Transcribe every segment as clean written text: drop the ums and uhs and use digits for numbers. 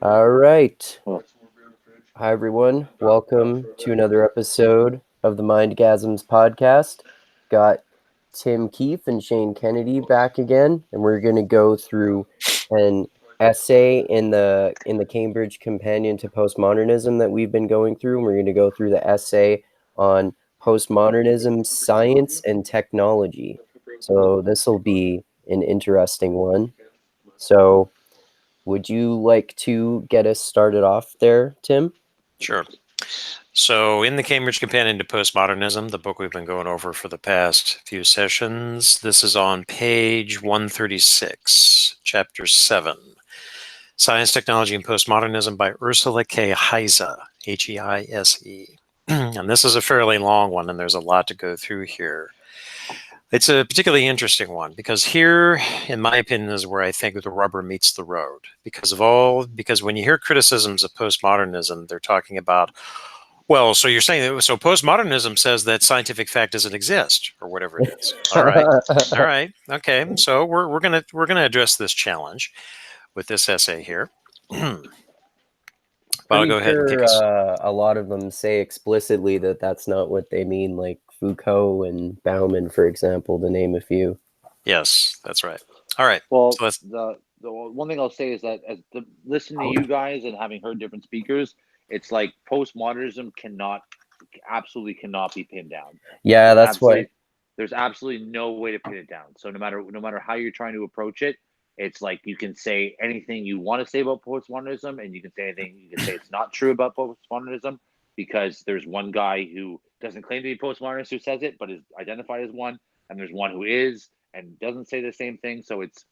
All right. Hi, everyone. Welcome to another episode of the Mindgasms podcast. Got Tim Keefe and Shane Kennedy back again, and we're going to go through an essay in the Cambridge Companion to Postmodernism that we've been going through. And we're going to go through the essay on postmodernism, science, and technology. So this will be an interesting one. So would you like to get us started off there, Tim? Sure. So in the Cambridge Companion to Postmodernism, the book we've been going over for the past few sessions, this is on page 136, chapter 7, Science, Technology, and Postmodernism by Ursula K. Heise, Heise. And this is a fairly long one, and there's a lot to go through here. It's a particularly interesting one because here, in my opinion, is where I think the rubber meets the road. Because when you hear criticisms of postmodernism, they're talking about, well, so you're saying that, so postmodernism says that scientific fact doesn't exist, or whatever it is. All right, okay. So we're gonna address this challenge with this essay here. But I'll go ahead and kick us. A lot of them say explicitly that that's not what they mean, like Foucault and Bauman, for example, to name a few. Yes, that's right. All right. Well, so the one thing I'll say is that as listening to you guys and having heard different speakers, it's like postmodernism absolutely cannot be pinned down. Yeah, that's why there's absolutely no way to pin it down. So no matter how you're trying to approach it, it's like you can say anything you want to say about postmodernism, and you can say anything you can say it's not true about postmodernism, because there's one guy who doesn't claim to be postmodernist who says it, but is identified as one, and there's one who is and doesn't say the same thing. So it's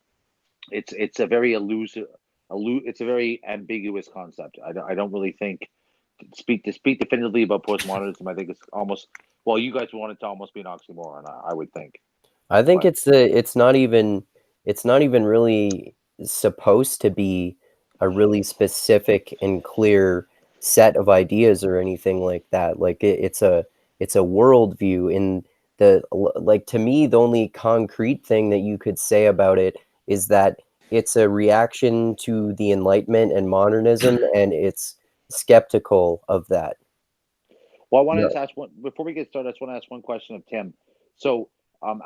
a very it's a very ambiguous concept. I don't really think speak definitively about postmodernism. I think it's almost, well, you guys want it to almost be an oxymoron. I would think. I think it's not even really supposed to be a really specific and clear set of ideas or anything like that. Like it's a worldview. In to me, the only concrete thing that you could say about it is that it's a reaction to the Enlightenment and modernism, and it's skeptical of that. Well, I want to ask one before we get started. I just want to ask one question of Tim. So,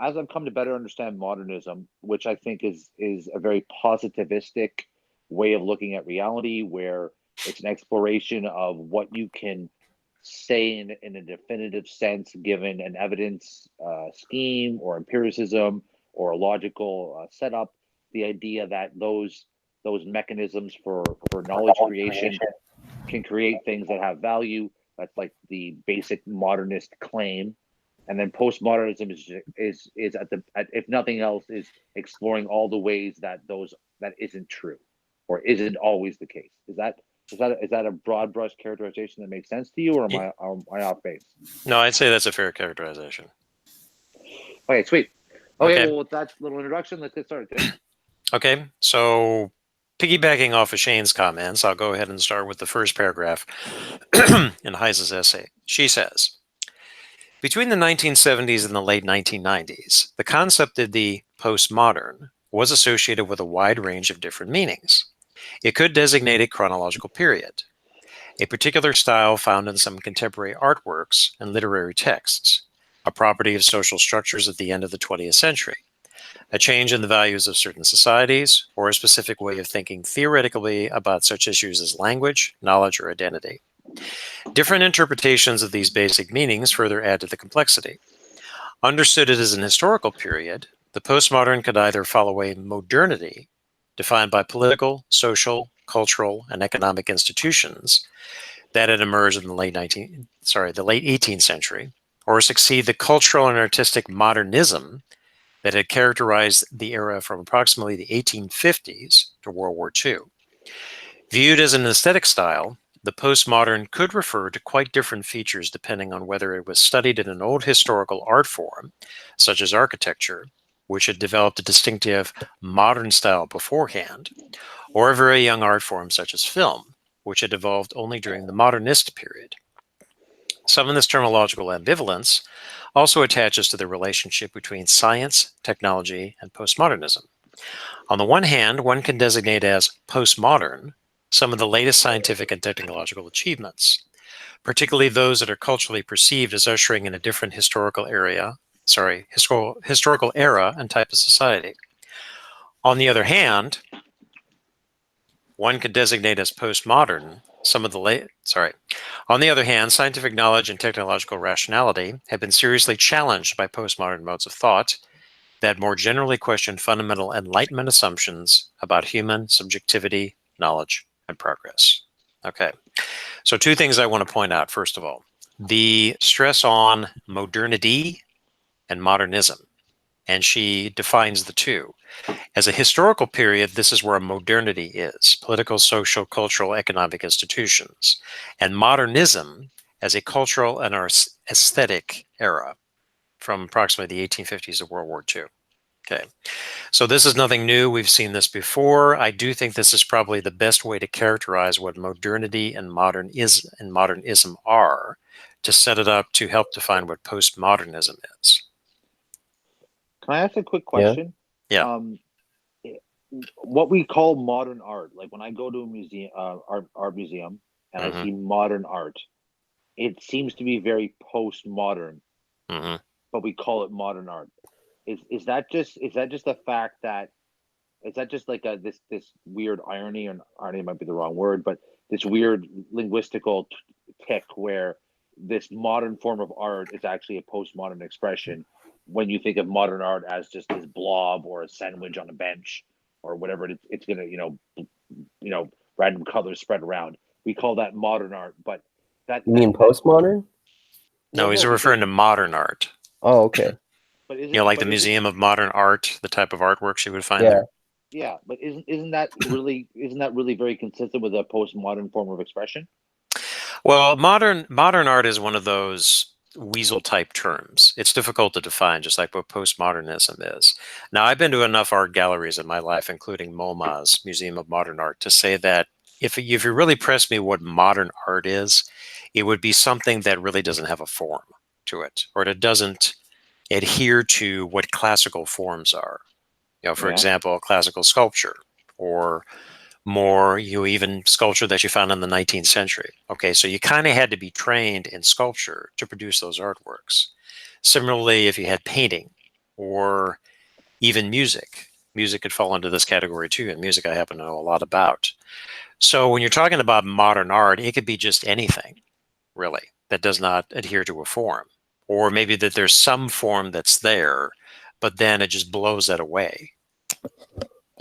as I've come to better understand modernism, which I think is a very positivistic way of looking at reality, where it's an exploration of what you can say in a definitive sense, given an evidence scheme or empiricism or a logical setup. The idea that those mechanisms for knowledge creation can create things that have value. That's like the basic modernist claim. And then postmodernism is if nothing else, is exploring all the ways that isn't true or isn't always the case. Is that a broad brush characterization that makes sense to you, or am I off base? No, I'd say that's a fair characterization. Okay, sweet. Okay. Well, with that little introduction, let's get started. Okay, so piggybacking off of Shane's comments, I'll go ahead and start with the first paragraph in Heise's essay. She says, between the 1970s and the late 1990s, the concept of the postmodern was associated with a wide range of different meanings. It could designate a chronological period, a particular style found in some contemporary artworks and literary texts, a property of social structures at the end of the 20th century, a change in the values of certain societies, or a specific way of thinking theoretically about such issues as language, knowledge, or identity. Different interpretations of these basic meanings further add to the complexity. Understood as an historical period, the postmodern could either follow a modernity defined by political, social, cultural, and economic institutions that had emerged in the late 18th century, or succeed the cultural and artistic modernism that had characterized the era from approximately the 1850s to World War II. Viewed as an aesthetic style, the postmodern could refer to quite different features depending on whether it was studied in an old historical art form, such as architecture, which had developed a distinctive modern style beforehand, or a very young art form such as film, which had evolved only during the modernist period. Some of this terminological ambivalence also attaches to the relationship between science, technology, and postmodernism. On the one hand, one can designate as postmodern some of the latest scientific and technological achievements, particularly those that are culturally perceived as ushering in a different historical era and type of society. On the other hand, one could designate as postmodern some of the On the other hand, scientific knowledge and technological rationality have been seriously challenged by postmodern modes of thought that more generally question fundamental Enlightenment assumptions about human subjectivity, knowledge, and progress. Okay, so two things I want to point out. First of all, the stress on modernity and modernism, and she defines the two. As a historical period, this is where modernity is: political, social, cultural, economic institutions, and modernism as a cultural and aesthetic era from approximately the 1850s to World War II. Okay, so this is nothing new. We've seen this before. I do think this is probably the best way to characterize what modernity and modernism are, to set it up to help define what postmodernism is. Can I ask a quick question? Yeah. What we call modern art, like when I go to a museum, art museum, and I see modern art, it seems to be very postmodern, but we call it modern art. Is that just the fact that, is that just like this weird irony, and irony might be the wrong word, but this weird linguistical tick where this modern form of art is actually a postmodern expression when you think of modern art as just this blob or a sandwich on a bench or whatever it's gonna, random colors spread around. We call that modern art, but that You mean postmodern? No, he's referring to modern art. Oh, okay. But like the Museum of Modern Art, the type of artworks you would find there. Yeah, but isn't that really very consistent with a postmodern form of expression? Well, modern art is one of those weasel type terms. It's difficult to define, just like what postmodernism is. Now, I've been to enough art galleries in my life, including MoMA's Museum of Modern Art, to say that if you really press me what modern art is, it would be something that really doesn't have a form to it, or it doesn't adhere to what classical forms are. For example, classical sculpture, or more, even sculpture that you found in the 19th century. Okay, so you kind of had to be trained in sculpture to produce those artworks. Similarly, if you had painting or even music could fall into this category too, and music I happen to know a lot about. So when you're talking about modern art, it could be just anything, really, that does not adhere to a form. Or maybe that there's some form that's there, but then it just blows that away.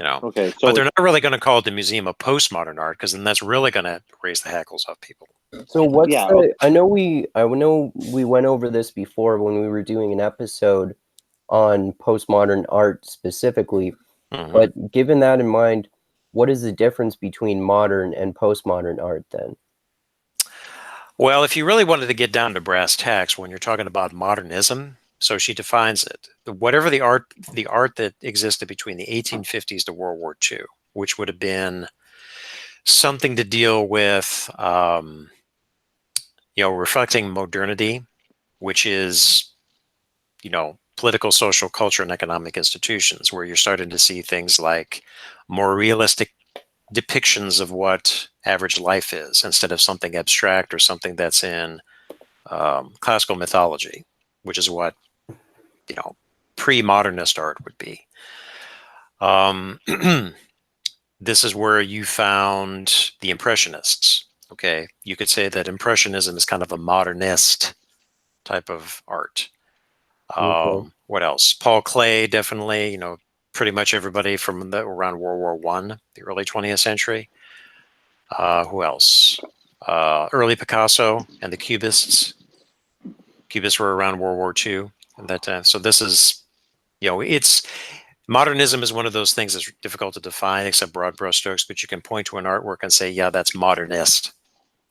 Okay, so but they're not really going to call it the Museum of Postmodern Art, because then that's really going to raise the hackles of people. So what's I know we went over this before when we were doing an episode on postmodern art specifically, but given that in mind, what is the difference between modern and postmodern art then? Well, if you really wanted to get down to brass tacks, when you're talking about modernism, so she defines it: whatever the art that existed between the 1850s to World War II, which would have been something to deal with, reflecting modernity, which is, political, social, culture, and economic institutions, where you're starting to see things like more realistic depictions of what average life is, instead of something abstract or something that's in classical mythology, which is what pre-modernist art would be. This is where you found the Impressionists. Okay, you could say that Impressionism is kind of a modernist type of art. What else? Paul Klee, definitely. Pretty much everybody from around World War I, the early 20th century. Who else? Early Picasso and the Cubists. Cubists were around World War II at that time. So this is, it's modernism is one of those things that's difficult to define, except broad brushstrokes. But you can point to an artwork and say, yeah, that's modernist.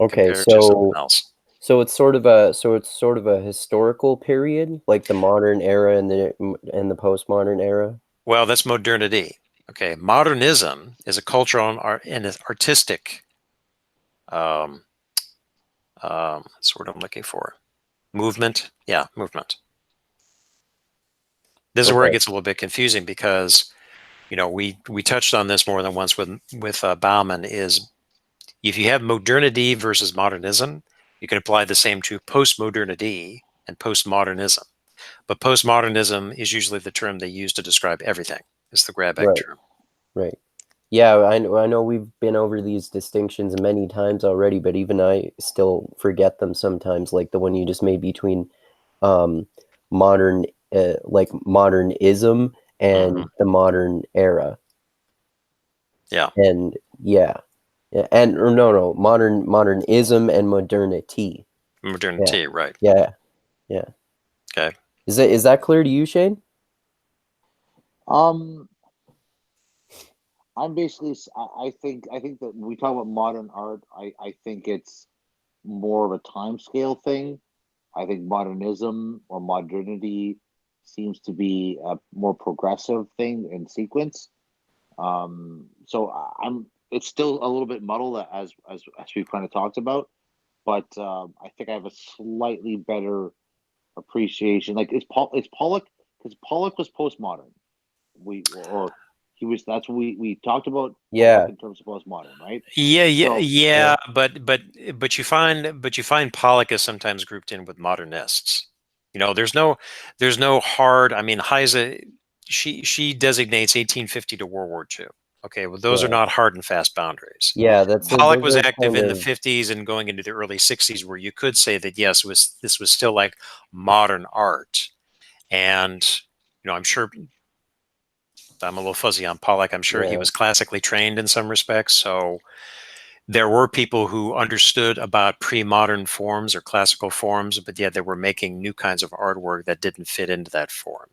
Okay, so it's sort of a historical period, like the modern era and the postmodern era. Well, that's modernity. Okay, modernism is a cultural and artistic. That's what I'm looking for. Movement. Movement. This is where it gets a little bit confusing, because we touched on this more than once with Bauman, is if you have modernity versus modernism, you can apply the same to postmodernity and postmodernism. But postmodernism is usually the term they use to describe everything. It's the grab bag term. Right. Yeah, I know we've been over these distinctions many times already, but even I still forget them sometimes, like the one you just made between modern, like modernism and the modern era. Yeah. And and or no, modernism and modernity. Modernity, right. Yeah. Okay. Is that clear to you, Shane? I'm basically, I think that when we talk about modern art, I think it's more of a time scale thing. I think modernism or modernity seems to be a more progressive thing in sequence. So it's still a little bit muddled as we've kind of talked about, but I think I have a slightly better appreciation. Like it's Pollock, because Pollock was postmodern. That's what we talked about. Yeah. Pollock in terms of postmodern, right? Yeah. But you find Pollock is sometimes grouped in with modernists. There's no hard. I mean, Heise, she designates 1850 to World War II. Okay, well, those are not hard and fast boundaries. Yeah, Pollock was those are active kind in the of 50s and going into the early 60s, where you could say that yes, this was still like modern art. And I'm sure I'm a little fuzzy on Pollock. I'm sure he was classically trained in some respects, so there were people who understood about pre-modern forms or classical forms, but yet they were making new kinds of artwork that didn't fit into that form.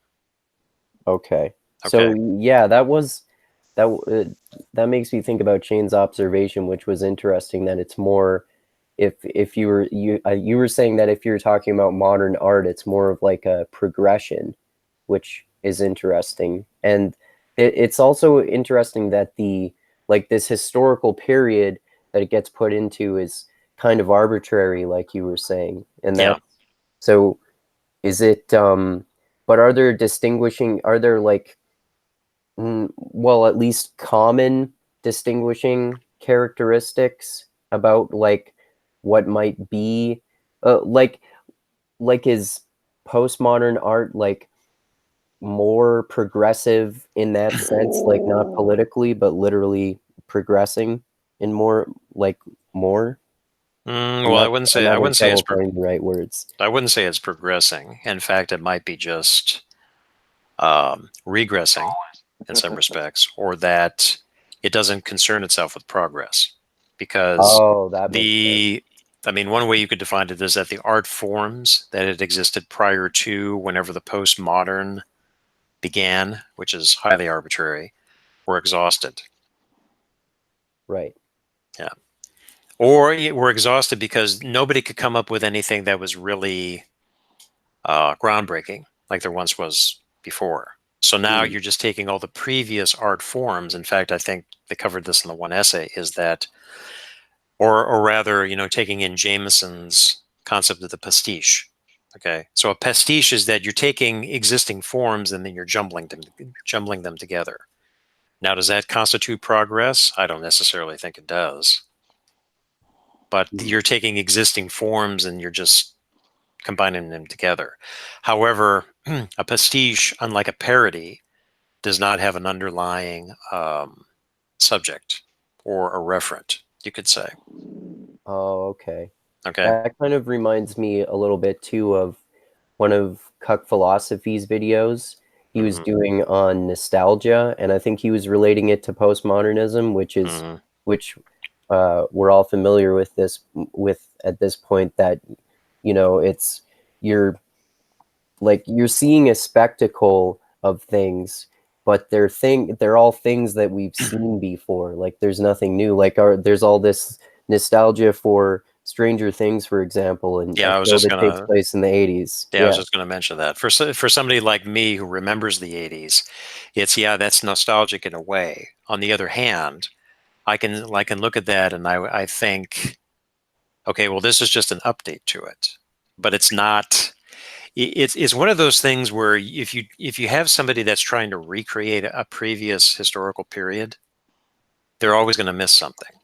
Okay. So yeah, that makes me think about Shane's observation, which was interesting. That it's more, if you were saying that if you're talking about modern art, it's more of like a progression, which is interesting. And it's also interesting that this historical period that it gets put into is kind of arbitrary, like you were saying. And so is it but are there like well, at least common distinguishing characteristics about like what might be like is postmodern art like more progressive in that sense, like not politically but literally progressing in more more? Well, I wouldn't say it's the right words. I wouldn't say it's progressing. In fact, it might be just regressing in some respects, or that it doesn't concern itself with progress, because one way you could define it is that the art forms that had existed prior to whenever the postmodern began, which is highly arbitrary, were exhausted. Right. Yeah. Or were exhausted because nobody could come up with anything that was really groundbreaking like there once was before. So now you're just taking all the previous art forms. In fact, I think they covered this in the one essay, is that, or rather, taking in Jameson's concept of the pastiche. Okay, so a pastiche is that you're taking existing forms and then you're jumbling them together. Now, does that constitute progress? I don't necessarily think it does. But you're taking existing forms and you're just combining them together. However, a pastiche, unlike a parody, does not have an underlying subject or a referent, you could say. Oh, okay. Okay. That kind of reminds me a little bit too of one of Cuck Philosophy's videos he was doing on nostalgia, and I think he was relating it to postmodernism, which we're all familiar with at this point, that it's you're seeing a spectacle of things, but they're all things that we've seen before. Like there's nothing new. There's all this nostalgia for Stranger Things, for example, and a show that takes place in the 80s. I was just going to mention that. For somebody like me who remembers the 80s, that's nostalgic in a way. On the other hand, I can look at that and I think, okay, well, this is just an update to it, but it's not. it's one of those things where if you have somebody that's trying to recreate a previous historical period, they're always going to miss something,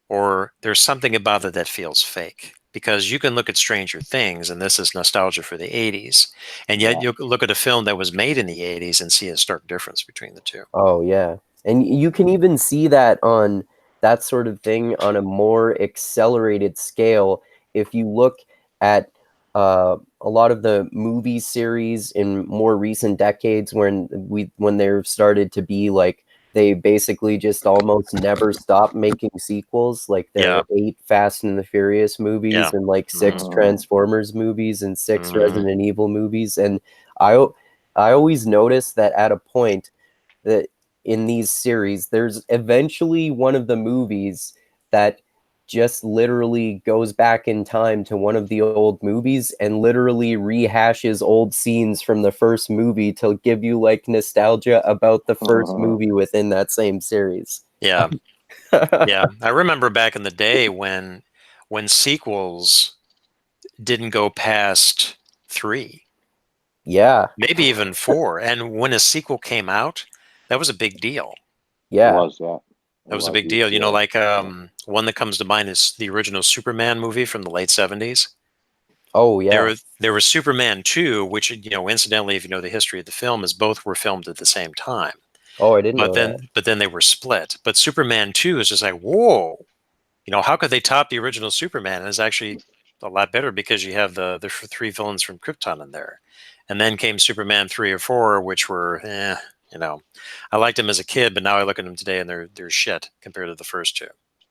or there's something about it that feels fake. Because you can look at Stranger Things, and this is nostalgia for the 80s, and yet you look at a film that was made in the 80s and see a stark difference between the two. Oh, yeah. And you can even see that on that sort of thing on a more accelerated scale. If you look at a lot of the movie series in more recent decades when they've started to be like, they basically just almost never stop making sequels. Like there are 8 Fast and the Furious movies and like 6 Transformers movies and 6 Resident Evil movies. And I always notice that at a point that in these series, there's eventually one of the movies that just literally goes back in time to one of the old movies and literally rehashes old scenes from the first movie to give you like nostalgia about the first movie within that same series. Yeah. Yeah. I remember back in the day when sequels didn't go past 3. Yeah. Maybe even 4. And when a sequel came out, that was a big deal. Yeah. It was, yeah. That was a big deal. You know, like one that comes to mind is the original Superman movie from the late 70s. Oh, yeah. There was Superman 2, which, you know, incidentally, if you know the history of the film, is both were filmed at the same time. Oh, I didn't know that. But then they were split. But Superman 2 is just like, whoa, you know, how could they top the original Superman? And it's actually a lot better because you have the 3 villains from Krypton in there. And then came Superman 3 or 4, which were, you know, I liked them as a kid, but now I look at them today and they're shit compared to the first 2.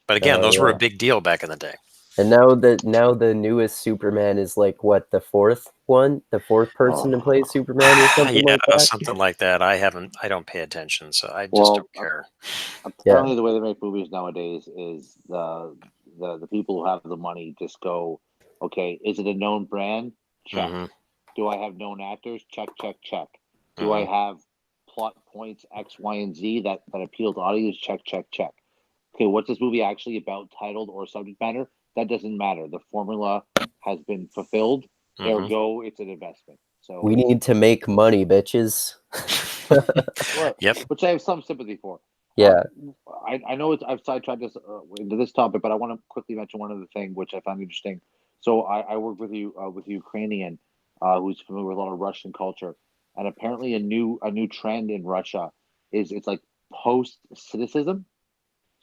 But again, those were a big deal back in the day. And now the newest Superman is like what, the 4th one, the 4th person to play Superman or something like that. Something like that. I don't pay attention, so I just don't care. Apparently, the way they make movies nowadays is the people who have the money just go, okay, is it a known brand? Check. Do I have known actors? Check, check, check. Do I have plot points X, Y, and Z that appeal to audience? Check, check, check. Okay, what's this movie actually about, titled or subject matter? That doesn't matter. The formula has been fulfilled. Ergo, it's an investment. So we need to make money, bitches. Yep. Which I have some sympathy for. Yeah. I know I've sidetracked this into this topic, but I want to quickly mention one other thing which I found interesting. So I work with a Ukrainian who's familiar with a lot of Russian culture, and apparently a new trend in Russia is it's like post-Scientism.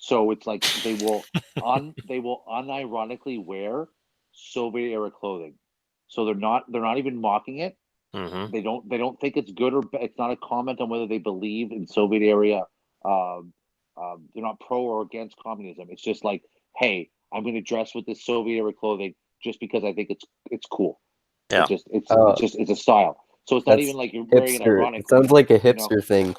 So it's like they will unironically wear Soviet era clothing. So they're not even mocking it. They don't think it's good or it's not a comment on whether they believe in Soviet era. They're not pro or against communism. It's just like, hey, I'm going to dress with this Soviet era clothing just because I think it's cool. Yeah. It's a style. So it's not even like you're wearing it ironically. It sounds like a hipster thing.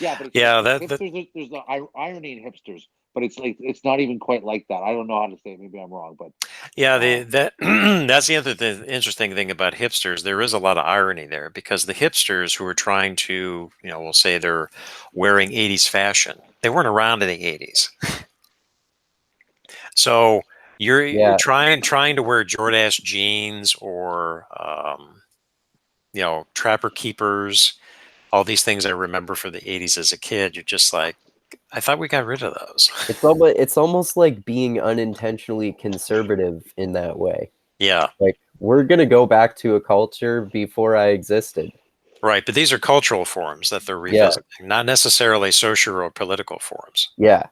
Yeah, but hipsters, there's the irony in hipsters, but it's like it's not even quite like that. I don't know how to say it. Maybe I'm wrong, but that's the other interesting thing about hipsters. There is a lot of irony there because the hipsters who are trying to, you know, we'll say they're wearing 80s fashion. They weren't around in the 80s. So you're trying to wear Jordache jeans or you know, Trapper Keepers, all these things I remember for the 80s as a kid. You're just like, I thought we got rid of those. It's almost like being unintentionally conservative in that way. Yeah. Like, we're going to go back to a culture before I existed. Right, but these are cultural forms that they're revisiting, not necessarily social or political forms. Yeah.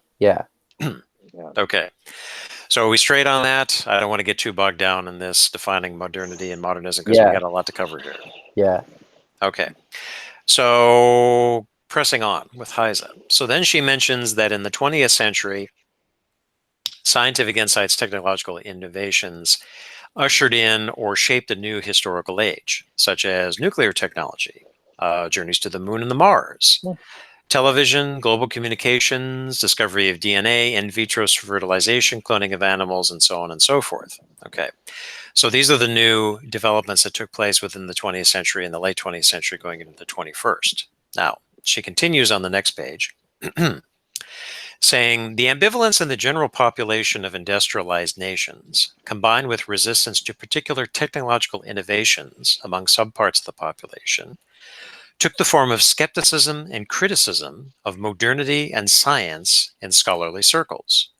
Okay. So are we straight on that? I don't want to get too bogged down in this defining modernity and modernism because we got a lot to cover here. Yeah. Okay. So pressing on with Heise. So then she mentions that in the 20th century, scientific insights, technological innovations ushered in or shaped a new historical age, such as nuclear technology, journeys to the moon and the Mars, television, global communications, discovery of DNA, in vitro fertilization, cloning of animals, and so on and so forth. Okay. So these are the new developments that took place within the 20th century and the late 20th century going into the 21st. Now, she continues on the next page. saying the ambivalence in the general population of industrialized nations, combined with resistance to particular technological innovations among subparts of the population, took the form of skepticism and criticism of modernity and science in scholarly circles.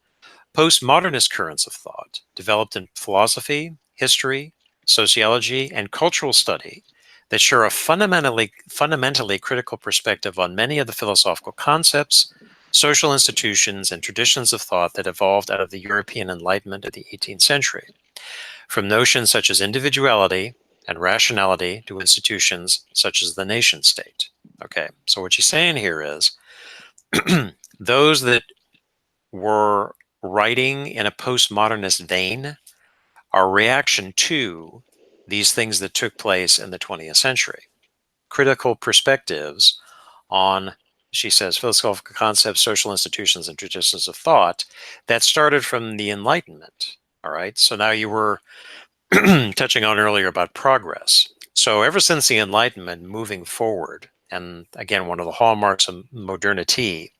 Postmodernist currents of thought developed in philosophy, history, sociology, and cultural study that share a fundamentally critical perspective on many of the philosophical concepts, social institutions, and traditions of thought that evolved out of the European Enlightenment of the 18th century, from notions such as individuality and rationality to institutions such as the nation state. Okay, so what she's saying here is those that were writing in a postmodernist vein are reaction to these things that took place in the 20th century. Critical perspectives on, she says, philosophical concepts, social institutions, and traditions of thought that started from the Enlightenment. All right, so now you were touching on earlier about progress. So ever since the Enlightenment, moving forward, and again, one of the hallmarks of modernity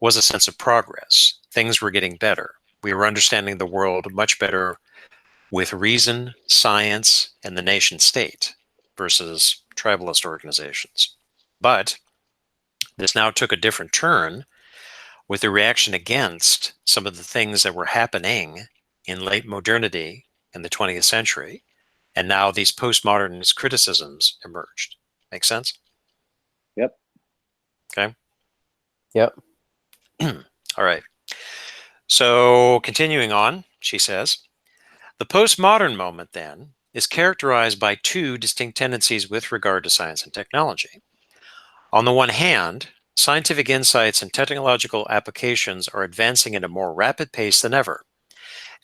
was a sense of progress. Things were getting better. We were understanding the world much better with reason, science, and the nation state versus tribalist organizations. But this now took a different turn with the reaction against some of the things that were happening in late modernity in the 20th century. And now these postmodernist criticisms emerged. Make sense? Yep. Okay. Yep. All right. So continuing on, she says, the postmodern moment then is characterized by two distinct tendencies with regard to science and technology. On the one hand, scientific insights and technological applications are advancing at a more rapid pace than ever,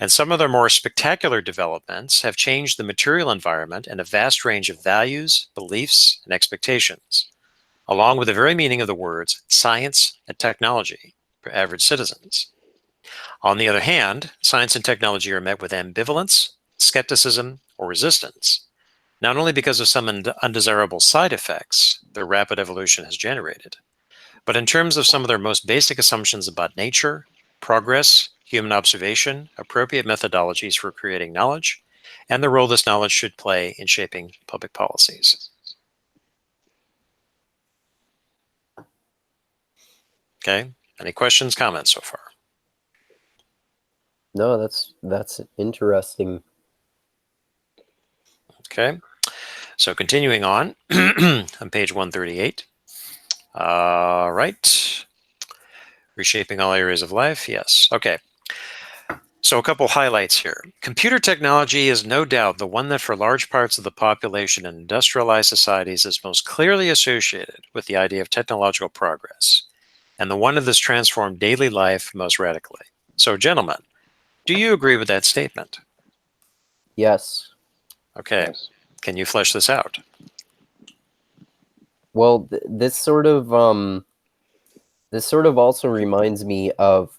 and some of their more spectacular developments have changed the material environment and a vast range of values, beliefs, and expectations, along with the very meaning of the words science and technology for average citizens. On the other hand, science and technology are met with ambivalence, skepticism, or resistance, not only because of some undesirable side effects their rapid evolution has generated, but in terms of some of their most basic assumptions about nature, progress, human observation, appropriate methodologies for creating knowledge, and the role this knowledge should play in shaping public policies. Okay, any questions, comments so far? No, that's interesting. Okay, so continuing on, on page 138. All right. Reshaping all areas of life. Yes. Okay. So a couple highlights here. Computer technology is no doubt the one that for large parts of the population in industrialized societies is most clearly associated with the idea of technological progress, and the one that has transformed daily life most radically. So gentlemen, do you agree with that statement? Yes. Okay. Yes. Can you flesh this out? Well, this sort of also reminds me of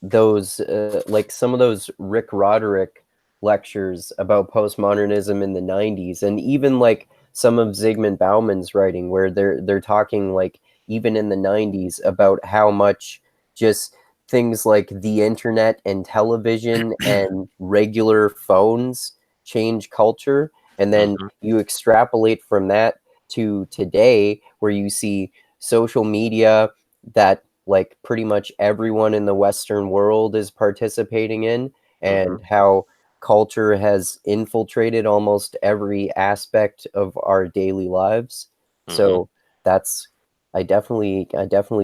those like some of those Rick Roderick lectures about postmodernism in the 90s, and even like some of Zygmunt Bauman's writing, where they're talking like even in the 90s about how much just things like the internet and television and regular phones change culture, and then you extrapolate from that to today, where you see social media that like pretty much everyone in the Western world is participating in, and how culture has infiltrated almost every aspect of our daily lives. So that's, I definitely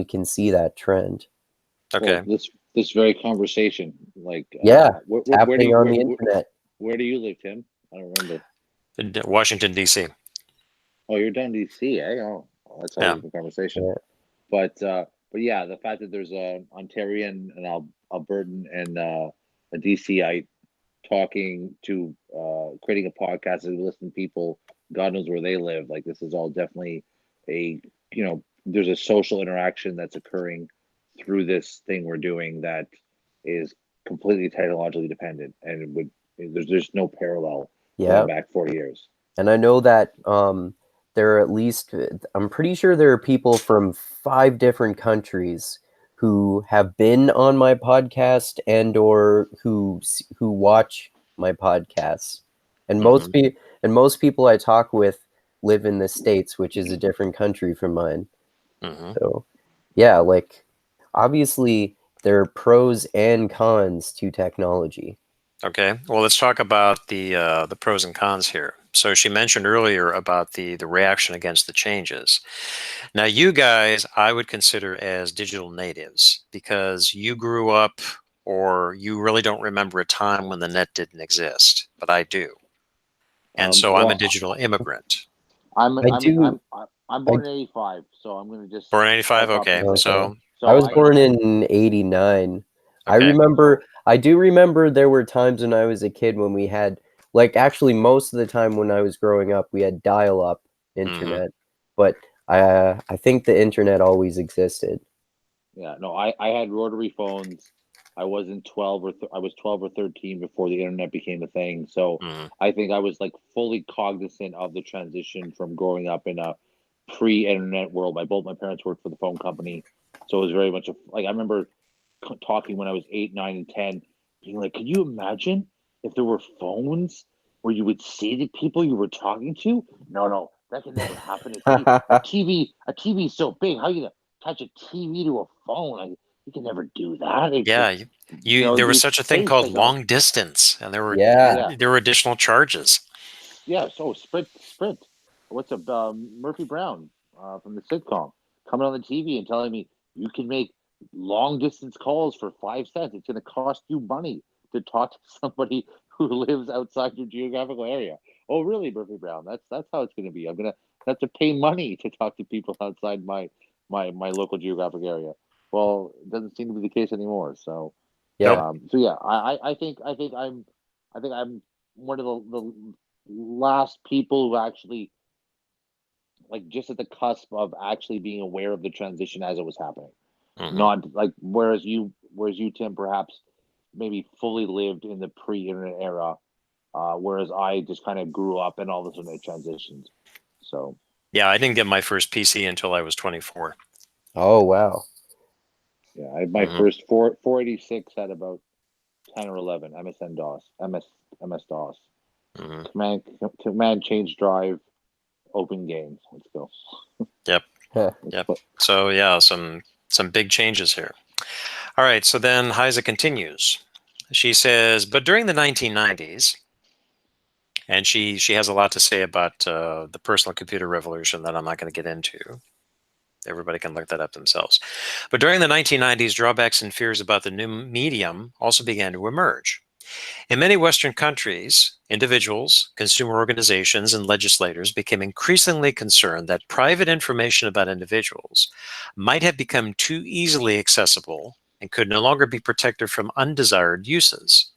can see that trend. Okay. Well, this very conversation, like Yeah, where happening on the internet. Where do you live, Tim? I don't remember. In Washington, D.C. Oh, you're down in D.C., eh? Oh, that's always a good conversation. Yeah. But yeah, the fact that there's a Ontarian, an Albertan, and a DCite talking to creating a podcast and listen to people, God knows where they live. Like, this is all definitely there's a social interaction that's occurring through this thing we're doing that is completely technologically dependent, and there's no parallel going back 40 years. And I know that there are at least, I'm pretty sure there are people from 5 different countries who have been on my podcast and or who watch my podcasts. And most people I talk with live in the States, which is a different country from mine. So, yeah, like obviously there are pros and cons to technology. Okay, well, let's talk about the pros and cons here. So she mentioned earlier about the reaction against the changes. Now, you guys, I would consider as digital natives because you grew up, or you really don't remember a time when the net didn't exist, but I do, and so I'm a digital immigrant. I'm I do. born in '85, so I'm going to just Born in '85. Okay, Okay. so I was born in '89. okay. I do remember there were times when I was a kid when we had, like, actually most of the time when I was growing up, we had dial-up internet, but I think the internet always existed. Yeah, no, I had rotary phones. I wasn't 12 or I was 12 or 13 before the internet became a thing. So I think I was like fully cognizant of the transition from growing up in a pre-internet world. Both my parents worked for the phone company, so it was very much like I remember talking when I was 8, 9, and 10, being like, "Could you imagine if there were phones where you would see the people you were talking to?" No, that could never happen. A TV is so big. How you gonna attach a TV to a phone? Like, you can never do that. Yeah, there was such a thing called long distance, and there were additional charges. Yeah, so Sprint. What's up, Murphy Brown from the sitcom coming on the TV and telling me you can make long distance calls for 5 cents. It's going to cost you money to talk to somebody who lives outside your geographical area. Oh, really, Murphy Brown? That's how it's going to be. I'm going to have to pay money to talk to people outside my local geographic area. Well, it doesn't seem to be the case anymore. So, Yeah. I think I'm one of the last people who actually, like, just at the cusp of actually being aware of the transition as it was happening. Not like whereas you Tim, perhaps maybe fully lived in the pre-internet era, whereas I just kind of grew up and all of a sudden it transitioned. So yeah, I didn't get my first PC until I was 24. Oh, wow. yeah, I had my first 486 had about 10 or 11 MSN DOS, MS DOS. Command change drive, open games. Let's go. Yep. So yeah, some big changes here. All right, so then Heise continues. She says, but during the 1990s, and she has a lot to say about the personal computer revolution that I'm not going to get into. Everybody can look that up themselves. But during the 1990s, drawbacks and fears about the new medium also began to emerge. In many Western countries, individuals, consumer organizations, and legislators became increasingly concerned that private information about individuals might have become too easily accessible and could no longer be protected from undesired uses.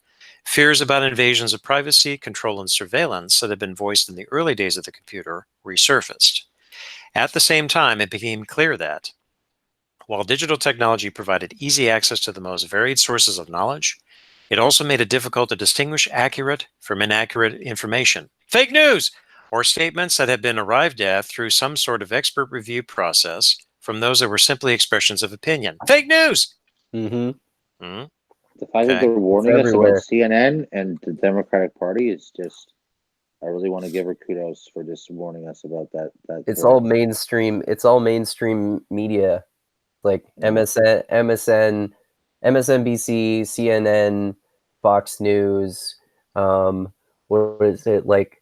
Fears about invasions of privacy, control, and surveillance that had been voiced in the early days of the computer resurfaced. At the same time, it became clear that while digital technology provided easy access to the most varied sources of knowledge, it also made it difficult to distinguish accurate from inaccurate information, fake news, or statements that had been arrived at through some sort of expert review process from those that were simply expressions of opinion. Fake news! The fact that they're warning us about CNN and the Democratic Party is just, I really want to give her kudos for just warning us about that. It's all mainstream. It's all mainstream media, like MSNBC, CNN, Fox News. What is it, like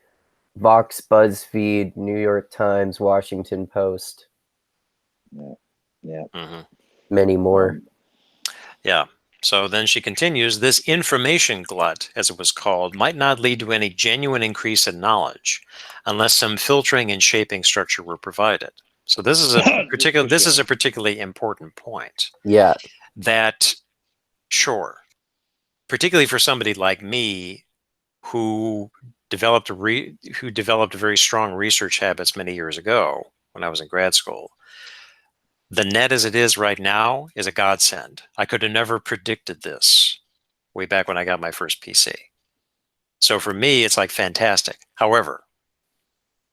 Vox, BuzzFeed, New York Times, Washington Post. Yeah. Many more. Yeah. So then she continues, this information glut, as it was called, might not lead to any genuine increase in knowledge unless some filtering and shaping structure were provided. So this is a particularly important point. Yeah. That, sure, particularly for somebody like me who developed very strong research habits many years ago when I was in grad school, the net as it is right now is a godsend. I could have never predicted this way back when I got my first PC. So for me, it's like fantastic. However,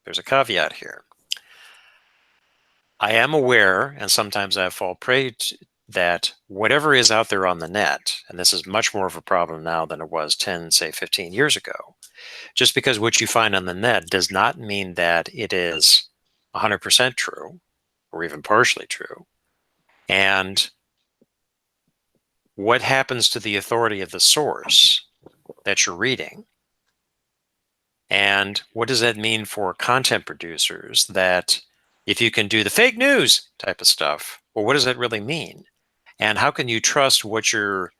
there's a caveat here. I am aware, and sometimes I fall prey that whatever is out there on the net, and this is much more of a problem now than it was 10, say 15 years ago, just because what you find on the net does not mean that it is 100% true or even partially true. And what happens to the authority of the source that you're reading? And what does that mean for content producers, that if you can do the fake news type of stuff, well, what does that really mean? And how can you trust what your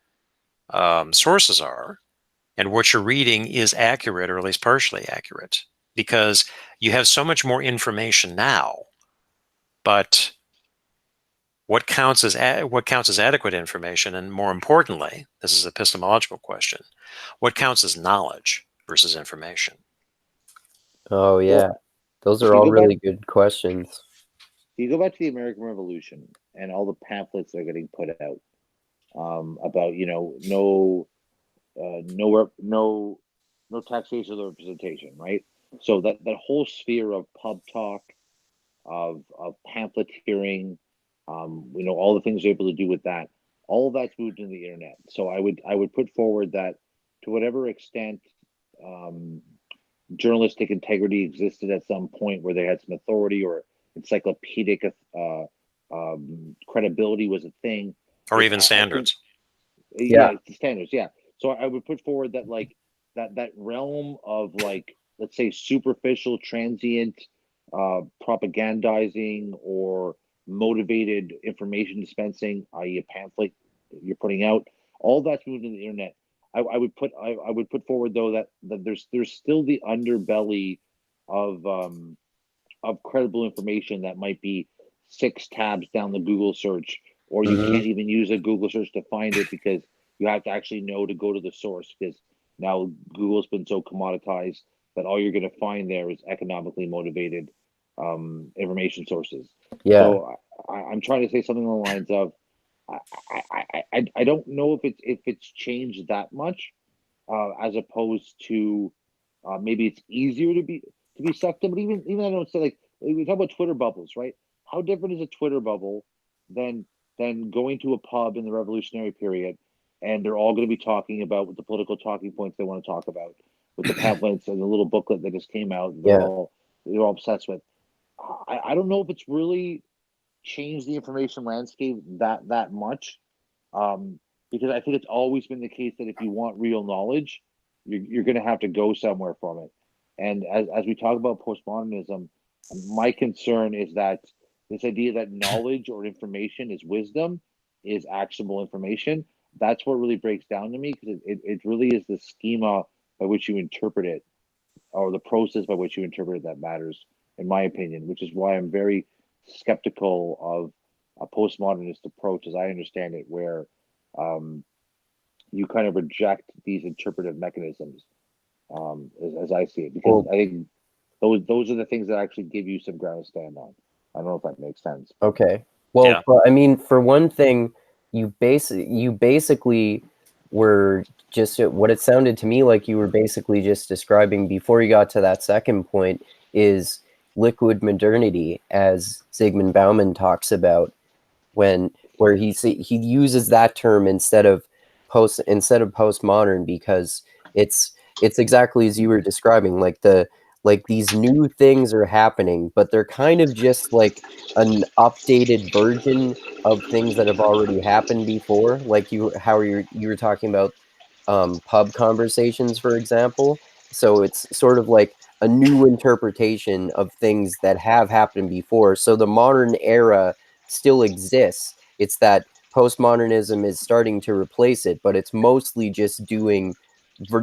sources are and what you're reading is accurate, or at least partially accurate? Because you have so much more information now, but what counts as adequate information, and more importantly, this is an epistemological question, what counts as knowledge versus information? Oh yeah, those are all really good questions. You go back to the American Revolution and all the pamphlets that are getting put out about no taxation or representation, right? So that whole sphere of pub talk, of pamphleteering, all the things you're able to do with that, all of that's moved into the internet. So I would put forward that to whatever extent journalistic integrity existed at some point where they had some authority, or encyclopedic credibility was a thing, or even standards. Yeah, standards. Yeah. So I would put forward that that realm of, like, let's say superficial, transient propagandizing or motivated information dispensing, i.e., a pamphlet you're putting out, all that's moved into the internet. I would put forward though that there's still the underbelly of credible information that might be 6 tabs down the Google search, or you can't even use a Google search to find it because you have to actually know to go to the source, because now Google's been so commoditized that all you're going to find there is economically motivated information sources. Yeah. So I'm trying to say something along the lines of, I don't know if it's changed that much, as opposed to maybe it's easier to be sucked in. But even I don't say, like, we talk about Twitter bubbles, right? How different is a Twitter bubble than going to a pub in the revolutionary period, and they're all going to be talking about the political talking points they want to talk about, with the pamphlets and the little booklet that just came out. They're all obsessed with. I don't know if it's really changed the information landscape that much, because I think it's always been the case that if you want real knowledge, you're going to have to go somewhere from it. And as we talk about postmodernism, my concern is that this idea that knowledge or information is wisdom, is actionable information, that's what really breaks down to me, because it really is the schema by which you interpret it, or the process by which you interpret it, that matters, in my opinion, which is why I'm very skeptical of a postmodernist approach, as I understand it, where you kind of reject these interpretive mechanisms, as I see it, because I think those are the things that actually give you some ground to stand on. I don't know if that makes sense. Okay. Well, I mean, for one thing, you basically were just, what it sounded to me like you were basically just describing before you got to that second point is liquid modernity, as Zygmunt Bauman talks about, where he uses that term instead of postmodern, because it's exactly as you were describing, like these new things are happening, but they're kind of just like an updated version of things that have already happened before. Like you were talking about pub conversations, for example. So it's sort of like a new interpretation of things that have happened before. So the modern era still exists. It's that postmodernism is starting to replace it, but it's mostly just doing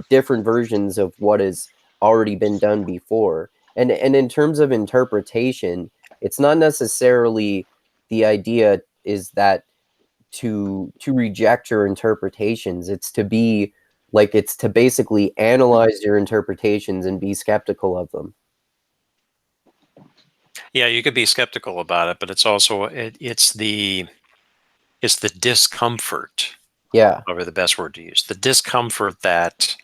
different versions of what has already been done before. And in terms of interpretation, it's not necessarily the idea is that to reject your interpretations. It's to basically analyze your interpretations and be skeptical of them. Yeah, you could be skeptical about it, but it's also it's the discomfort. Yeah, probably the best word to use. The discomfort that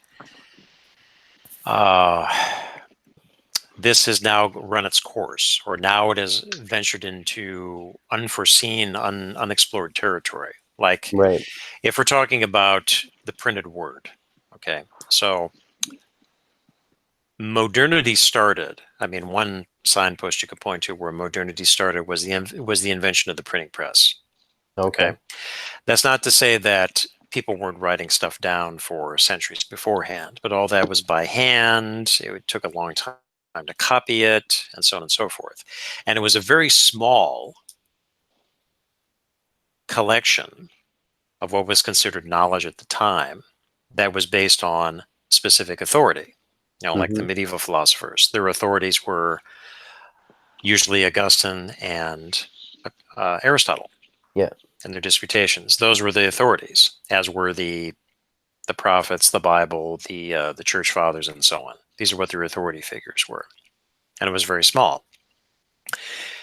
this has now run its course, or now it has ventured into unforeseen, unexplored territory. Like, Right. if we're talking about the printed word, okay, so modernity started. I mean, one signpost you could point to where modernity started was the invention of the printing press. Okay. That's not to say that people weren't writing stuff down for centuries beforehand, but all that was by hand. It took a long time to copy it, and so on and so forth. And it was a very small collection of what was considered knowledge at the time that was based on specific authority. You know, like the medieval philosophers, their authorities were usually Augustine and Aristotle. Yeah. And their disputations. Those were the authorities, as were the prophets, the Bible, the church fathers, and so on. These are what their authority figures were, and it was very small.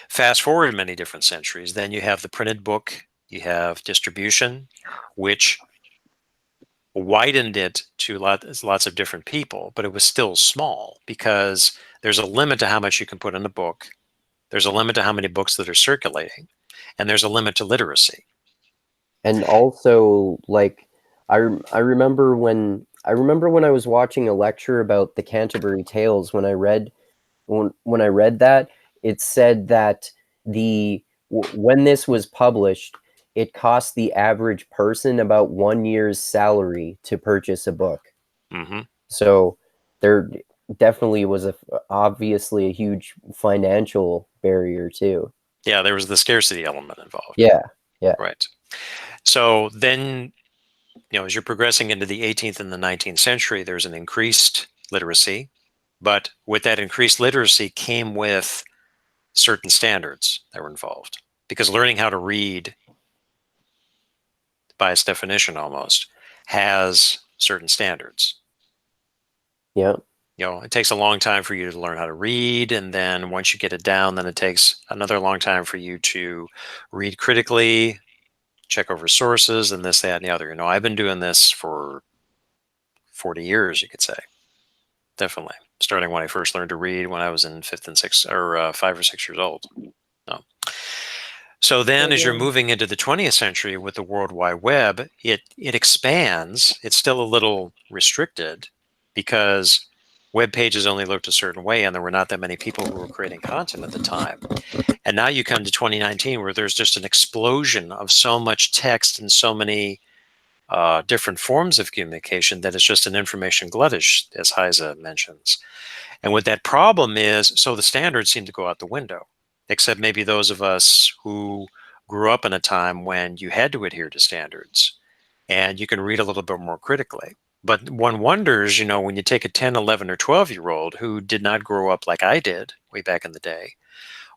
Fast forward many different centuries, then you have the printed book, you have distribution, which widened it to lots of different people, but it was still small because there's a limit to how much you can put in a book. There's a limit to how many books that are circulating, and there's a limit to literacy. And also, like, I remember when I was watching a lecture about the Canterbury Tales. When I read that, it said that when this was published, it cost the average person about 1 year's salary to purchase a book. Mm-hmm. So there definitely was obviously a huge financial barrier too. Yeah, there was the scarcity element involved. Yeah, yeah. Right. So then, as you're progressing into the 18th and the 19th century, there's an increased literacy. But with that increased literacy came with certain standards that were involved. Because learning how to read, by its definition almost, has certain standards. Yeah. It takes a long time for you to learn how to read, and then once you get it down, then it takes another long time for you to read critically, check over sources, and this, that, and the other. I've been doing this for 40 years, you could say. Definitely. Starting when I first learned to read when I was in 5 or 6 years old. No. So then as you're moving into the 20th century with the World Wide Web, it expands. It's still a little restricted because web pages only looked a certain way, and there were not that many people who were creating content at the time. And now you come to 2019 where there's just an explosion of so much text and so many different forms of communication that it's just an information glut, as Heise mentions. And what that problem is, so the standards seem to go out the window, except maybe those of us who grew up in a time when you had to adhere to standards and you can read a little bit more critically. But one wonders, when you take a 10, 11, or 12-year-old who did not grow up like I did way back in the day,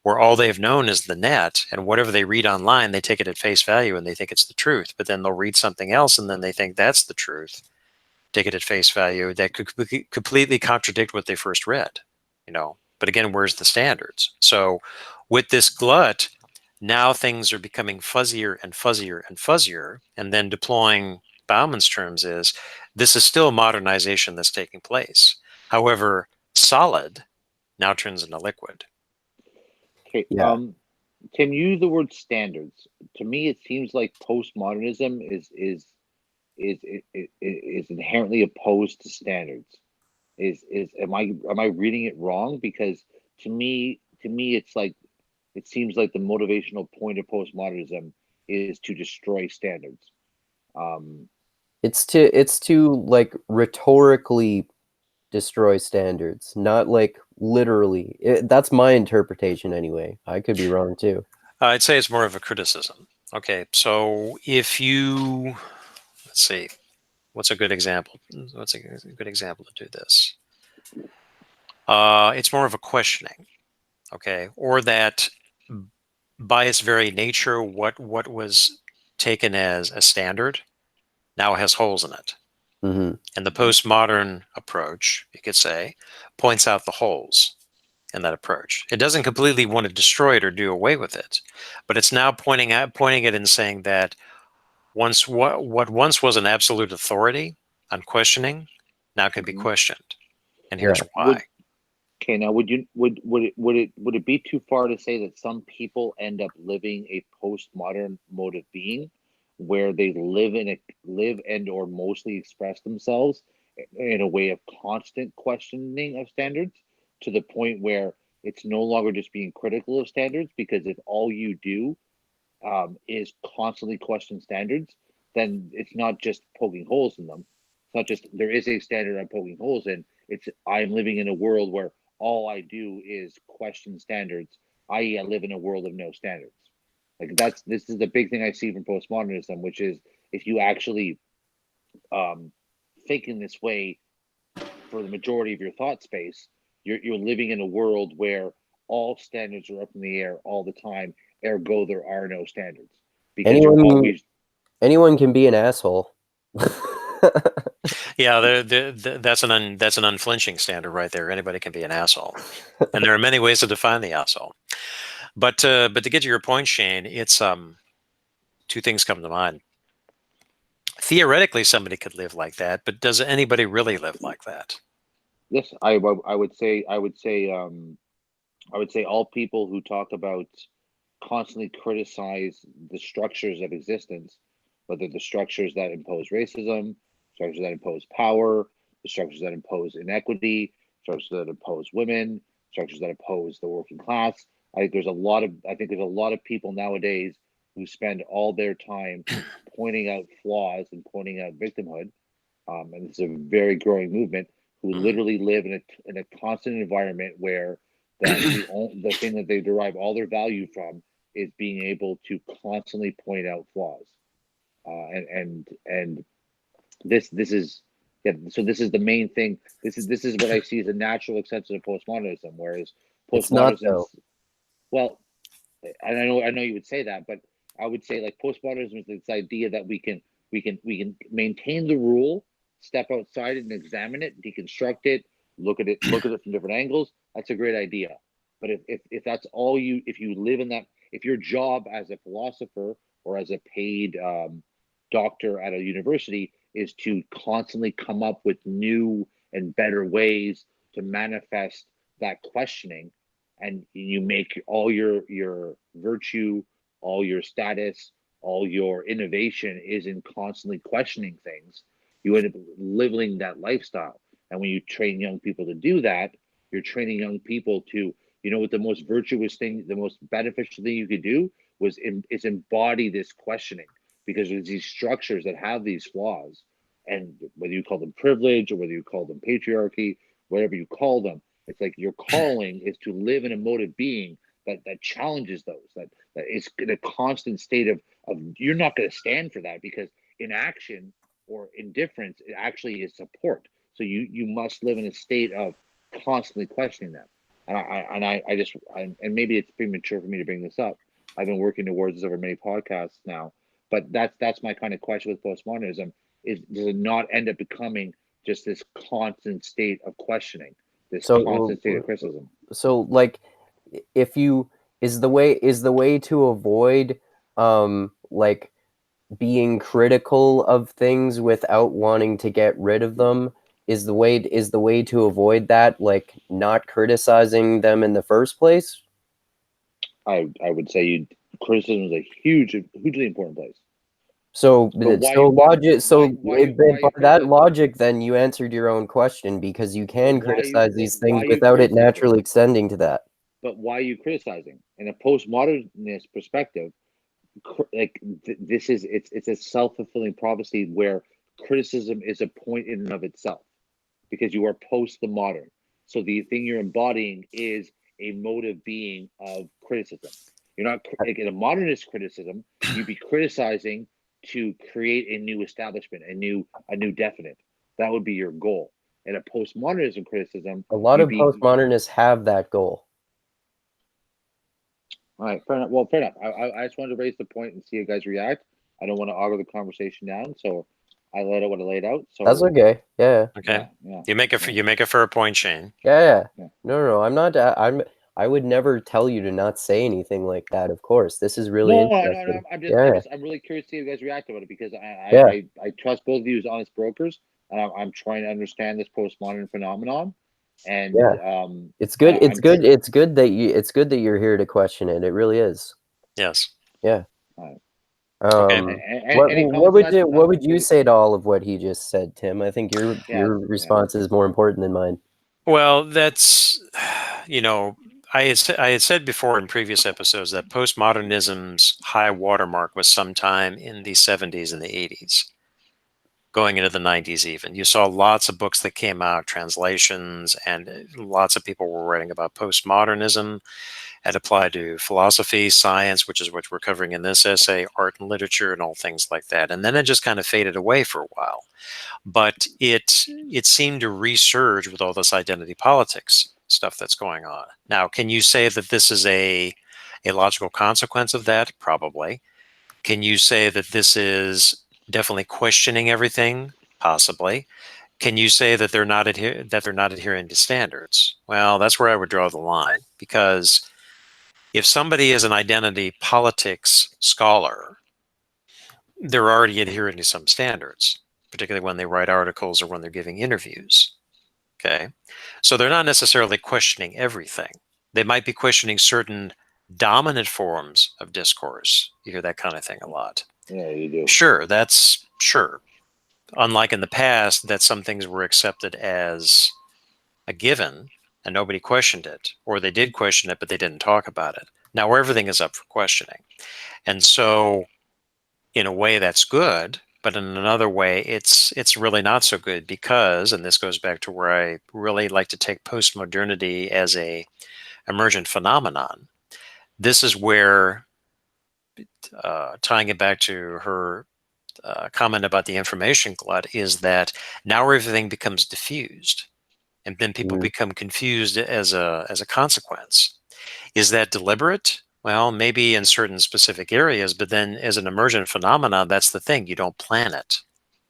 where all they've known is the net, and whatever they read online, they take it at face value and they think it's the truth. But then they'll read something else and then they think that's the truth, take it at face value, that could completely contradict what they first read, But again, where's the standards? So with this glut, now things are becoming fuzzier and fuzzier and fuzzier. And then deploying Bauman's terms is, this is still modernization that's taking place. However, solid now turns into liquid. Okay. Yeah. Tim, use the word standards. To me, it seems like postmodernism is inherently opposed to standards. Am I reading it wrong? Because to me, it's like, it seems like the motivational point of postmodernism is to destroy standards. It's to like rhetorically destroy standards, not like literally. That's my interpretation anyway. I could be wrong too. I'd say it's more of a criticism. Okay, so if you, let's see, what's a good example? What's a good example to do this? It's more of a questioning, okay, or that by its very nature, what was taken as a standard now has holes in it. Mm-hmm. And the postmodern approach, you could say, points out the holes in that approach. It doesn't completely want to destroy it or do away with it, but it's now pointing it and saying that what once was an absolute authority on questioning now can be questioned. And here's why. Okay, now would it be too far to say that some people end up living a postmodern mode of being, where they live and or mostly express themselves in a way of constant questioning of standards, to the point where it's no longer just being critical of standards, because if all you do is constantly question standards, then it's not just poking holes in them. It's not just there is a standard I'm poking holes in. It's I'm living in a world where all I do is question standards, i.e., I live in a world of no standards. Like this is the big thing I see from postmodernism, which is if you actually think in this way for the majority of your thought space, you're living in a world where all standards are up in the air all the time. Ergo, there are no standards, because anyone can be an asshole. Yeah, that's an unflinching standard right there. Anybody can be an asshole, and there are many ways to define the asshole. But to get to your point, Shane, it's two things come to mind. Theoretically, somebody could live like that, but does anybody really live like that? Yes, I would say all people who talk about constantly criticize the structures of existence, whether the structures that impose racism, structures that impose power, the structures that impose inequity, structures that impose women, structures that impose the working class. I think there's a lot of people nowadays who spend all their time pointing out flaws and pointing out victimhood, and it's a very growing movement, who literally live in a constant environment where the thing that they derive all their value from is being able to constantly point out flaws, and this is yeah. So this is the main thing. This is what I see as a natural extension of postmodernism. Whereas It's not, postmodernism, though. well, and I know you would say that, but I would say like postmodernism is this idea that we can maintain the rule, step outside it and examine it, deconstruct it, look at it from different angles. That's a great idea. But if that's all if you live in that, if your job as a philosopher or as a paid doctor at a university is to constantly come up with new and better ways to manifest that questioning, and you make all your virtue, all your status, all your innovation is in constantly questioning things, you end up living that lifestyle. And when you train young people to do that, you're training young people to, you know what, the most virtuous thing, the most beneficial thing you could do is embody this questioning, because there's these structures that have these flaws, and whether you call them privilege or whether you call them patriarchy, whatever you call them, it's like your calling is to live in a mode of being that challenges those, that is in a constant state of you're not going to stand for that, because inaction or indifference, it actually is support. So you must live in a state of constantly questioning them. And maybe it's premature for me to bring this up. I've been working towards this over many podcasts now, but that's my kind of question with postmodernism: is does it not end up becoming just this constant state of questioning, this constant state of criticism? So, like, if you is the way to avoid like being critical of things without wanting to get rid of them, is the way to avoid that, like, not criticizing them in the first place? I would say criticism is a hugely important place. So by that logic, then you answered your own question, because you can criticize these things without it naturally extending to that. But why are you criticizing? In a postmodernist perspective, like it's a self-fulfilling prophecy where criticism is a point in and of itself, because you are post the modern. So the thing you're embodying is a mode of being of criticism. You're not like in a modernist criticism, you'd be criticizing to create a new establishment, a new definite. That would be your goal. In a postmodernism criticism, a lot of postmodernists have that goal. All right, fair enough. Well, fair enough. I just wanted to raise the point and see you guys react. I don't want to auger the conversation down, so I laid out what I laid out. So that's okay. Yeah. Okay. Yeah. You make a fair point, Shane. Yeah. No. I'm not. I would never tell you to not say anything like that. Of course, this is really interesting. I'm really curious to see how you guys react about it, because I trust both of you as honest brokers, and I'm trying to understand this postmodern phenomenon. And Yeah. It's good. It's I'm good. It's good that you're here to question it. It really is. Yes. Yeah. Okay. any comments on that? What would you say to all of what he just said, Tim? I think your response is more important than mine. Well, that's, I had said before in previous episodes that postmodernism's high watermark was sometime in the 70s and the 80s, going into the 90s even. You saw lots of books that came out, translations, and lots of people were writing about postmodernism. It applied to philosophy, science, which is what we're covering in this essay, art and literature, and all things like that. And then it just kind of faded away for a while. But it seemed to resurge with all this identity politics stuff that's going on. Now, can you say that this is a logical consequence of that? Probably. Can you say that this is definitely questioning everything? Possibly. Can you say that they're not adhering to standards? Well, that's where I would draw the line, because if somebody is an identity politics scholar, they're already adhering to some standards, particularly when they write articles or when they're giving interviews. Okay. So they're not necessarily questioning everything. They might be questioning certain dominant forms of discourse. You hear that kind of thing a lot. Yeah, you do. Sure, that's sure. Unlike in the past, that some things were accepted as a given and nobody questioned it, or they did question it, but they didn't talk about it. Now everything is up for questioning. And so in a way that's good, but in another way it's really not so good, because, and this goes back to where I really like to take postmodernity as a emergent phenomenon. This is where, tying it back to her comment about the information glut, is that now everything becomes diffused, and then people become confused as a consequence. Is that deliberate? Well, maybe in certain specific areas, but then as an emergent phenomenon, that's the thing. You don't plan it.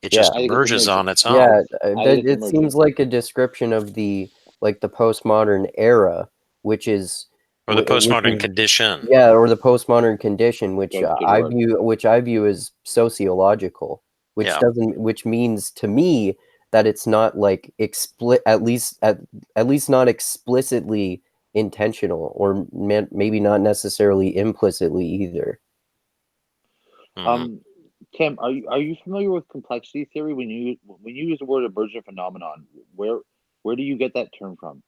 It just I think it's emerges on emergent. its own. Yeah, it's it seems emergent. like a description of the postmodern era, which is Or the which postmodern is condition. yeah, or the postmodern condition, which Good word. I view as sociological, which Yeah. which means to me that it's not like at least not explicitly intentional, or maybe not necessarily implicitly either. Mhm. Tim, are you familiar with complexity theory? When you use the word emergent phenomenon, where do you get that term from?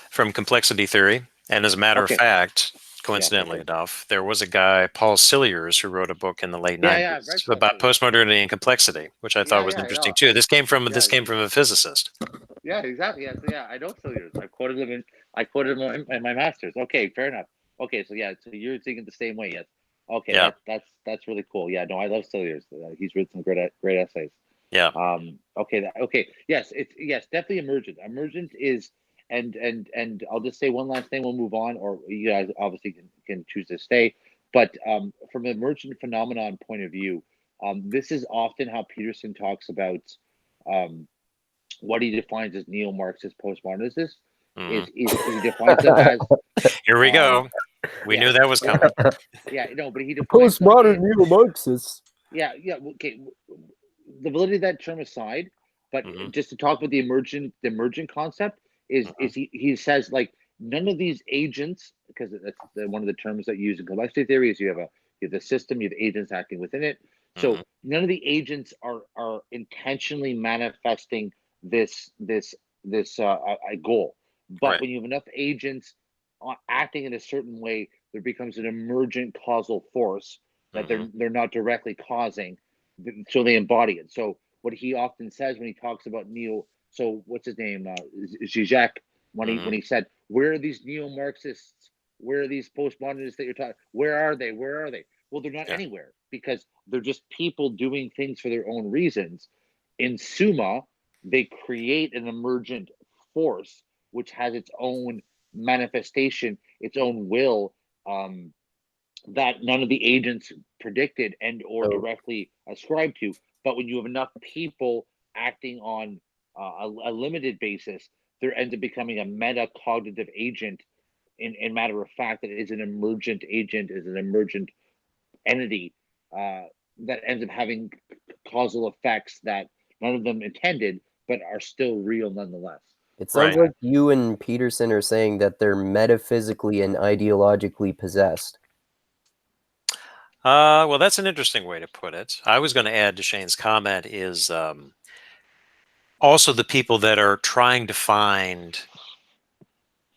From complexity theory. And as a matter of fact, coincidentally enough, there was a guy, Paul Cilliers, who wrote a book in the late 90s about postmodernity and complexity, which I thought was interesting too. This came from a physicist. Yeah, exactly. Yeah, I know Cilliers. I quoted him in my master's. Okay, fair enough. Okay, so so you're thinking the same way, yes. Okay, Yeah. that's really cool. Yeah, no, I love Cilliers. He's written some great essays. Yeah. Okay. Yes, definitely emergent. Emergent is, and I'll just say one last thing. We'll move on, or you guys obviously can choose to stay. But from an emergent phenomenon point of view, this is often how Peterson talks about what he defines as neo-Marxist postmodernists. He defines them as here we go. We knew that was coming. But he defines Postmodern neo-Marxists. Okay. The validity of that term aside, but just to talk about the emergent concept is he says, like, none of these agents, because that's one of the terms that you use in complexity theory, is you have the system, you have agents acting within it. So none of the agents are intentionally manifesting this a goal. But when you have enough agents acting in a certain way, there becomes an emergent causal force that they're not directly causing, so they embody it. So what he often says when he talks about so what's his name, Zizek, when he said, where are these neo-Marxists, where are these postmodernists that you're talking, where are they? Well, they're not anywhere, because they're just people doing things for their own reasons. In summa, they create an emergent force which has its own manifestation, its own will, that none of the agents predicted and or directly ascribed to. But when you have enough people acting on a limited basis, there ends up becoming a meta-cognitive agent. In matter of fact, that it is an emergent agent, is an emergent entity that ends up having causal effects that none of them intended, but are still real nonetheless. It sounds Right. like you and Peterson are saying that they're metaphysically and ideologically possessed. Well, that's an interesting way to put it. I was going to add to Shane's comment is also the people that are trying to find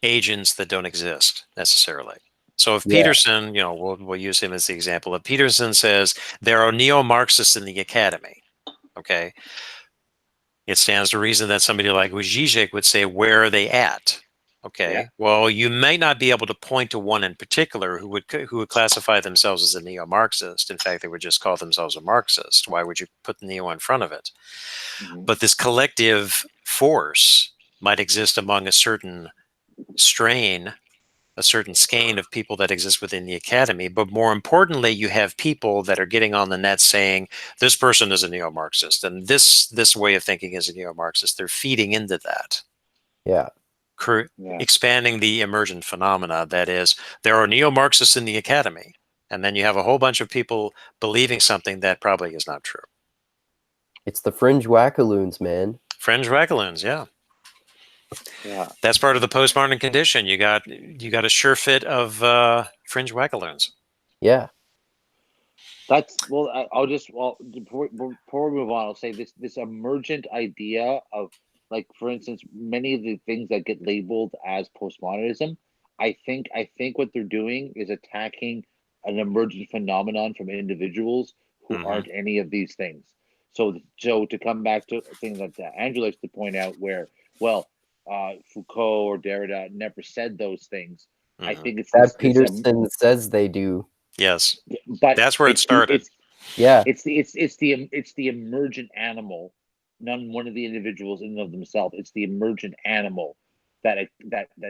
agents that don't exist necessarily. So if Yeah. Peterson, we'll use him as the example. If Peterson says there are neo-Marxists in the academy, okay, it stands to reason that somebody like Zizek would say, where are they at? Okay, Yeah. well, you may not be able to point to one in particular who would classify themselves as a neo-Marxist. In fact, they would just call themselves a Marxist. Why would you put the neo in front of it? Mhm. But this collective force might exist among a certain strain, a certain skein of people that exist within the academy. But more importantly, you have people that are getting on the net saying, this person is a neo-Marxist, and this way of thinking is a neo-Marxist. They're feeding into that. Yeah. Yeah. Expanding the emergent phenomena. That is, there are neo-Marxists in the academy, and then you have a whole bunch of people believing something that probably is not true. It's the fringe wackaloons, man. Fringe wackaloons, yeah. Yeah. That's part of the postmodern condition. You got a sure fit of fringe wackaloons. Yeah. That's I'll just before we move on, I'll say this emergent idea of, like, for instance, many of the things that get labeled as postmodernism. I think what they're doing is attacking an emergent phenomenon from individuals who Mm-hmm. aren't any of these things. So to come back to a thing that Andrew likes to point out, where Foucault or Derrida never said those things. Mm-hmm. I think it's that Peterson says they do. Yes, but that's where it started. Yeah. It's the emergent animal, none one of the individuals in and of themselves. It's the emergent animal that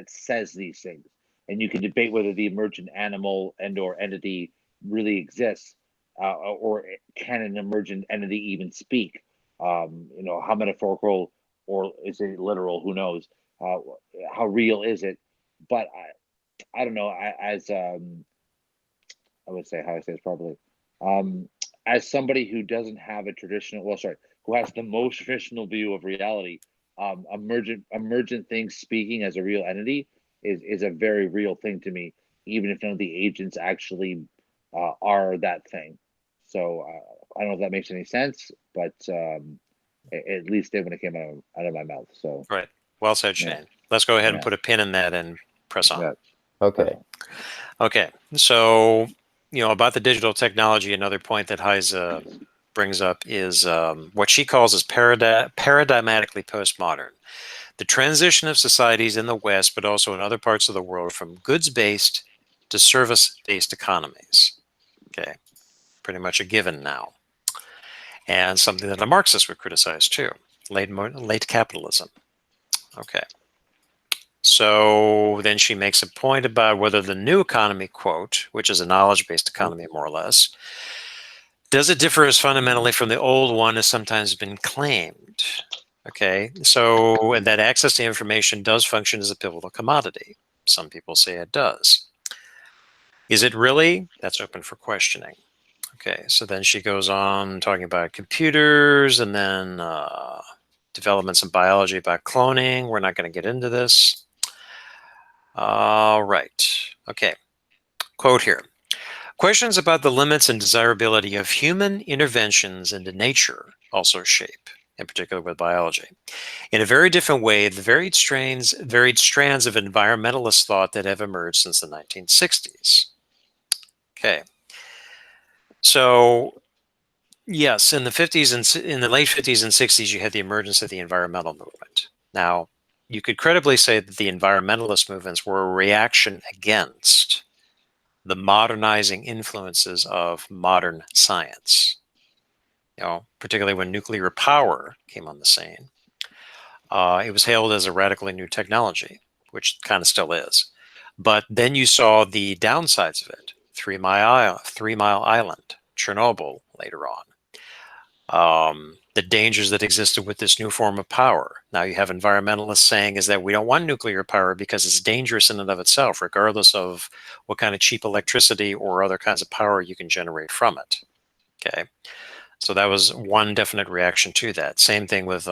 says these things, and you can debate whether the emergent animal and or entity really exists, or can an emergent entity even speak? How metaphorical or is it literal? Who knows? How real is it? But I don't know. I would say how I say this properly. As somebody who doesn't have a traditional, who has the most traditional view of reality, emergent things speaking as a real entity is a very real thing to me, even if none of the agents actually are that thing. So I don't know if that makes any sense, but at least did when it came out of my mouth. So Right. Well said, Shane. yeah. Let's go ahead and Yeah. put a pin in that and press on. Yeah. Okay. Okay. So, about the digital technology, another point that Heise brings up is what she calls as paradigmatically postmodern. The transition of societies in the West, but also in other parts of the world, from goods-based to service-based economies. Okay. Pretty much a given now. And something that a Marxist would criticize too. Late capitalism. Okay. So then she makes a point about whether the new economy, quote, which is a knowledge-based economy more or less, does it differ as fundamentally from the old one as sometimes been claimed? Okay, so and that access to information does function as a pivotal commodity. Some people say it does. Is it really? That's open for questioning. Okay, so then she goes on talking about computers and then developments in biology about cloning. We're not going to get into this. All right. Okay. Quote here. Questions about the limits and desirability of human interventions into nature also shape, in particular with biology, in a very different way, the varied strands of environmentalist thought that have emerged since the 1960s. Okay. So, yes, in the late 50s and 60s, you had the emergence of the environmental movement. Now, you could credibly say that the environmentalist movements were a reaction against the modernizing influences of modern science. Particularly when nuclear power came on the scene, it was hailed as a radically new technology, which kind of still is. But then you saw the downsides of it: Three Mile Island, Chernobyl later on. The dangers that existed with this new form of power. Now you have environmentalists saying is that we don't want nuclear power because it's dangerous in and of itself, regardless of what kind of cheap electricity or other kinds of power you can generate from it. Okay, so that was one definite reaction to that. Same thing with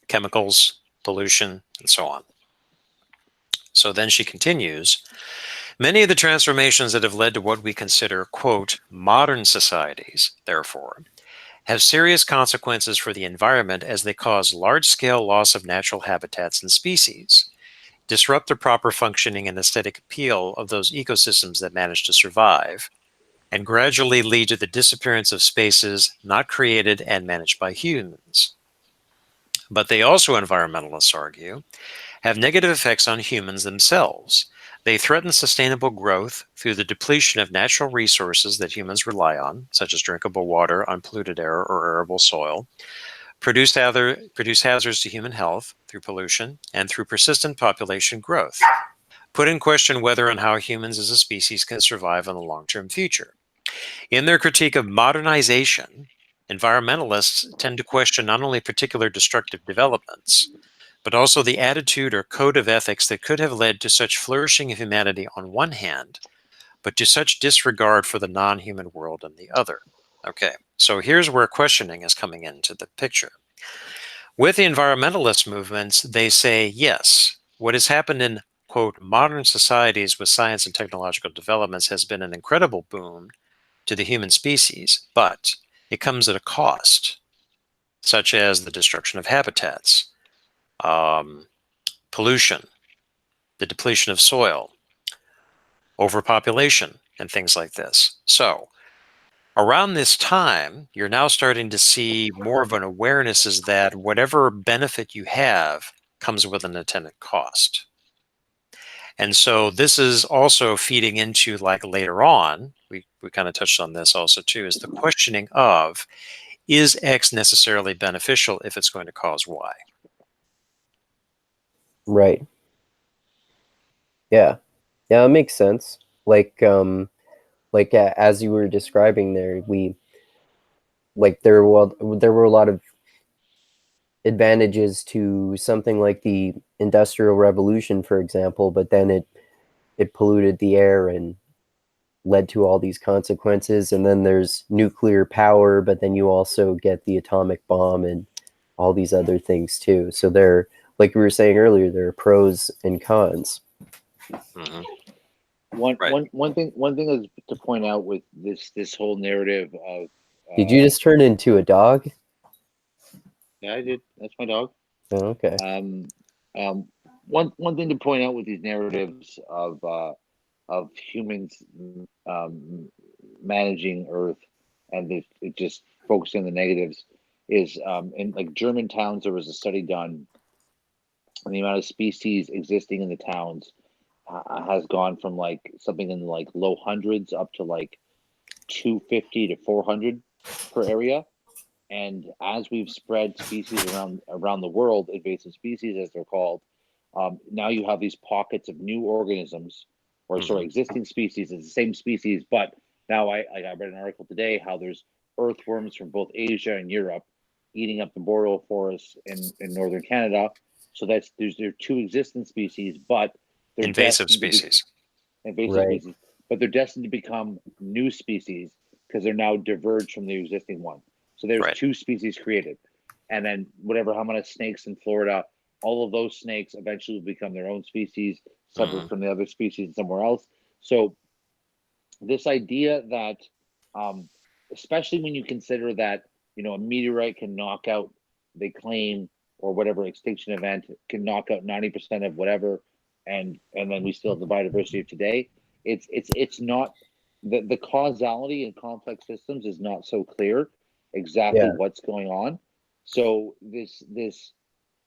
chemicals, pollution, and so on. So then she continues, many of the transformations that have led to what we consider, quote, modern societies, therefore, have serious consequences for the environment as they cause large-scale loss of natural habitats and species, disrupt the proper functioning and aesthetic appeal of those ecosystems that manage to survive, and gradually lead to the disappearance of spaces not created and managed by humans. But they also, environmentalists argue, have negative effects on humans themselves. They threaten sustainable growth through the depletion of natural resources that humans rely on, such as drinkable water, unpolluted air, or arable soil, produce hazards to human health through pollution and through persistent population growth, put in question whether and how humans as a species can survive in the long-term future. In their critique of modernization, environmentalists tend to question not only particular destructive developments, but also the attitude or code of ethics that could have led to such flourishing of humanity on one hand, but to such disregard for the non-human world on the other. Okay, so here's where questioning is coming into the picture. With the environmentalist movements, they say, yes, what has happened in, quote, modern societies with science and technological developments has been an incredible boon to the human species, but it comes at a cost, such as the destruction of habitats, pollution, the depletion of soil, overpopulation, and things like this. So around this time, you're now starting to see more of an awareness is that whatever benefit you have comes with an attendant cost. And so this is also feeding into, like, later on, we kind of touched on this also too, is the questioning of, is X necessarily beneficial if it's going to cause Y? Right. Yeah. Yeah, it makes sense. As you were describing there, there were a lot of advantages to something like the Industrial Revolution, for example, but then it polluted the air and led to all these consequences. And then there's nuclear power, but then you also get the atomic bomb and all these other things too. So there, like we were saying earlier, there are pros and cons. Mm-hmm. One Right. one thing is to point out with this whole narrative of. Did you just turn into a dog? Yeah, I did. That's my dog. Oh, okay. One thing to point out with these narratives of humans managing Earth and it just focusing on the negatives is in like German towns there was a study done and the amount of species existing in the towns has gone from like something in like low hundreds up to like 250 to 400 per area. And as we've spread species around the world, invasive species as they're called, now you have these pockets of new organisms, or sorry, existing species. It's the same species, but now I read an article today how there's earthworms from both Asia and Europe eating up the boreal forests in northern Canada. So there are two existing species, but they're Invasive destined to be species. invasive Right. species, but they're destined to become new species because they're now diverged from the existing one. So there's Right. two species created. And then how many snakes in Florida, all of those snakes eventually will become their own species, separate from the other species somewhere else. So this idea that, especially when you consider that, a meteorite can knock out, they claim, or whatever extinction event can knock out 90% of whatever, and then we still have the biodiversity of today. It's not the causality in complex systems is not so clear exactly what's going on. So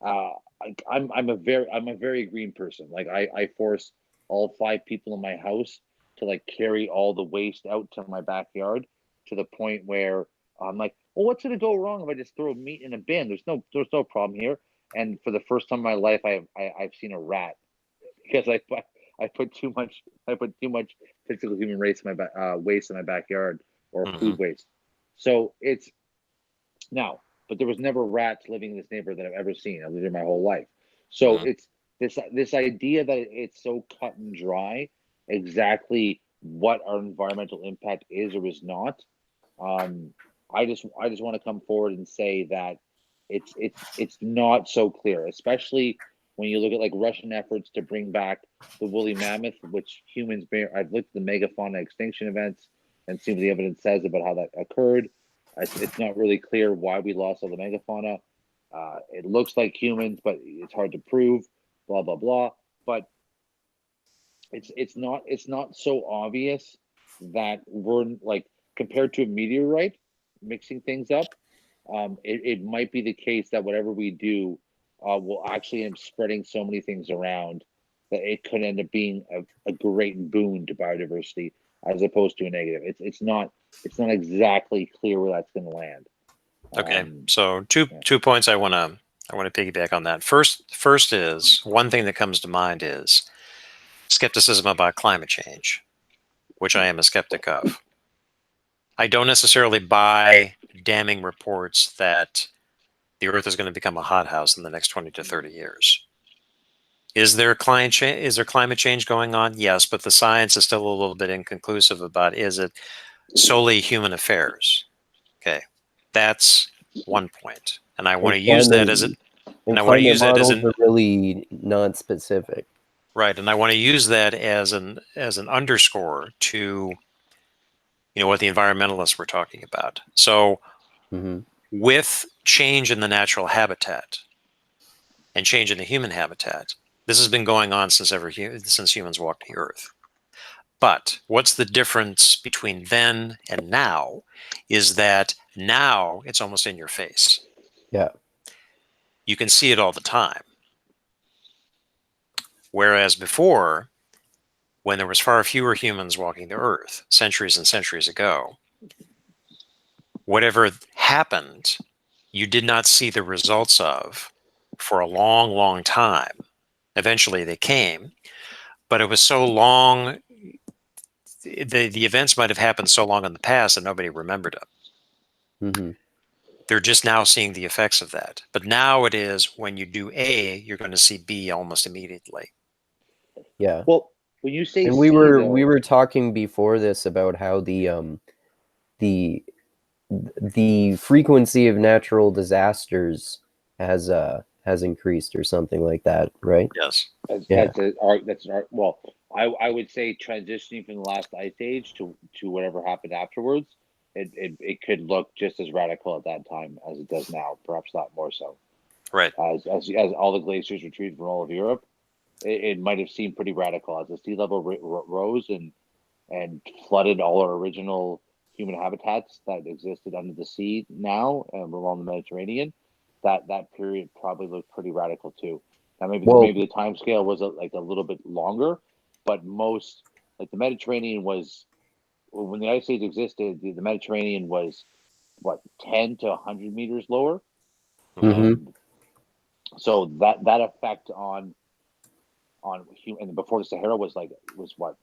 I'm a very green person. Like I force all 5 people in my house to like carry all the waste out to my backyard to the point where I'm like, well, what's going to go wrong if I just throw meat in a bin? There's no problem here. And for the first time in my life, I've seen a rat because I put too much physical human waste in my backyard or food waste. So it's now, but there was never rats living in this neighborhood that I've ever seen. I've lived here my whole life. So it's this idea that it's so cut and dry exactly what our environmental impact is or is not. I just want to come forward and say that it's not so clear, especially when you look at like Russian efforts to bring back the woolly mammoth, which humans bear. I've looked at the megafauna extinction events and seen what the evidence says about how that occurred. It's not really clear why we lost all the megafauna. It looks like humans, but it's hard to prove. Blah blah blah. But it's not so obvious that we're like compared to a meteorite mixing things up. It might be the case that whatever we do will actually end up spreading so many things around that it could end up being a great boon to biodiversity as opposed to a negative. It's not exactly clear where that's going to land. Okay, so two points I want to piggyback on that. First is one thing that comes to mind is skepticism about climate change, which I am a skeptic of. I don't necessarily buy damning reports that the Earth is going to become a hothouse in the next 20 to 30 years. Is there climate change going on? Yes, but the science is still a little bit inconclusive about is it solely human affairs? Okay, that's one point, and I want to use that as climate models are really non-specific. Right, and I want to use that as an underscore to what the environmentalists were talking about. So with change in the natural habitat and change in the human habitat, this has been going on since humans walked the earth. But what's the difference between then and now is that now it's almost in your face. Yeah. You can see it all the time. Whereas before, when there was far fewer humans walking the earth centuries and centuries ago, whatever happened, you did not see the results of for a long, long time. Eventually they came, but it was so long, the events might have happened so long in the past that nobody remembered them. They're just now seeing the effects of that. But now it is when you do A, you're going to see B almost immediately. Yeah. Well, when you say and we were talking before this about how the frequency of natural disasters has increased or something like that, right? Yes. Well, I would say transitioning from the last ice age to whatever happened afterwards, it could look just as radical at that time as it does now, perhaps not more so. Right. As all the glaciers retreated from all of Europe, it might have seemed pretty radical as the sea level rose and flooded all our original human habitats that existed under the sea now along the Mediterranean. That period probably looked pretty radical too. Now maybe the time scale was a little bit longer, but most like the Mediterranean was when the ice age existed. The Mediterranean was what 10 to 100 meters lower, and so that effect on human and before the Sahara was what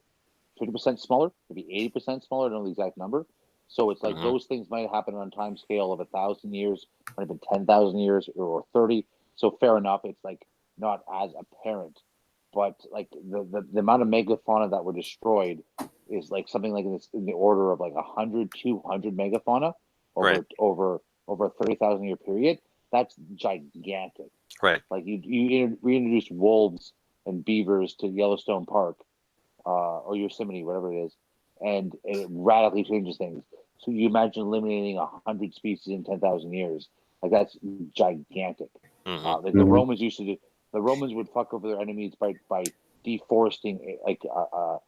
50% smaller, maybe 80% smaller. I don't know the exact number. So it's like those things might happen on a time scale of 1,000 years, might have been 10,000 years or 30. So fair enough. It's like not as apparent, but like the amount of megafauna that were destroyed is like something like this in the order of like 100, 200 megafauna over a 30,000 year period. That's gigantic. Right. Like you reintroduce wolves and beavers to Yellowstone Park. Or Yosemite, whatever it is, and it radically changes things. So you imagine eliminating 100 species in 10,000 years, like that's gigantic. Like the Romans used to do. The Romans would fuck over their enemies by deforesting like a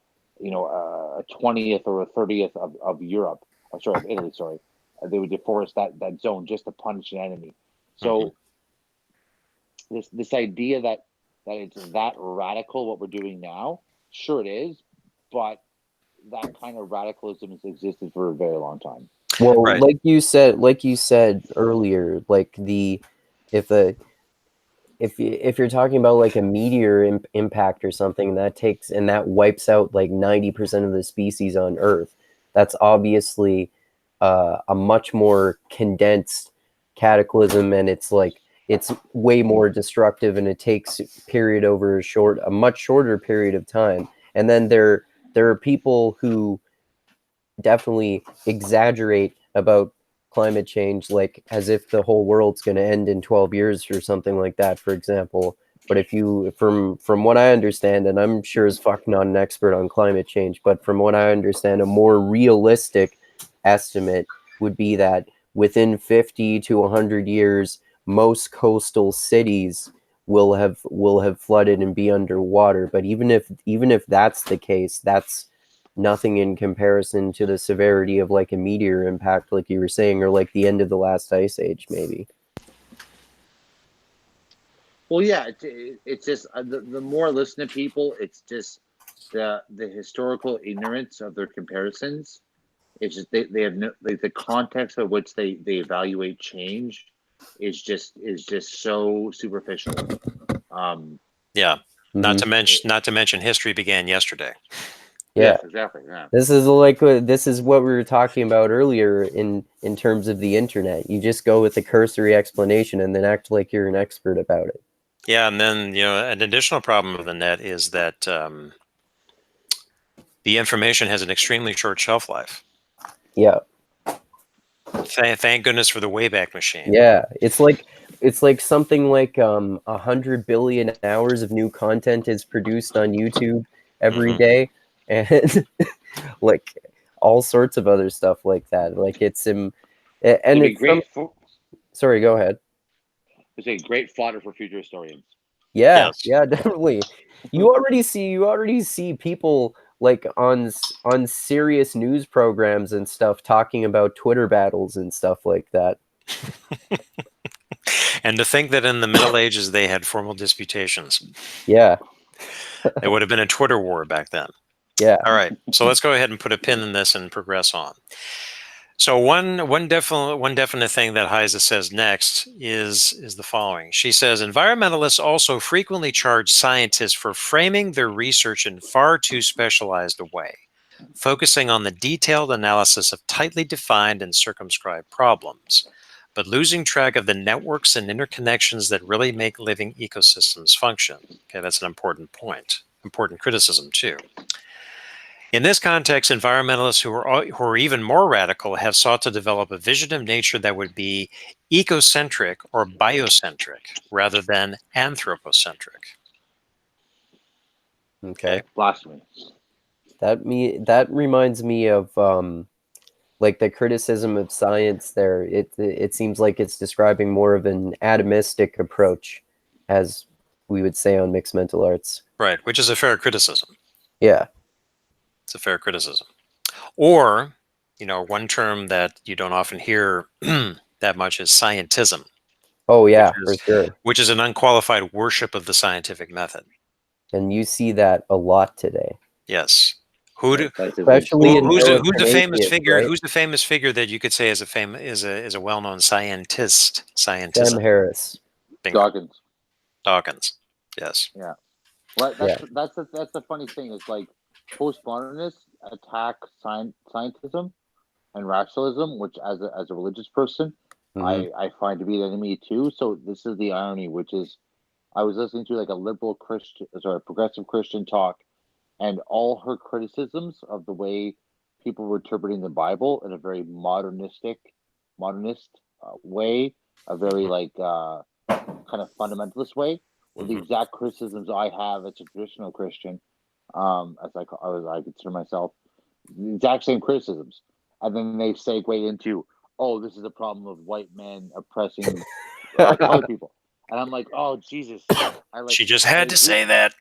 20th or a 30th of Europe. Of Italy. Sorry, they would deforest that zone just to punish an enemy. So this idea that it's that radical what we're doing now. Sure, it is, but that kind of radicalism has existed for a very long time. Well, like you said earlier, like if you're talking about like a meteor impact or something that wipes out like 90% of the species on Earth, that's obviously a much more condensed cataclysm, and it's way more destructive, and it takes period over a much shorter period of time. And then there are people who definitely exaggerate about climate change like as if the whole world's going to end in 12 years or something like that, for example. But if you, from what I understand, and I'm sure as fuck not an expert on climate change, but from what I understand, a more realistic estimate would be that within 50 to 100 years, most coastal cities will have flooded and be underwater. But even if that's the case, that's nothing in comparison to the severity of like a meteor impact, like you were saying, or like the end of the last ice age, maybe. Well, yeah, it's just the more I listen to people, it's just the historical ignorance of their comparisons. It's just they have no, like, the context of which they evaluate change is just so superficial. Yeah. Not to mention history began yesterday. Yeah, yes, exactly. Yeah. This is like this is what we were talking about earlier in terms of the internet. You just go with a cursory explanation and then act like you're an expert about it. Yeah, and then an additional problem with the net is that the information has an extremely short shelf life. Yeah. Thank goodness for the Wayback Machine. Yeah, it's like something like 100 billion hours of new content is produced on YouTube every day, and like all sorts of other stuff like that. Like it's and it's great. Sorry, go ahead. It's a great fodder for future historians. Yeah, Yes. yeah, definitely. You already see people like on serious news programs and stuff talking about Twitter battles and stuff like that. And to think that in the Middle Ages they had formal disputations. Yeah. It would have been a Twitter war back then. Yeah. All right. So let's go ahead and put a pin in this and progress on. So one definite thing that Heise says next is the following. She says, environmentalists also frequently charge scientists for framing their research in far too specialized a way, focusing on the detailed analysis of tightly defined and circumscribed problems, but losing track of the networks and interconnections that really make living ecosystems function. Okay, that's an important point, important criticism too. In this context, environmentalists who are even more radical have sought to develop a vision of nature that would be ecocentric or biocentric rather than anthropocentric. Okay. Blasphemy. That reminds me of like the criticism of science there. It seems like it's describing more of an atomistic approach, as we would say on mixed mental arts. Right, which is a fair criticism. Yeah. It's a fair criticism. Or, one term that you don't often hear that much is scientism. Oh yeah, for sure. Which is an unqualified worship of the scientific method. And you see that a lot today. Yes. Especially who's the famous figure? Right? Who's the famous figure that you could say is a well-known scientist? Sam Harris. Dawkins. Yes. Yeah. Well, that's the funny thing is like postmodernists attack scientism and rationalism, which as a religious person, I find to be an enemy too. So this is the irony, which is I was listening to like a progressive Christian talk, and all her criticisms of the way people were interpreting the Bible in a very modernist way, a very like kind of fundamentalist way, were the exact criticisms I have as a traditional Christian, as I consider myself, the exact same criticisms, and then they segue into, oh, this is a problem of white men oppressing colored people. And I'm like, oh, Jesus. She just had to say that.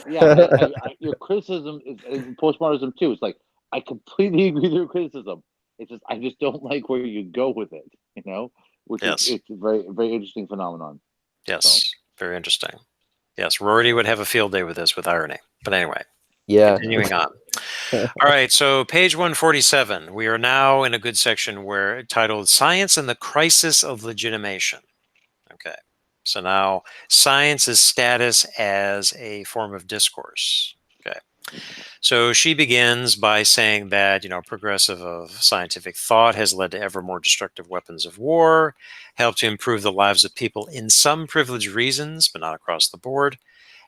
Yeah, your criticism is postmodernism too. It's like, I completely agree with your criticism. It's just, I just don't like where you go with it, which is it's a very, very interesting phenomenon. Yes, so. Very interesting. Yes, Rory would have a field day with this, with irony. But anyway, continuing on. All right, so page 147. We are now in a good section where titled Science and the Crisis of Legitimation. Okay. So now science's status as a form of discourse. Okay. So she begins by saying that, progressive of scientific thought has led to ever more destructive weapons of war, helped to improve the lives of people in some privileged reasons, but not across the board,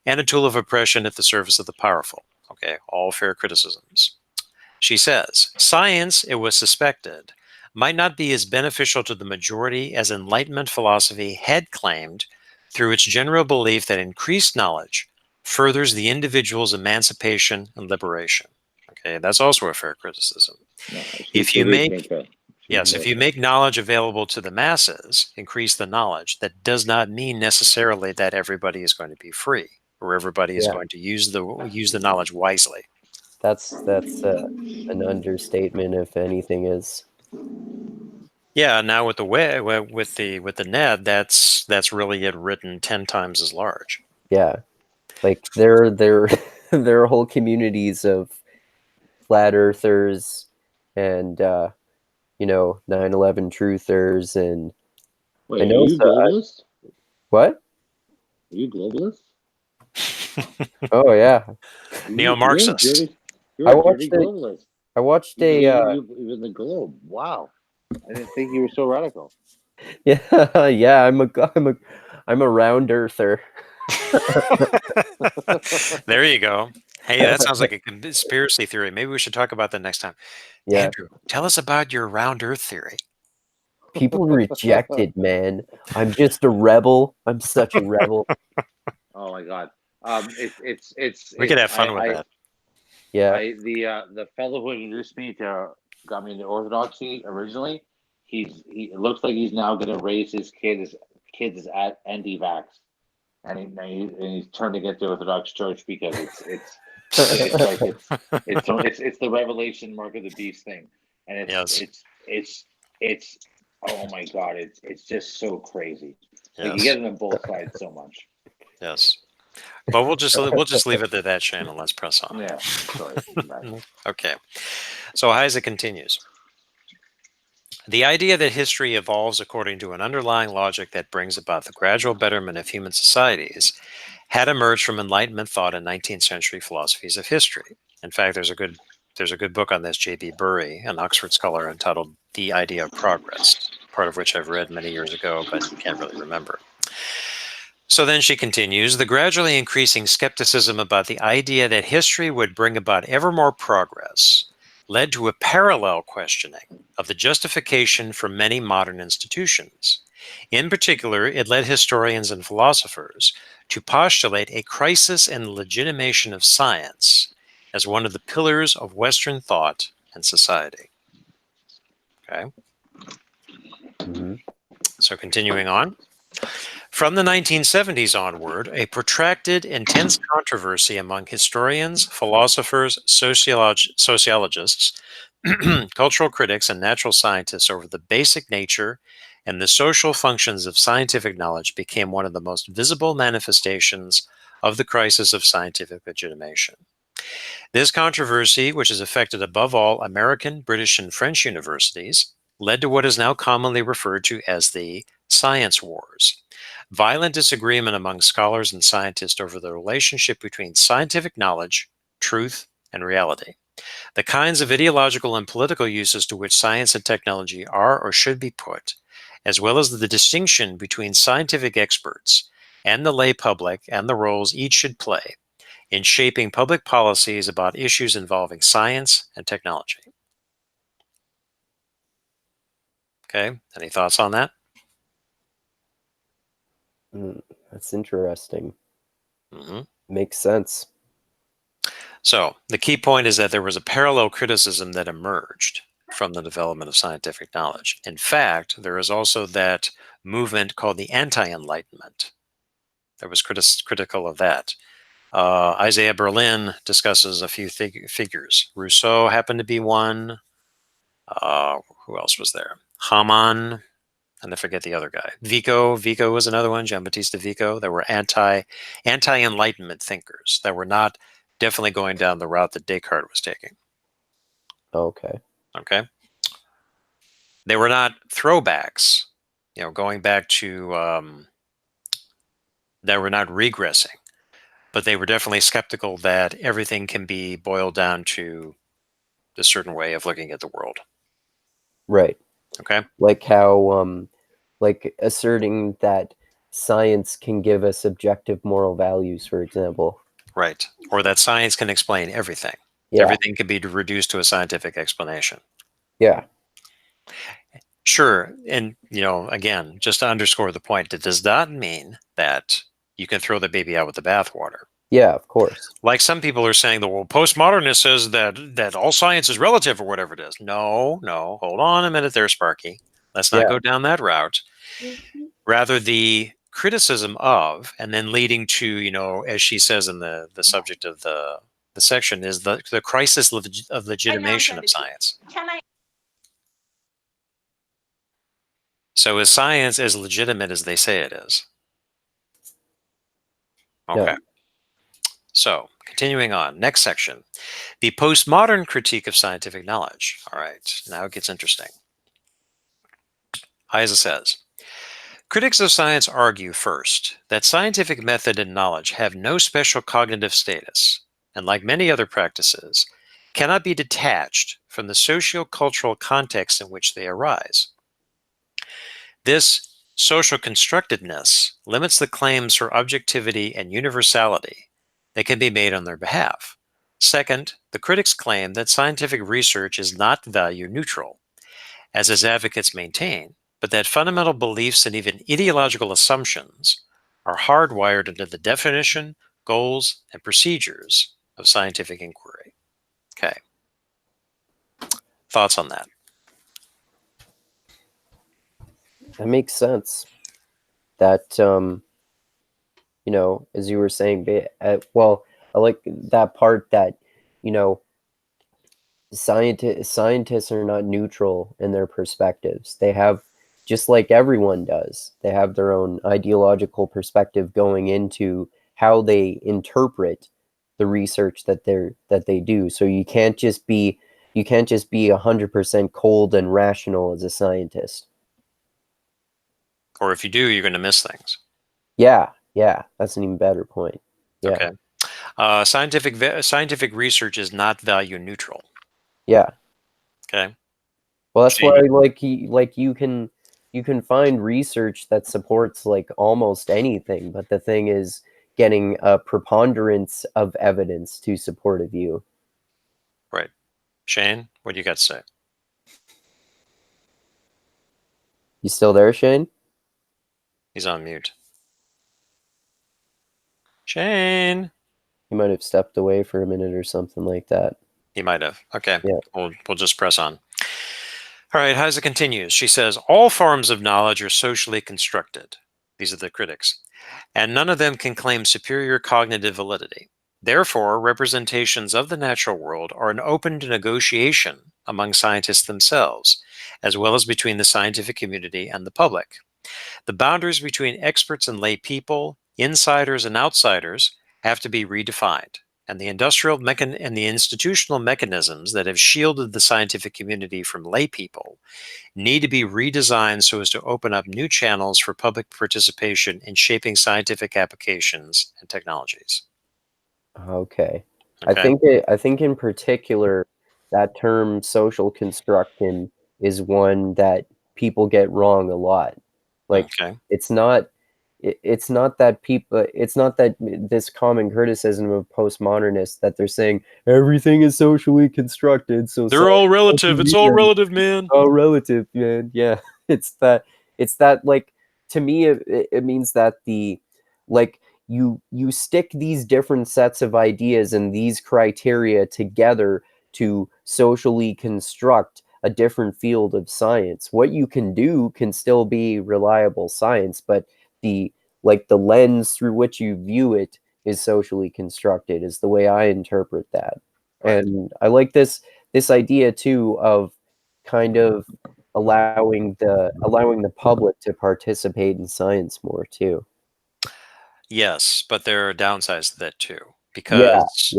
and a tool of oppression at the service of the powerful. Okay. All fair criticisms. She says, science, it was suspected, might not be as beneficial to the majority as Enlightenment philosophy had claimed through its general belief that increased knowledge furthers the individual's emancipation and liberation. Okay, that's also a fair criticism. No, If you make knowledge available to the masses, increase the knowledge, that does not mean necessarily that everybody is going to be free or everybody is going to use the knowledge wisely. That's an understatement, if anything is. Yeah, now with the net, that's really it written 10 times as large. Yeah, like there are whole communities of flat earthers and 9/11 truthers and. Wait, are you globalist? What? Are you globalist? Oh yeah, neo-Marxist. You're a dirty globalist. I watched even the globe. Wow, I didn't think you were so radical. Yeah, I'm a round earther. There you go. Hey, that sounds like a conspiracy theory. Maybe we should talk about that next time. Yeah. Andrew, tell us about your round earth theory. People reject it, man. I'm just a rebel. I'm such a rebel. Oh my god. We could have fun with that. Yeah. The fellow who introduced me got me into orthodoxy originally. It looks like he's now going to raise his kids as anti-vax, and he's turned to get the Orthodox Church because it's the revelation mark of the beast thing, and it's oh my god, it's just so crazy. Yes. Like, you get it on both sides so much. Yes. But we'll just leave it at that, Shane, and let's press on. Yeah. Sorry. Okay. So Isaac continues. The idea that history evolves according to an underlying logic that brings about the gradual betterment of human societies had emerged from Enlightenment thought in 19th century philosophies of history. In fact, there's a good book on this, J.B. Bury, an Oxford scholar, entitled The Idea of Progress, part of which I've read many years ago, but can't really remember. So then she continues, the gradually increasing skepticism about the idea that history would bring about ever more progress led to a parallel questioning of the justification for many modern institutions. In particular, it led historians and philosophers to postulate a crisis in the legitimation of science as one of the pillars of Western thought and society. Okay. Mm-hmm. So continuing on. From the 1970s onward, a protracted, intense controversy among historians, philosophers, sociologists, cultural critics, and natural scientists over the basic nature and the social functions of scientific knowledge became one of the most visible manifestations of the crisis of scientific legitimation. This controversy, which has affected above all American, British, and French universities, led to what is now commonly referred to as the science wars. Violent disagreement among scholars and scientists over the relationship between scientific knowledge, truth, and reality. The kinds of ideological and political uses to which science and technology are or should be put, as well as the distinction between scientific experts and the lay public and the roles each should play in shaping public policies about issues involving science and technology. Okay, any thoughts on that? That's interesting. Mm-hmm. Makes sense. So the key point is that there was a parallel criticism that emerged from the development of scientific knowledge. In fact, there is also that movement called the Anti Enlightenment that was critical of that. Isaiah Berlin discusses a few figures. Rousseau happened to be one. Who else was there? Hamann, and I forget the other guy. Vico was another one. Giambattista Vico. There were anti-Enlightenment thinkers that were not definitely going down the route that Descartes was taking. Okay. They were not throwbacks, going back to. They were not regressing, but they were definitely skeptical that everything can be boiled down to a certain way of looking at the world. Right. Okay. Like how, like asserting that science can give us objective moral values, for example. Right. Or that science can explain everything. Yeah. Everything can be reduced to a scientific explanation. Yeah. Sure. And, again, just to underscore the point, it does not mean that you can throw the baby out with the bathwater. Yeah, of course. Like some people are saying, well, postmodernist says that all science is relative or whatever it is. No, hold on a minute there, Sparky. Let's not go down that route. Rather, the criticism of, and then leading to, as she says in the subject of the section, is the crisis of legitimation of science. So is science as legitimate as they say it is? Okay. No. So, continuing on, next section, the postmodern critique of scientific knowledge. All right, now it gets interesting. Isa says, critics of science argue first that scientific method and knowledge have no special cognitive status, and like many other practices, cannot be detached from the socio-cultural context in which they arise. This social constructedness limits the claims for objectivity and universality that can be made on their behalf. Second, the critics claim that scientific research is not value neutral, as its advocates maintain, but that fundamental beliefs and even ideological assumptions are hardwired into the definition, goals, and procedures of scientific inquiry. Okay. Thoughts on that? That makes sense. That, as you were saying, well, I like that part that, scientists are not neutral in their perspectives. They have, just like everyone does, they have their own ideological perspective going into how they interpret the research that they do. So you can't just be 100% cold and rational as a scientist. Or if you do, you're going to miss things. Yeah, that's an even better point. Yeah. Okay. Scientific research is not value neutral. Yeah. Okay. Well, that's why you can find research that supports like almost anything, but the thing is getting a preponderance of evidence to support a view. Right. Shane, what do you got to say? You still there, Shane? He's on mute. Shane. He might have stepped away for a minute or something like that. He might have. Okay. Yeah. We'll just press on. All right. Heisa continues. She says, all forms of knowledge are socially constructed. These are the critics. And none of them can claim superior cognitive validity. Therefore, representations of the natural world are an open to negotiation among scientists themselves, as well as between the scientific community and the public. The boundaries between experts and lay people, insiders and outsiders, have to be redefined, and the institutional mechanisms that have shielded the scientific community from lay people need to be redesigned so as to open up new channels for public participation in shaping scientific applications and technologies. Okay. I think in particular that term social construction is one that people get wrong a lot. Like it's not that this common criticism of postmodernists that they're saying everything is socially constructed, so they're all relative. It's all relative, man. All relative, man. Yeah. It's that like, to me it means that you stick these different sets of ideas and these criteria together to socially construct a different field of science. What you can do can still be reliable science, but the lens through which you view it is socially constructed, is the way I interpret that. Right. And I like this idea too of kind of allowing the public to participate in science more too. Yes, but there are downsides to that too, because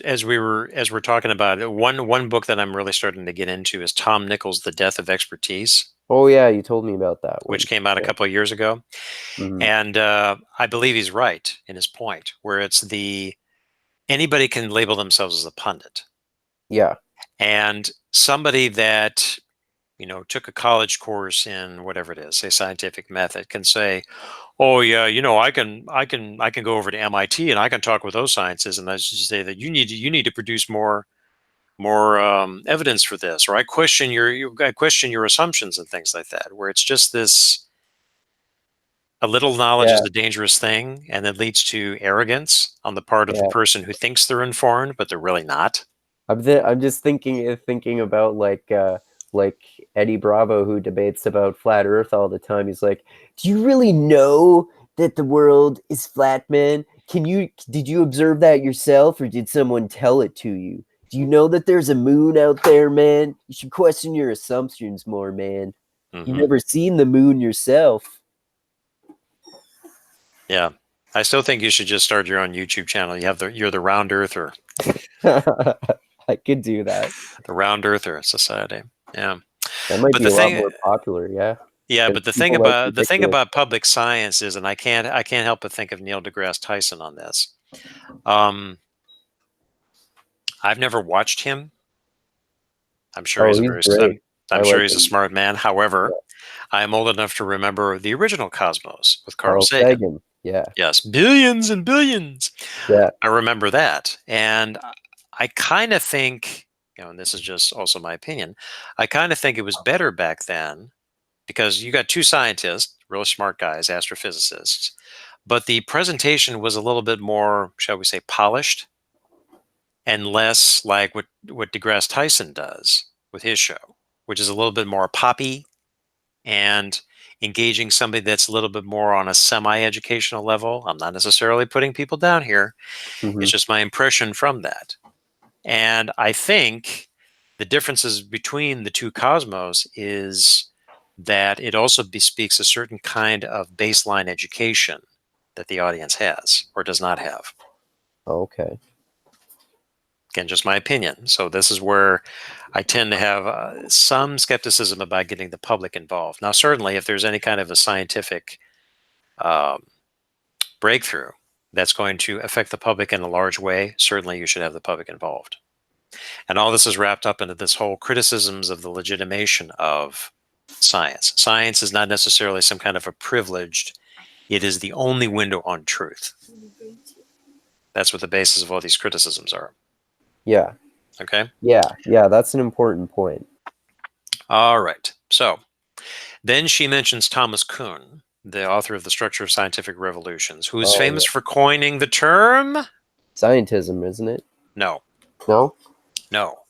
as we're talking about it, one book that I'm really starting to get into is Tom Nichols' The Death of Expertise. Oh yeah, you told me about that one. Which came out a couple of years ago. Mm-hmm. And I believe he's right in his point, where it's anybody can label themselves as a pundit. Yeah. And somebody that took a college course in whatever it is, say scientific method, can say, oh yeah, I can go over to MIT and I can talk with those sciences, and let's just say that you need to produce more evidence for this, or I question your assumptions and things like that, where it's just this, a little knowledge is a dangerous thing, and it leads to arrogance on the part of the person who thinks they're informed, but they're really not. I'm just thinking about like Eddie Bravo, who debates about flat Earth all the time. He's like, "Do you really know that the world is flat, man? Did you observe that yourself, or did someone tell it to you? Do you know that there's a moon out there, man? You should question your assumptions more, man. You've never seen the moon yourself." Yeah, I still think you should just start your own YouTube channel. You're the Round Earther. I could do that. The Round Earther Society. Yeah, that might be a lot more popular. Yeah. Yeah, but the thing about public science is, and I can't help but think of Neil deGrasse Tyson on this. I've never watched him. I'm sure he's a smart man. However, I am old enough to remember the original Cosmos with Carl Sagan. Yeah. Yes, billions and billions. Yeah. I remember that, and I kind of think, and this is just also my opinion, I kind of think it was better back then, because you got two scientists, really smart guys, astrophysicists, but the presentation was a little bit more, shall we say, polished, and less like what deGrasse Tyson does with his show, which is a little bit more poppy and engaging somebody that's a little bit more on a semi-educational level. I'm not necessarily putting people down here. It's just my impression from that. And I think the differences between the two cosmos is that it also bespeaks a certain kind of baseline education that the audience has or does not have. Okay. Again, just my opinion. So this is where I tend to have some skepticism about getting the public involved. Now, certainly, if there's any kind of a scientific breakthrough that's going to affect the public in a large way, certainly you should have the public involved. And all this is wrapped up into this whole criticisms of the legitimation of science. Science is not necessarily some kind of a privileged, it is the only window on truth. That's what the basis of all these criticisms are. Yeah. Okay? Yeah, that's an important point. All right. So then she mentions Thomas Kuhn, the author of The Structure of Scientific Revolutions, who is famous for coining the term... Scientism, isn't it? No. No? No.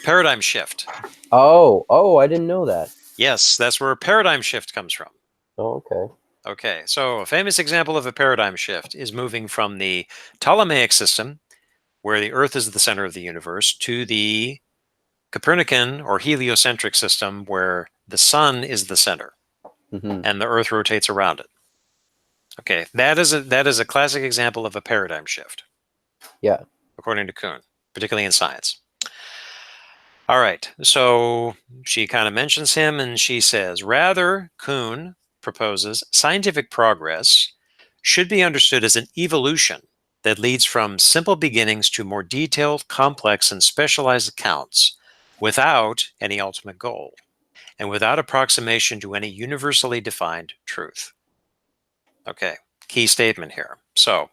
Paradigm shift. Oh, I didn't know that. Yes, that's where paradigm shift comes from. Oh, okay. Okay, so a famous example of a paradigm shift is moving from the Ptolemaic system, where the Earth is the center of the universe, to the Copernican or heliocentric system, where the sun is the center and the Earth rotates around it. Okay, that is a classic example of a paradigm shift. Yeah. According to Kuhn, particularly in science. All right, so she kind of mentions him, and she says, rather, Kuhn proposes scientific progress should be understood as an evolution that leads from simple beginnings to more detailed, complex, and specialized accounts without any ultimate goal and without approximation to any universally defined truth. Okay, key statement here. So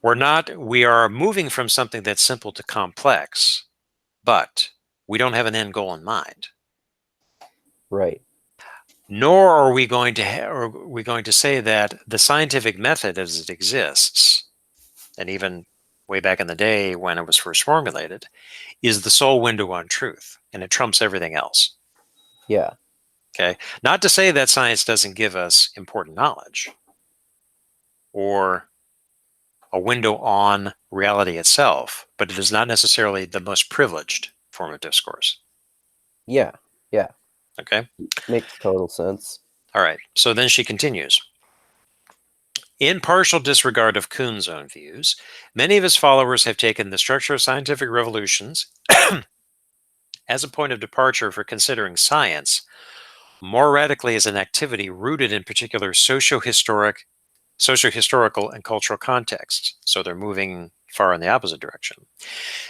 we are moving from something that's simple to complex, but we don't have an end goal in mind. Right. Nor are we going to say that the scientific method as it exists, and even way back in the day when it was first formulated, is the sole window on truth, and it trumps everything else. Yeah. Okay. Not to say that science doesn't give us important knowledge or a window on reality itself, but it is not necessarily the most privileged form of discourse. Yeah. Yeah. Okay. Makes total sense. All right. So then she continues. In partial disregard of Kuhn's own views, many of his followers have taken the structure of scientific revolutions as a point of departure for considering science more radically as an activity rooted in particular socio-historical and cultural contexts. So they're moving far in the opposite direction.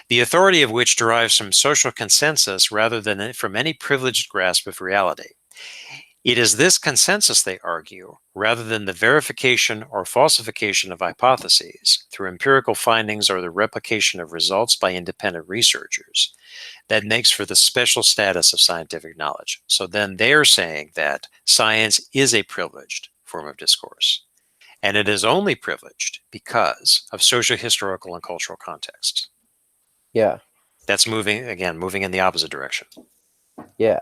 The authority of which derives from social consensus rather than from any privileged grasp of reality. It is this consensus, they argue, rather than the verification or falsification of hypotheses through empirical findings or the replication of results by independent researchers, that makes for the special status of scientific knowledge. So then they're saying that science is a privileged form of discourse, and it is only privileged because of socio-historical and cultural contexts. Yeah. That's moving in the opposite direction. Yeah.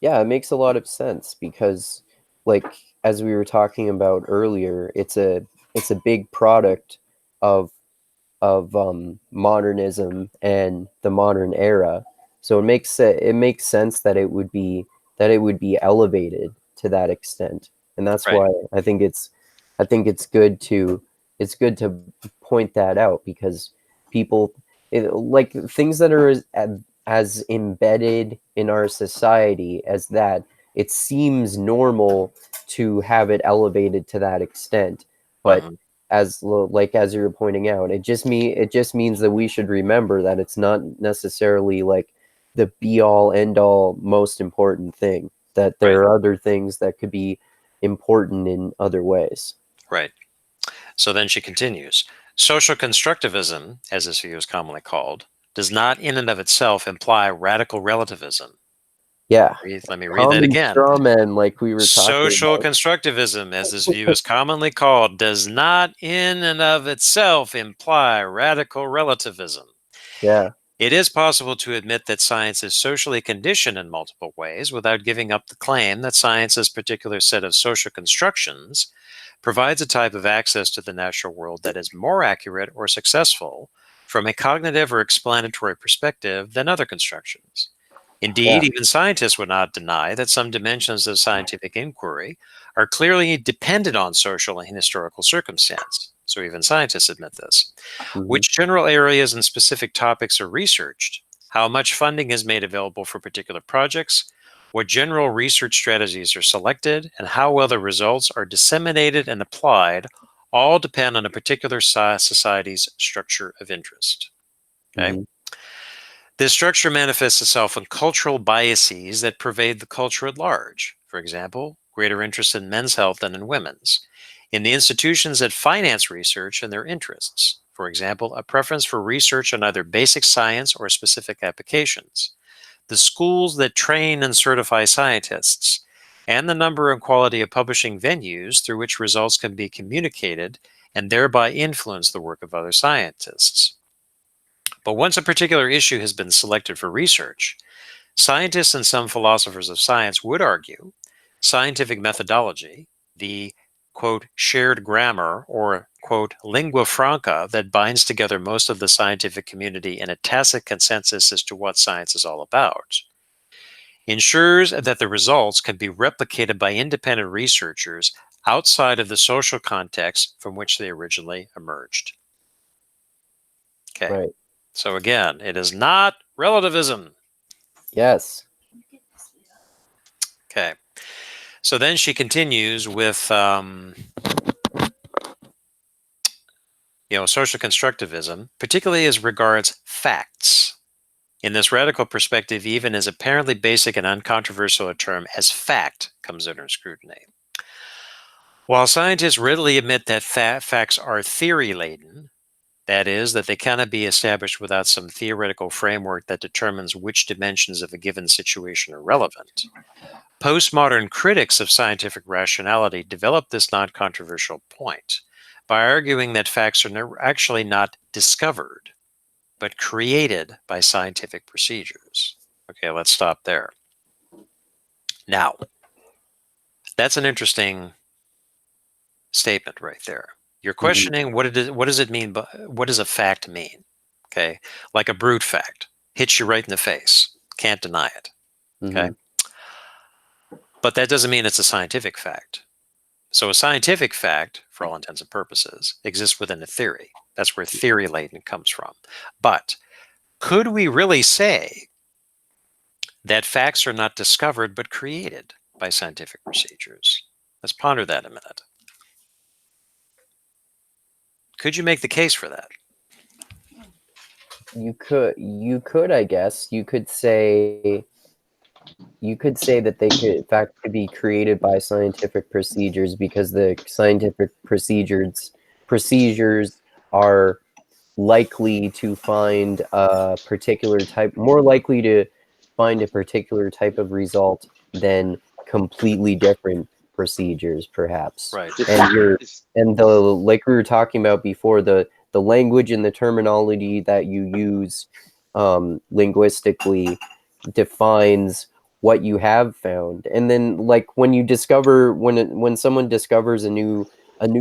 Yeah, it makes a lot of sense because, like, as we were talking about earlier, it's a big product of modernism and the modern era. So it makes sense that it would be elevated to that extent, and that's Right. why I think it's good to point that out, because people, like, things that are as embedded in our society as that, it seems normal to have it elevated to that extent, but Mhm. as as you were pointing out, it just means that we should remember that it's not necessarily like the be all end all most important thing, that there Right. are other things that could be important in other ways. Right. So then she continues, social constructivism, as this view is commonly called, does not in and of itself imply radical relativism. Yeah, Let me read that common again. straw man, like we were talking Social about. constructivism, as this view is commonly called, does not in and of itself imply radical relativism. Yeah. It is possible to admit that science is socially conditioned in multiple ways without giving up the claim that science's particular set of social constructions provides a type of access to the natural world that is more accurate or successful from a cognitive or explanatory perspective than other constructions. Indeed, Yeah. even scientists would not deny that some dimensions of scientific inquiry are clearly dependent on social and historical circumstance. So even scientists admit this. Hmm. Which general areas and specific topics are researched? How much funding is made available for particular projects? What general research strategies are selected? And how well the results are disseminated and applied all depend on a particular society's structure of interest. Okay? Hmm. This structure manifests itself in cultural biases that pervade the culture at large. For example, greater interest in men's health than in women's. In the institutions that finance research and their interests. For example, a preference for research on either basic science or specific applications. The schools that train and certify scientists, and the number and quality of publishing venues through which results can be communicated and thereby influence the work of other scientists. But once a particular issue has been selected for research, scientists and some philosophers of science would argue scientific methodology, the quote, shared grammar or quote, lingua franca that binds together most of the scientific community in a tacit consensus as to what science is all about, ensures that the results can be replicated by independent researchers outside of the social context from which they originally emerged. Okay. Right. So again, it is not relativism. Yes. Okay. So then she continues with, social constructivism, particularly as regards facts. In this radical perspective, even as apparently basic and uncontroversial a term as fact comes under scrutiny. While scientists readily admit that facts are theory-laden, that is, that they cannot be established without some theoretical framework that determines which dimensions of a given situation are relevant, postmodern critics of scientific rationality developed this non-controversial point by arguing that facts are actually not discovered, but created by scientific procedures. Okay, let's stop there. Now, that's an interesting statement right there. You're questioning what does it mean, what does a fact mean? Okay, like a brute fact, hits you right in the face, can't deny it. Okay, Hmm. but that doesn't mean it's a scientific fact. So a scientific fact, for all intents and purposes, exists within a theory. That's where theory laden comes from. But could we really say that facts are not discovered but created by scientific procedures? Let's ponder that a minute. Could you make the case for that? You could, I guess, you could say you could say that they could, in fact, could be created by scientific procedures, because the scientific procedures are likely to find a particular type, more likely to find a particular type of result than completely different procedures, perhaps. Right. And the, like we were talking about before, the language and the terminology that you use linguistically defines what you have found. And then, like, when you discover, when someone discovers a new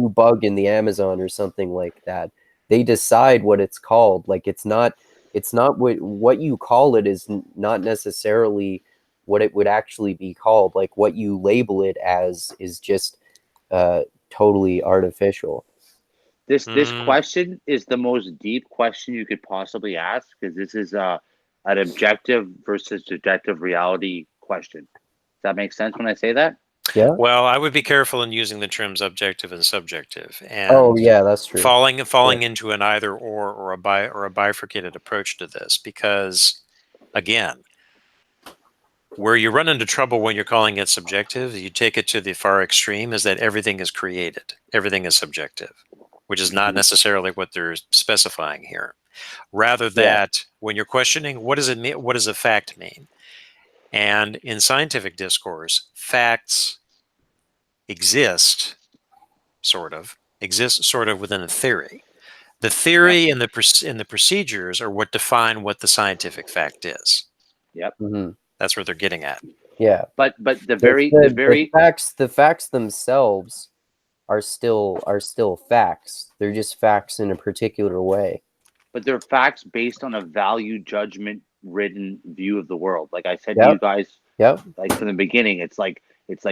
bug in the Amazon or something like that, they decide what it's called. Like, it's not what you call it is not necessarily what it would actually be called. Like, what you label it as is just totally artificial. This question is the most deep question you could possibly ask, because this is an objective versus subjective reality question. Does that make sense when I say that? Yeah. Well, I would be careful in using the terms objective and subjective, and Oh yeah, that's true. falling into an either or a bifurcated approach to this, because again, where you run into trouble when you're calling it subjective, you take it to the far extreme, is that everything is created, everything is subjective, which is not necessarily what they're specifying here. Rather that when you're questioning, what does it mean? What does a fact mean? And in scientific discourse, facts exist sort of within a theory. The theory and the procedures are what define what the scientific fact is. Yep. That's what they're getting at. Yeah. But the facts themselves are still facts. They're just facts in a particular way. But they're facts based on a value judgment ridden view of the world. Like I said to you guys, like from the beginning, it's like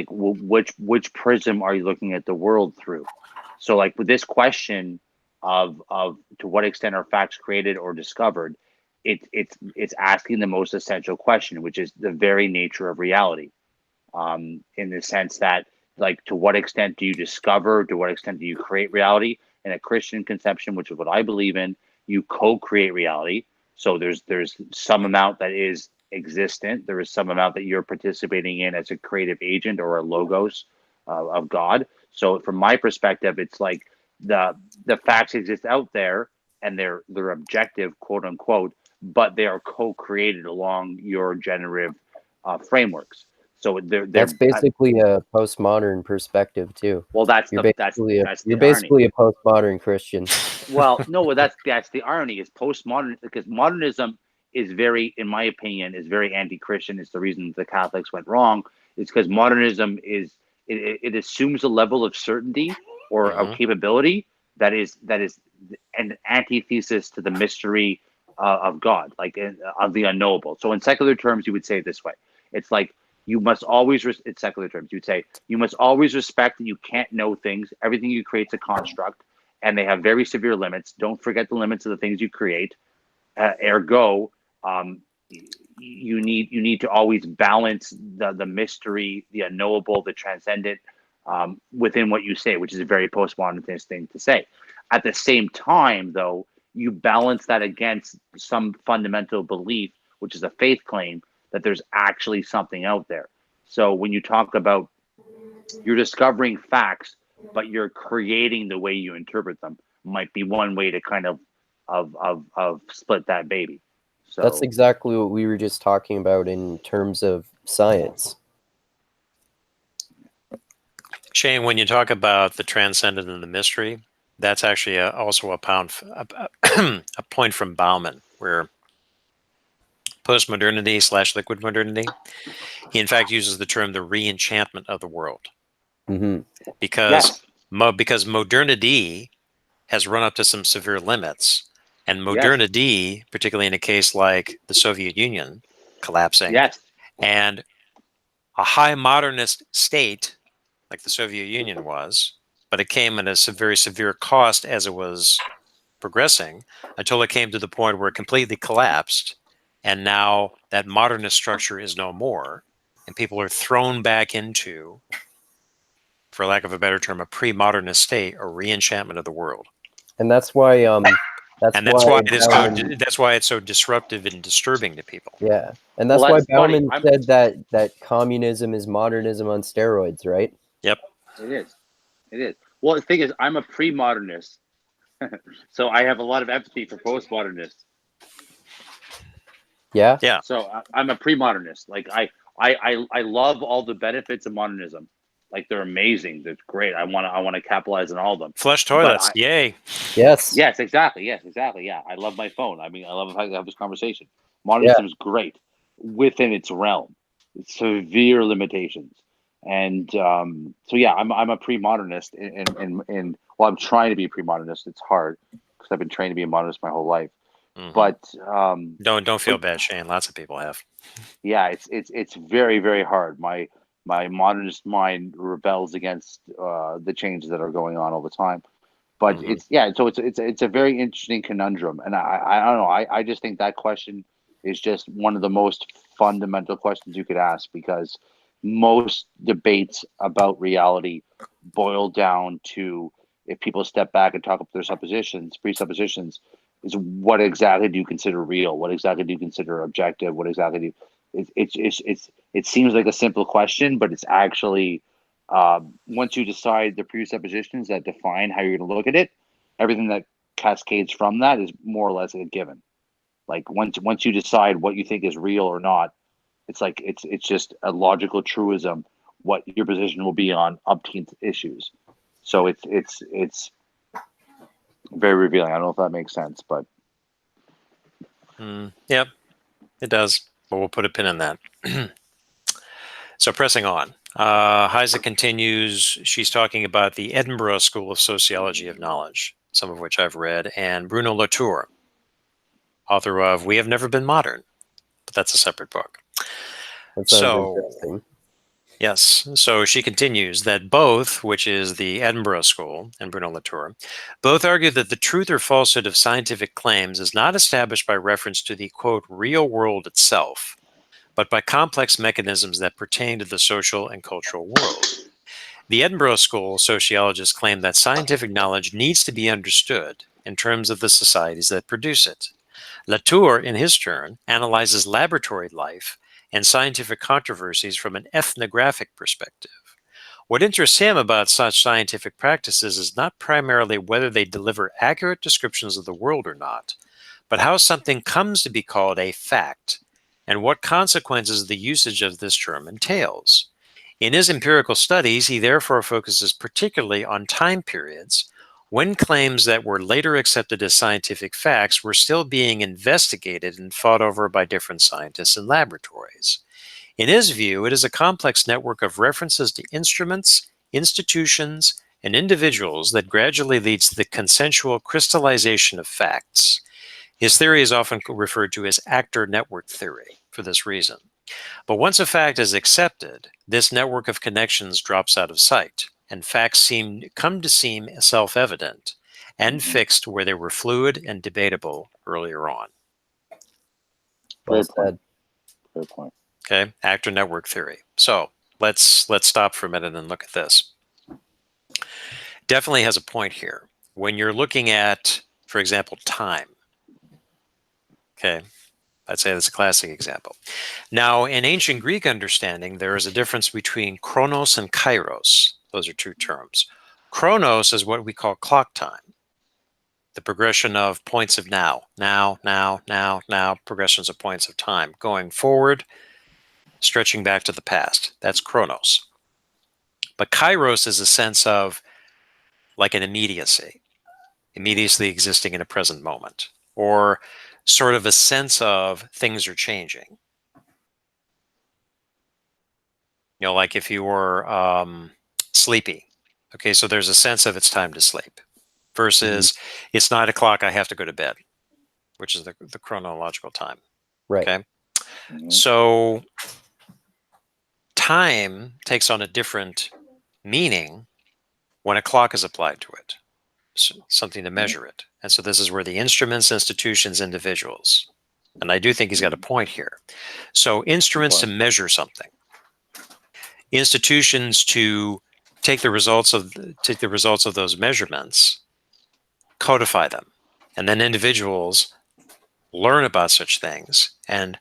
which prism are you looking at the world through? So like with this question of to what extent are facts created or discovered, it's asking the most essential question, which is the very nature of reality. In the sense that, like, to what extent do you discover, to what extent do you create reality? In a Christian conception, which is what I believe in, you co-create reality. So there's some amount that is existent, there is some amount that you're participating in as a creative agent or a logos of God. So from my perspective, it's like the facts exist out there and they're objective, quote unquote, but they are co-created along your generative frameworks. So that's basically a postmodern perspective too. Well, you're basically a postmodern Christian. Well, no, that's the irony, is postmodern, because modernism is very, in my opinion, is very anti-Christian. It's the reason the Catholics went wrong. It's because modernism is it assumes a level of certainty or of capability that is an antithesis to the mystery of God, like of the unknowable. So in secular terms, you would say it this way: it's like, you must always, in secular terms, you'd say, you must always respect that you can't know things. Everything you create is a construct, and they have very severe limits. Don't forget the limits of the things you create. Ergo, you need to always balance the mystery, the unknowable, the transcendent within what you say, which is a very postmodernist thing to say. At the same time, though, you balance that against some fundamental belief, which is a faith claim, that there's actually something out there. So when you talk about you're discovering facts, but you're creating the way you interpret them, might be one way to kind of split that baby. So that's exactly what we were just talking about in terms of science. Shane, when you talk about the transcendent and the mystery, that's actually also a point from Bauman, where postmodernity / liquid modernity, he in fact uses the term the re-enchantment of the world. Because modernity has run up to some severe limits, and modernity, particularly in a case like the Soviet Union collapsing, and a high modernist state like the Soviet Union was, but it came at a very severe cost as it was progressing, until it came to the point where it completely collapsed. And now that modernist structure is no more, and people are thrown back into, for lack of a better term, a pre-modernist state, a re-enchantment of the world. And that's why And that's why Bauman, that's why it's so disruptive and disturbing to people. yeah, and that's Well, why that's funny. Bauman said that communism is modernism on steroids, right? Yep. It is. It is. Well, the thing is, I'm a pre-modernist, so I have a lot of empathy for postmodernists. Yeah. Yeah. So I'm a pre-modernist. Like I love all the benefits of modernism. Like they're amazing. They're great. I want to capitalize on all of them. Flush toilets. Yay. Yes. Yes, exactly. Yes, exactly. Yeah, I love my phone. I mean, I love the fact that I have this conversation. Yeah. Modernism is great within its realm. Severe limitations, and so yeah, I'm a pre-modernist. In well, I'm trying to be a pre-modernist. It's hard because I've been trained to be a modernist my whole life. Mhm. But don't feel bad, Shane. Lots of people have. yeah, it's very very hard. My modernist mind rebels against the changes that are going on all the time. But Mhm. so it's a very interesting conundrum, and I don't know. I just think that question is just one of the most fundamental questions you could ask, because most debates about reality boil down to, if people step back and talk up their presuppositions, is what exactly do you consider real? What exactly do you consider objective? What exactly do you, it seems like a simple question, but it's actually, once you decide the presuppositions that define how you're going to look at it, everything that cascades from that is more or less a given. Like once you decide what you think is real or not, it's like it's just a logical truism what your position will be on umpteenth issues. So it's very revealing. I don't know if that makes sense, but Yep, it does. But we'll put a pin in that. So pressing on. Heise continues. She's talking about the Edinburgh School of Sociology of Knowledge, some of which I've read, and Bruno Latour, author of We Have Never Been Modern, but that's a separate book. That sounds So, interesting. yes. So she continues that both, which is the Edinburgh School and Bruno Latour, both argue that the truth or falsehood of scientific claims is not established by reference to the, quote, real world itself, but by complex mechanisms that pertain to the social and cultural world. The Edinburgh School sociologists claim that scientific knowledge needs to be understood in terms of the societies that produce it. Latour, in his turn, analyzes laboratory life and scientific controversies from an ethnographic perspective. What interests him about such scientific practices is not primarily whether they deliver accurate descriptions of the world or not, but how something comes to be called a fact and what consequences the usage of this term entails. In his empirical studies, he therefore focuses particularly on time periods when claims that were later accepted as scientific facts were still being investigated and fought over by different scientists in laboratories. In his view, it is a complex network of references to instruments, institutions, and individuals that gradually leads to the consensual crystallization of facts. His theory is often referred to as actor network theory for this reason. But once a fact is accepted, this network of connections drops out of sight, and facts come to seem self-evident and fixed where they were fluid and debatable earlier on. Well great point. said. Great point. Okay, actor network theory. So let's stop for a minute and look at this. Definitely has a point here. When you're looking at, for example, time. Okay, I'd say that's a classic example. Now, in ancient Greek understanding, there is a difference between chronos and kairos. Those are two terms. Chronos is what we call clock time, the progression of points of now, progressions of points of time, going forward, stretching back to the past. That's chronos. But kairos is a sense of like an immediacy existing in a present moment, or sort of a sense of things are changing. You know, like if you were sleepy, okay, so there's a sense of it's time to sleep versus it's 9 o'clock, I have to go to bed, which is the chronological time. Right. Okay. So time takes on a different meaning when a clock is applied to it, so something to measure it. And so this is where the instruments, institutions, individuals, and I do think he's got a point here. So instruments to measure something, institutions to take the results of those measurements, codify them, And then individuals learn about such things and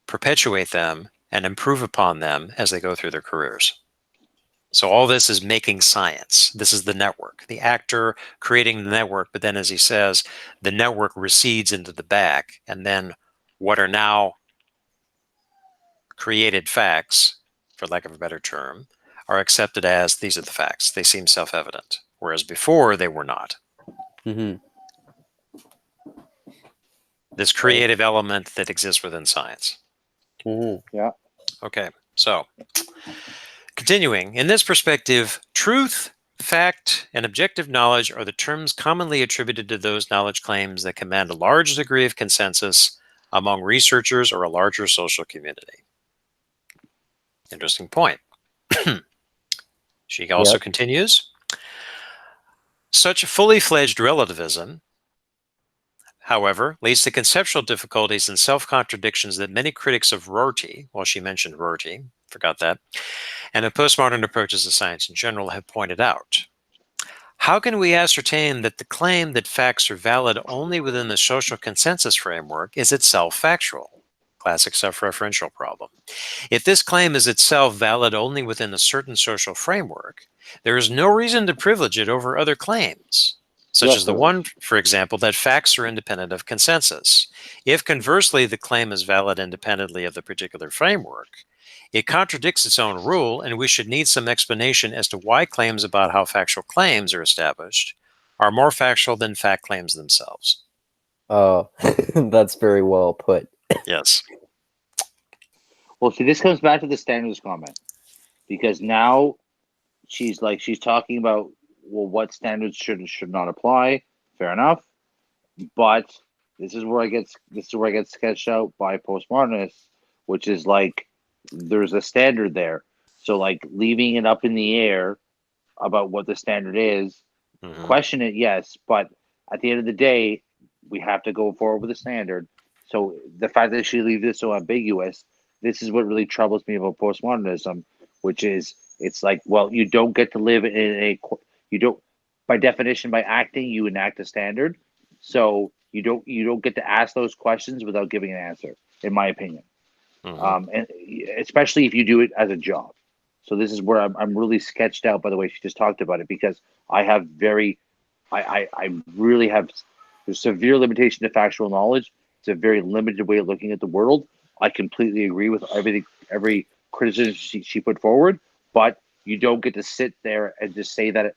perpetuate them and improve upon them as they go through their careers. So all this is making science. This is the network, the actor creating the network. But then, as he says, the network recedes into the back. And then what are now created facts, for lack of a better term, are accepted as these are the facts. They seem self-evident, whereas before they were not. Mm-hmm. This creative element that exists within science. Mm-hmm. Yeah. Okay, so continuing, in this perspective, truth, fact, and objective knowledge are the terms commonly attributed to those knowledge claims that command a large degree of consensus among researchers or a larger social community. Interesting point. She also continues, such fully fledged relativism, however, leads to conceptual difficulties and self-contradictions that many critics of Rorty, well, she mentioned Rorty, forgot that, and of postmodern approaches to science in general have pointed out. How can we ascertain that the claim that facts are valid only within the social consensus framework is itself factual? Classic self-referential problem. If this claim is itself valid only within a certain social framework, there is no reason to privilege it over other claims, such as the one, for example, that facts are independent of consensus. If conversely the claim is valid independently of the particular framework, it contradicts its own rule, and we should need some explanation as to why claims about how factual claims are established are more factual than fact claims themselves. Oh, that's very well put. Yes. Well, see, this comes back to the standards comment, because now she's talking about, well, what standards should not apply. Fair enough, but this is where I get sketched out by postmodernists, which is like there's a standard there. So like leaving it up in the air about what the standard is, question it, yes, but at the end of the day, we have to go forward with the standard. So the fact that she leaves it so ambiguous, this is what really troubles me about postmodernism, which is it's like, well, you don't get to live you don't, by definition, by acting, you enact a standard. So you don't get to ask those questions without giving an answer, in my opinion. And especially if you do it as a job. So this is where I'm really sketched out by the way she just talked about it, because I have I really have there's severe limitation to factual knowledge. It's a very limited way of looking at the world. I completely agree with every criticism she put forward, but you don't get to sit there and just say that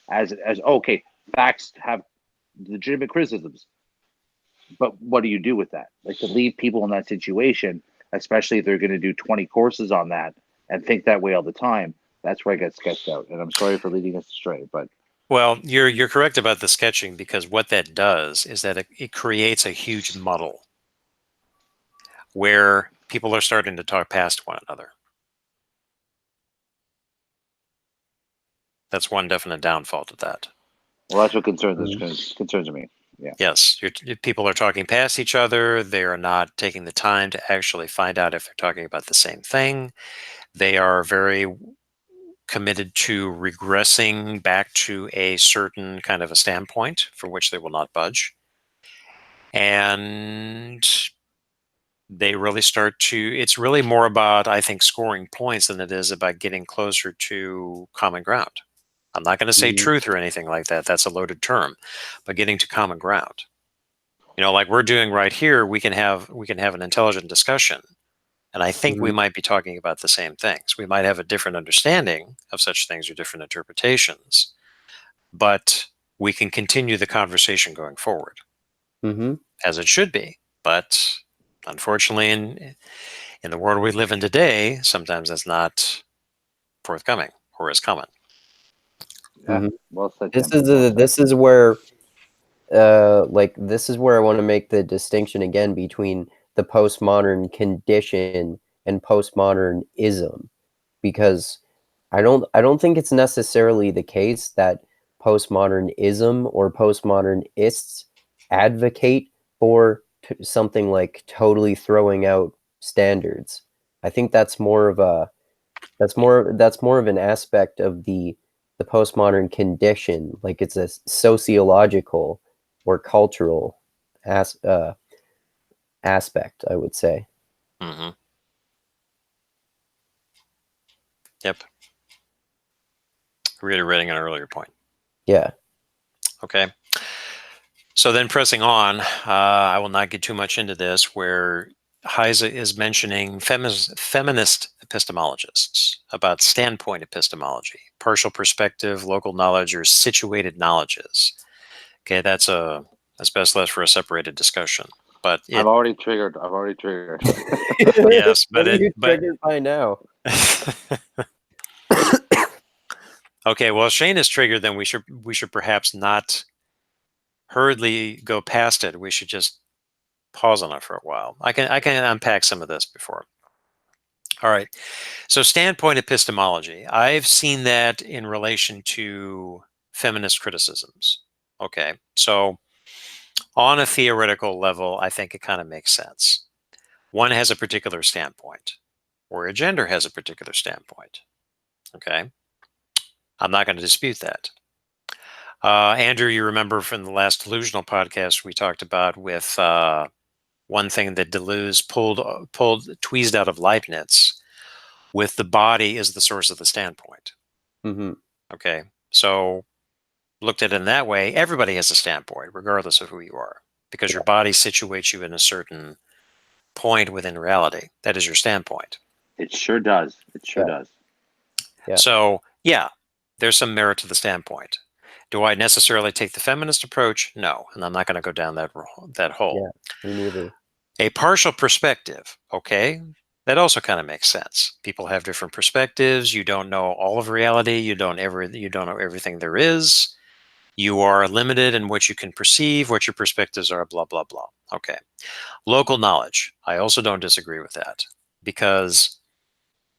as okay, facts have legitimate criticisms. But what do you do with that? Like, to leave people in that situation, especially if they're going to do 20 courses on that and think that way all the time, that's where I get sketched out. And I'm sorry for leading us astray, but well, you're correct about the sketching, because what that does is that it creates a huge muddle where people are starting to talk past one another. That's one definite downfall to that. Well, that's what concerns me. Yeah. Yes, people are talking past each other. They are not taking the time to actually find out if they're talking about the same thing. They are very committed to regressing back to a certain kind of a standpoint from which they will not budge. And they really start to, it's really more about, I think, scoring points than it is about getting closer to common ground. I'm not going to say truth or anything like that. That's a loaded term, but getting to common ground. You know, like we're doing right here, we can have an intelligent discussion. And I think we might be talking about the same things. We might have a different understanding of such things or different interpretations, but we can continue the conversation going forward, as it should be. But unfortunately, in the world we live in today, sometimes that's not forthcoming or as common. Yeah. Well said, This is where this is where I want to make the distinction again between the postmodern condition and postmodernism, because I don't think it's necessarily the case that postmodernism or postmodernists advocate for something like totally throwing out standards. I think that's more of an aspect of the postmodern condition. Like, it's a sociological or cultural aspect, I would say. Mm-hmm. Yep. Reiterating an earlier point. Yeah. Okay. So then pressing on, I will not get too much into this, where Heise is mentioning feminist epistemologists about standpoint epistemology, partial perspective, local knowledge, or situated knowledges. Okay, that's best left for a separated discussion. But I've already triggered. yes, What are you triggered by now? Okay, well, Shane is triggered. Then we should perhaps not hurriedly go past it. We should just pause on it for a while. I can unpack some of this before. All right. So standpoint epistemology, I've seen that in relation to feminist criticisms. Okay. So on a theoretical level, I think it kind of makes sense. One has a particular standpoint, or a gender has a particular standpoint. Okay. I'm not going to dispute that. Andrew, you remember from the last delusional podcast we talked about with one thing that Deleuze tweezed out of Leibniz, with the body as the source of the standpoint. Mm-hmm. Okay, so looked at it in that way, everybody has a standpoint, regardless of who you are, because your body situates you in a certain point within reality. That is your standpoint. It sure does. It sure does. Yeah. So, yeah, there's some merit to the standpoint. Do I necessarily take the feminist approach? No, and I'm not going to go down that hole. Yeah, me neither. A partial perspective, okay, that also kind of makes sense. People have different perspectives. You don't know all of reality. You don't know everything there is. You are limited in what you can perceive, what your perspectives are, blah, blah, blah. Okay. Local knowledge. I also don't disagree with that, because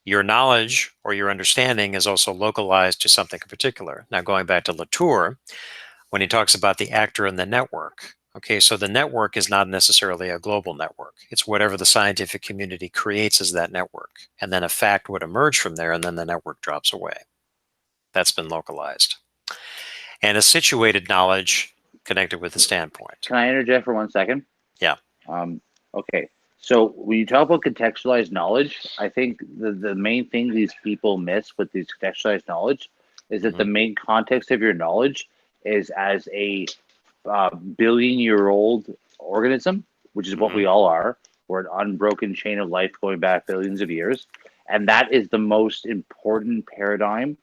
your knowledge or your understanding is also localized to something in particular. Now, going back to Latour, when he talks about the actor and the network, okay, so the network is not necessarily a global network. It's whatever the scientific community creates as that network. And then a fact would emerge from there, and then the network drops away. That's been localized. And a situated knowledge connected with the standpoint. Can I interject for 1 second? Yeah. Okay. So when you talk about contextualized knowledge, I think the main thing these people miss with these contextualized knowledge is that the main context of your knowledge is as a billion-year-old organism, which is what we all are. We're an unbroken chain of life going back billions of years. And that is the most important paradigm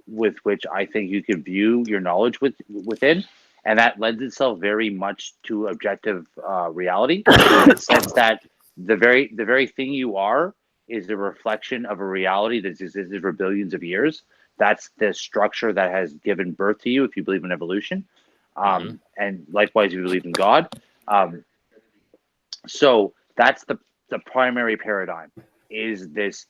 with which I think you can view your knowledge within. And that lends itself very much to objective reality, in the sense that the very thing you are is a reflection of a reality that's existed for billions of years. That's the structure that has given birth to you, if you believe in evolution. And likewise, if you believe in God. So that's the primary paradigm, is this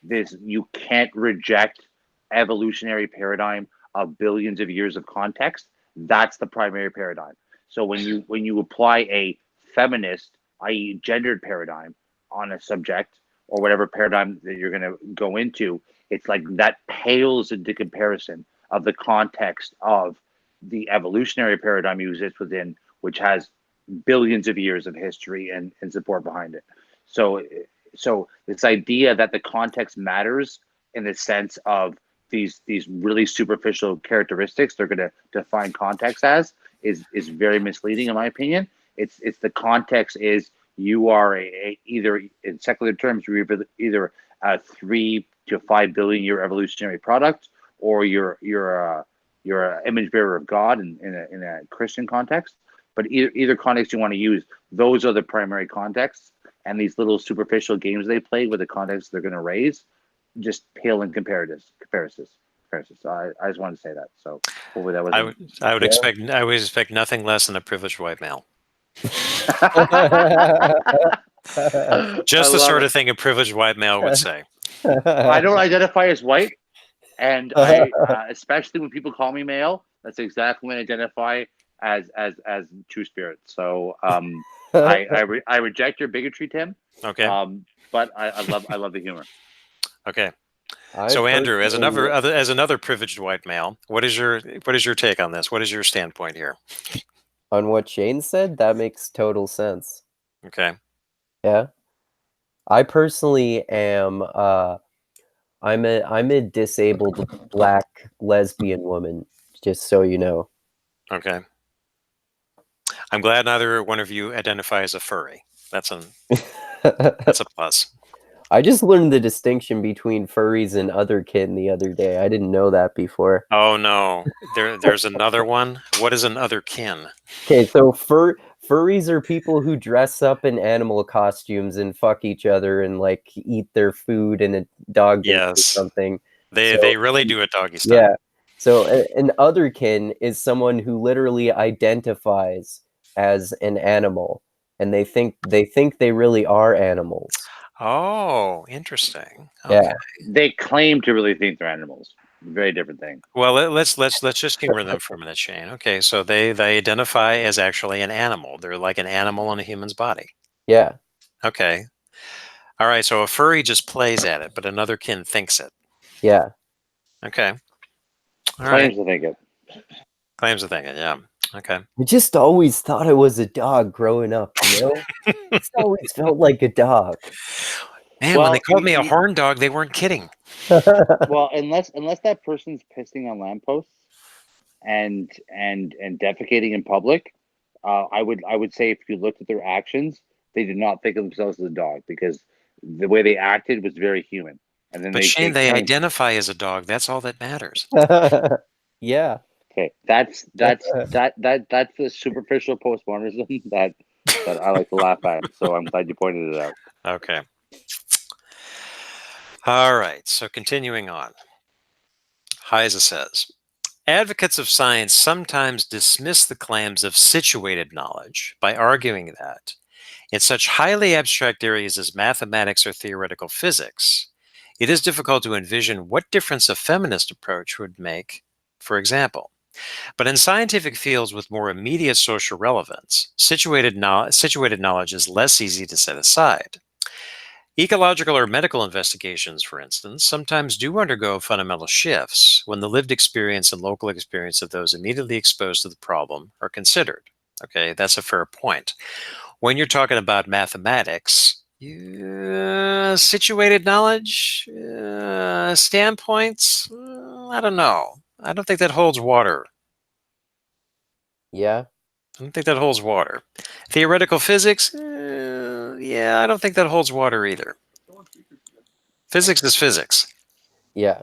you can't reject evolutionary paradigm of billions of years of context. That's the primary paradigm. So when you apply a feminist, i.e. gendered paradigm on a subject, or whatever paradigm that you're going to go into, it's like that pales into comparison of the context of the evolutionary paradigm you exist within, which has billions of years of history and support behind it. So this idea that the context matters in the sense of these really superficial characteristics they're going to define context as is very misleading, in my opinion. It's the context is you are either, in secular terms, you're either a 3 to 5 billion year evolutionary product, or you're an image bearer of God in a Christian context. But either context you want to use, those are the primary contexts. And these little superficial games they play with the context they're going to raise just pale in comparisons. So I just wanted to say that. So hopefully that was. I would expect nothing less than a privileged white male. Just the sort of thing a privileged white male would say. I don't identify as white, and I especially when people call me male, that's exactly when I identify as true spirit. So I reject your bigotry, Tim. Okay. But I love the humor. Okay. So Andrew, as another privileged white male, what is your take on this? What is your standpoint here? On what Shane said, that makes total sense. Okay. Yeah. I personally am I'm a disabled black lesbian woman, just so you know. Okay. I'm glad neither one of you identify as a furry. That's a plus. I just learned the distinction between furries and otherkin the other day. I didn't know that before. Oh no, there's another one. What is an otherkin? Okay, so furries are people who dress up in animal costumes and fuck each other and like eat their food in a dog dish or Yes, something. they really do it doggy style. Yeah. So an otherkin is someone who literally identifies as an animal, and they think they really are animals. Oh, interesting. Yeah. Okay. They claim to really think they're animals. Very different thing. Well, let's just humor them for a minute, Shane. Okay, so they identify as actually an animal. They're like an animal in a human's body. Yeah. Okay. All right. So a furry just plays at it, but another kin thinks it. Yeah. Okay. All Claims right. to think it. Claims to think it. Yeah. Okay. I just always thought I was a dog growing up, you know? It's always felt like a dog. Man, when they called me a horn dog, they weren't kidding. Well, unless that person's pissing on lampposts and defecating in public, I would say if you looked at their actions, they did not think of themselves as a dog because the way they acted was very human. And then But Shane, they claim, identify as a dog. That's all that matters. Yeah. okay, that's the superficial postmodernism that I like to laugh at. So I'm glad you pointed it out. Okay. All right. So continuing on, Heise says, advocates of science sometimes dismiss the claims of situated knowledge by arguing that in such highly abstract areas as mathematics or theoretical physics, it is difficult to envision what difference a feminist approach would make, for example. But in scientific fields with more immediate social relevance, situated knowledge is less easy to set aside. Ecological or medical investigations, for instance, sometimes do undergo fundamental shifts when the lived experience and local experience of those immediately exposed to the problem are considered. Okay, that's a fair point. When you're talking about mathematics, situated knowledge, standpoints, I don't know. I don't think that holds water. Yeah. I don't think that holds water. Theoretical physics, yeah, I don't think that holds water either. Physics is physics. Yeah.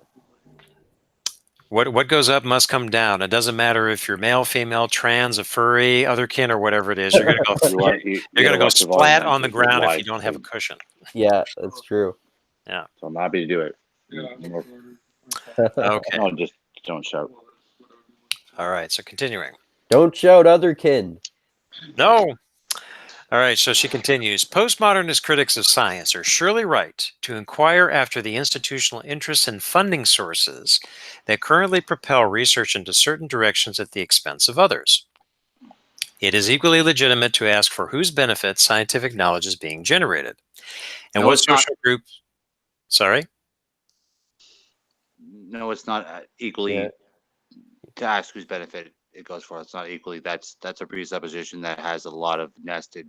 What goes up must come down. It doesn't matter if you're male, female, trans, a furry, otherkin, or whatever it is. You're gonna go. You're gonna go splat on the ground if you don't have a cushion. Yeah, that's true. Yeah. So I'm happy to do it. Okay. No, just don't shout. All right. So continuing. Don't shout, otherkin. No. All right, so she continues. Postmodernist critics of science are surely right to inquire after the institutional interests and funding sources that currently propel research into certain directions at the expense of others. It is equally legitimate to ask for whose benefit scientific knowledge is being generated. And what social group? Sorry? No, it's not equally to ask whose benefit it goes for. It's not equally. That's a presupposition that has a lot of nested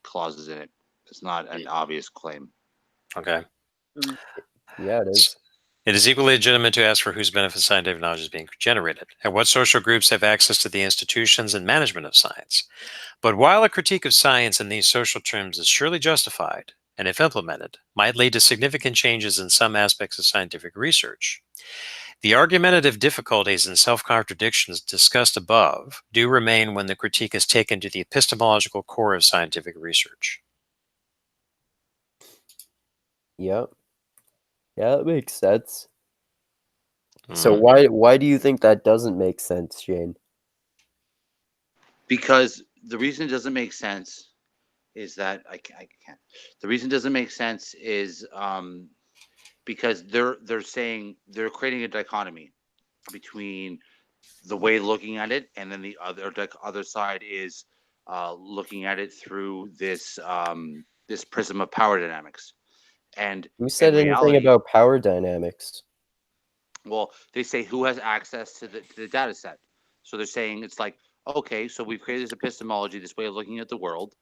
clauses in it. It's not an obvious claim. Okay. Yeah, it is. It is equally legitimate to ask for whose benefit scientific knowledge is being generated, and what social groups have access to the institutions and management of science. But while a critique of science in these social terms is surely justified, and if implemented, might lead to significant changes in some aspects of scientific research, the argumentative difficulties and self-contradictions discussed above do remain when the critique is taken to the epistemological core of scientific research. Yep. Yeah, that makes sense. So why do you think that doesn't make sense, Shane? Because the reason it doesn't make sense is that I can't. The reason it doesn't make sense is because they're saying they're creating a dichotomy between the way looking at it, and then the other side is looking at it through this this prism of power dynamics. And Who said anything about power dynamics? Well, they say who has access to the data set. So they're saying it's like, okay, so we've created this epistemology, this way of looking at the world,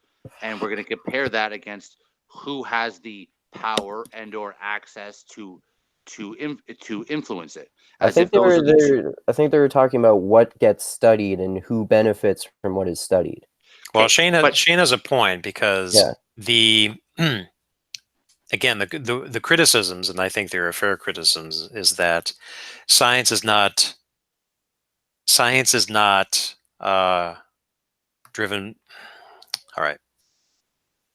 and we're going to compare that against who has the power and or access to influence it. I think they were I think they were talking about what gets studied and who benefits from what is studied. Well, Okay, Shane has a point, because the again, the criticisms, and I think there are fair criticisms, is that science is not driven. All right,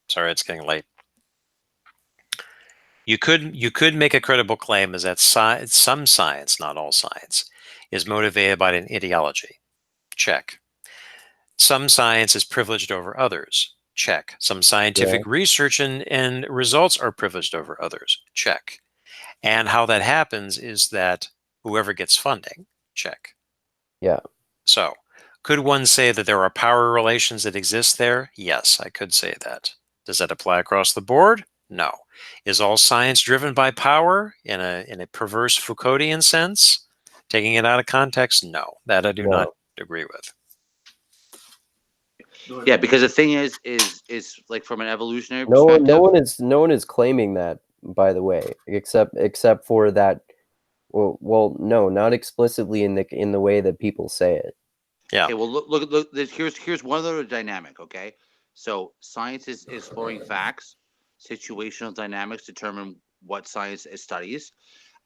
sorry, it's getting late. You could make a credible claim is that some science, not all science, is motivated by an ideology. Check. Some science is privileged over others. Check. Some scientific research and results are privileged over others. Check. And how that happens is that whoever gets funding. Check. Yeah. So, could one say that there are power relations that exist there? Yes, I could say that. Does that apply across the board? No. Is all science driven by power in a perverse Foucauldian sense? Taking it out of context? No. That I do not agree with. Yeah, because the thing is like from an evolutionary no perspective. no one is claiming that, by the way, except for that. Well, no, not explicitly in the way that people say it. Yeah. Okay, well, look. Here's one other dynamic. Okay, so science is exploring facts. Situational dynamics determine what science studies.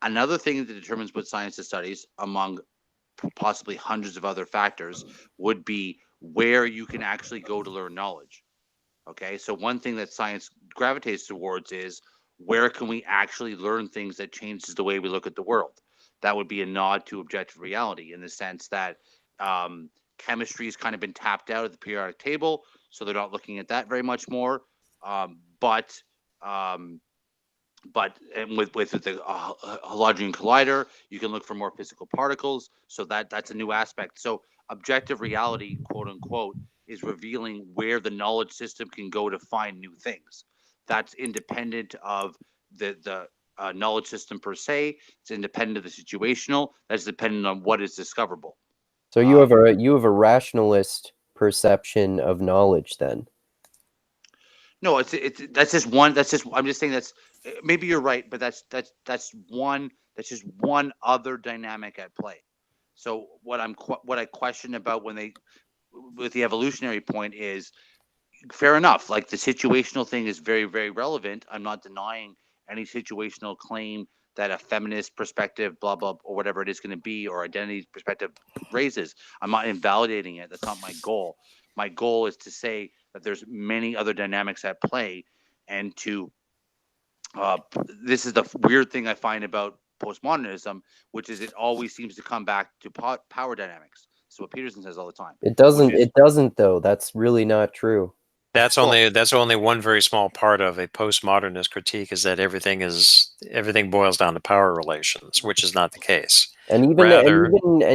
Another thing that determines what science studies, among possibly hundreds of other factors, would be where you can actually go to learn knowledge. Okay, so one thing that science gravitates towards is where can we actually learn things that changes the way we look at the world. That would be a nod to objective reality in the sense that chemistry has kind of been tapped out of the periodic table, so they're not looking at that very much more. But and with the Hadron Collider, you can look for more physical particles. So that's a new aspect. So objective reality, quote unquote, is revealing where the knowledge system can go to find new things. That's independent of the knowledge system per se. It's independent of the situational. That's dependent on what is discoverable. So you have a rationalist perception of knowledge, then? No, it's that's just one. That's just I'm just saying that's maybe you're right, but that's one. That's just one other dynamic at play. So what I question about when they with the evolutionary point is fair enough. Like the situational thing is very, very relevant. I'm not denying any situational claim that a feminist perspective, blah, blah, or whatever it is going to be, or identity perspective raises. I'm not invalidating it. That's not my goal. My goal is to say that there's many other dynamics at play, and to this is the weird thing I find about postmodernism, which is it always seems to come back to power dynamics. So what Peterson says all the time. It doesn't. It doesn't, though. That's really not true. That's only one very small part of a postmodernist critique, is that everything boils down to power relations, which is not the case. And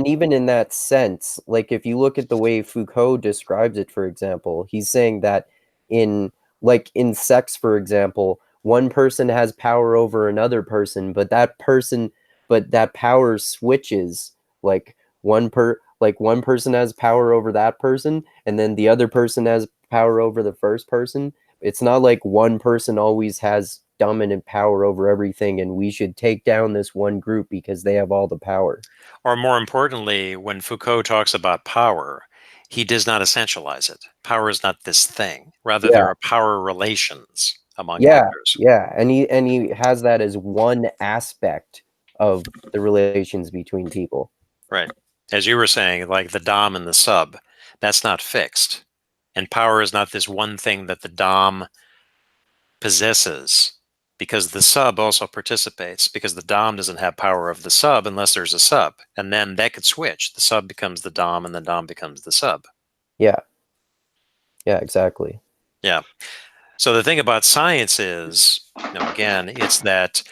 even in that sense, like if you look at the way Foucault describes it, for example, he's saying that in sex, for example, one person has power over another person, but that power switches. Like one person has power over that person, and then the other person has power over the first person. It's not like one person always has dominant power over everything, and we should take down this one group because they have all the power. Or more importantly, when Foucault talks about power, he does not essentialize it. Power is not this thing. Rather, there are power relations among actors. Yeah, and he has that as one aspect of the relations between people. Right. As you were saying, like the dom and the sub, that's not fixed. And power is not this one thing that the dom possesses, because the sub also participates, because the dom doesn't have power of the sub unless there's a sub. And then that could switch. The sub becomes the dom and the dom becomes the sub. Yeah. Yeah, exactly. Yeah. So the thing about science is, again, it's that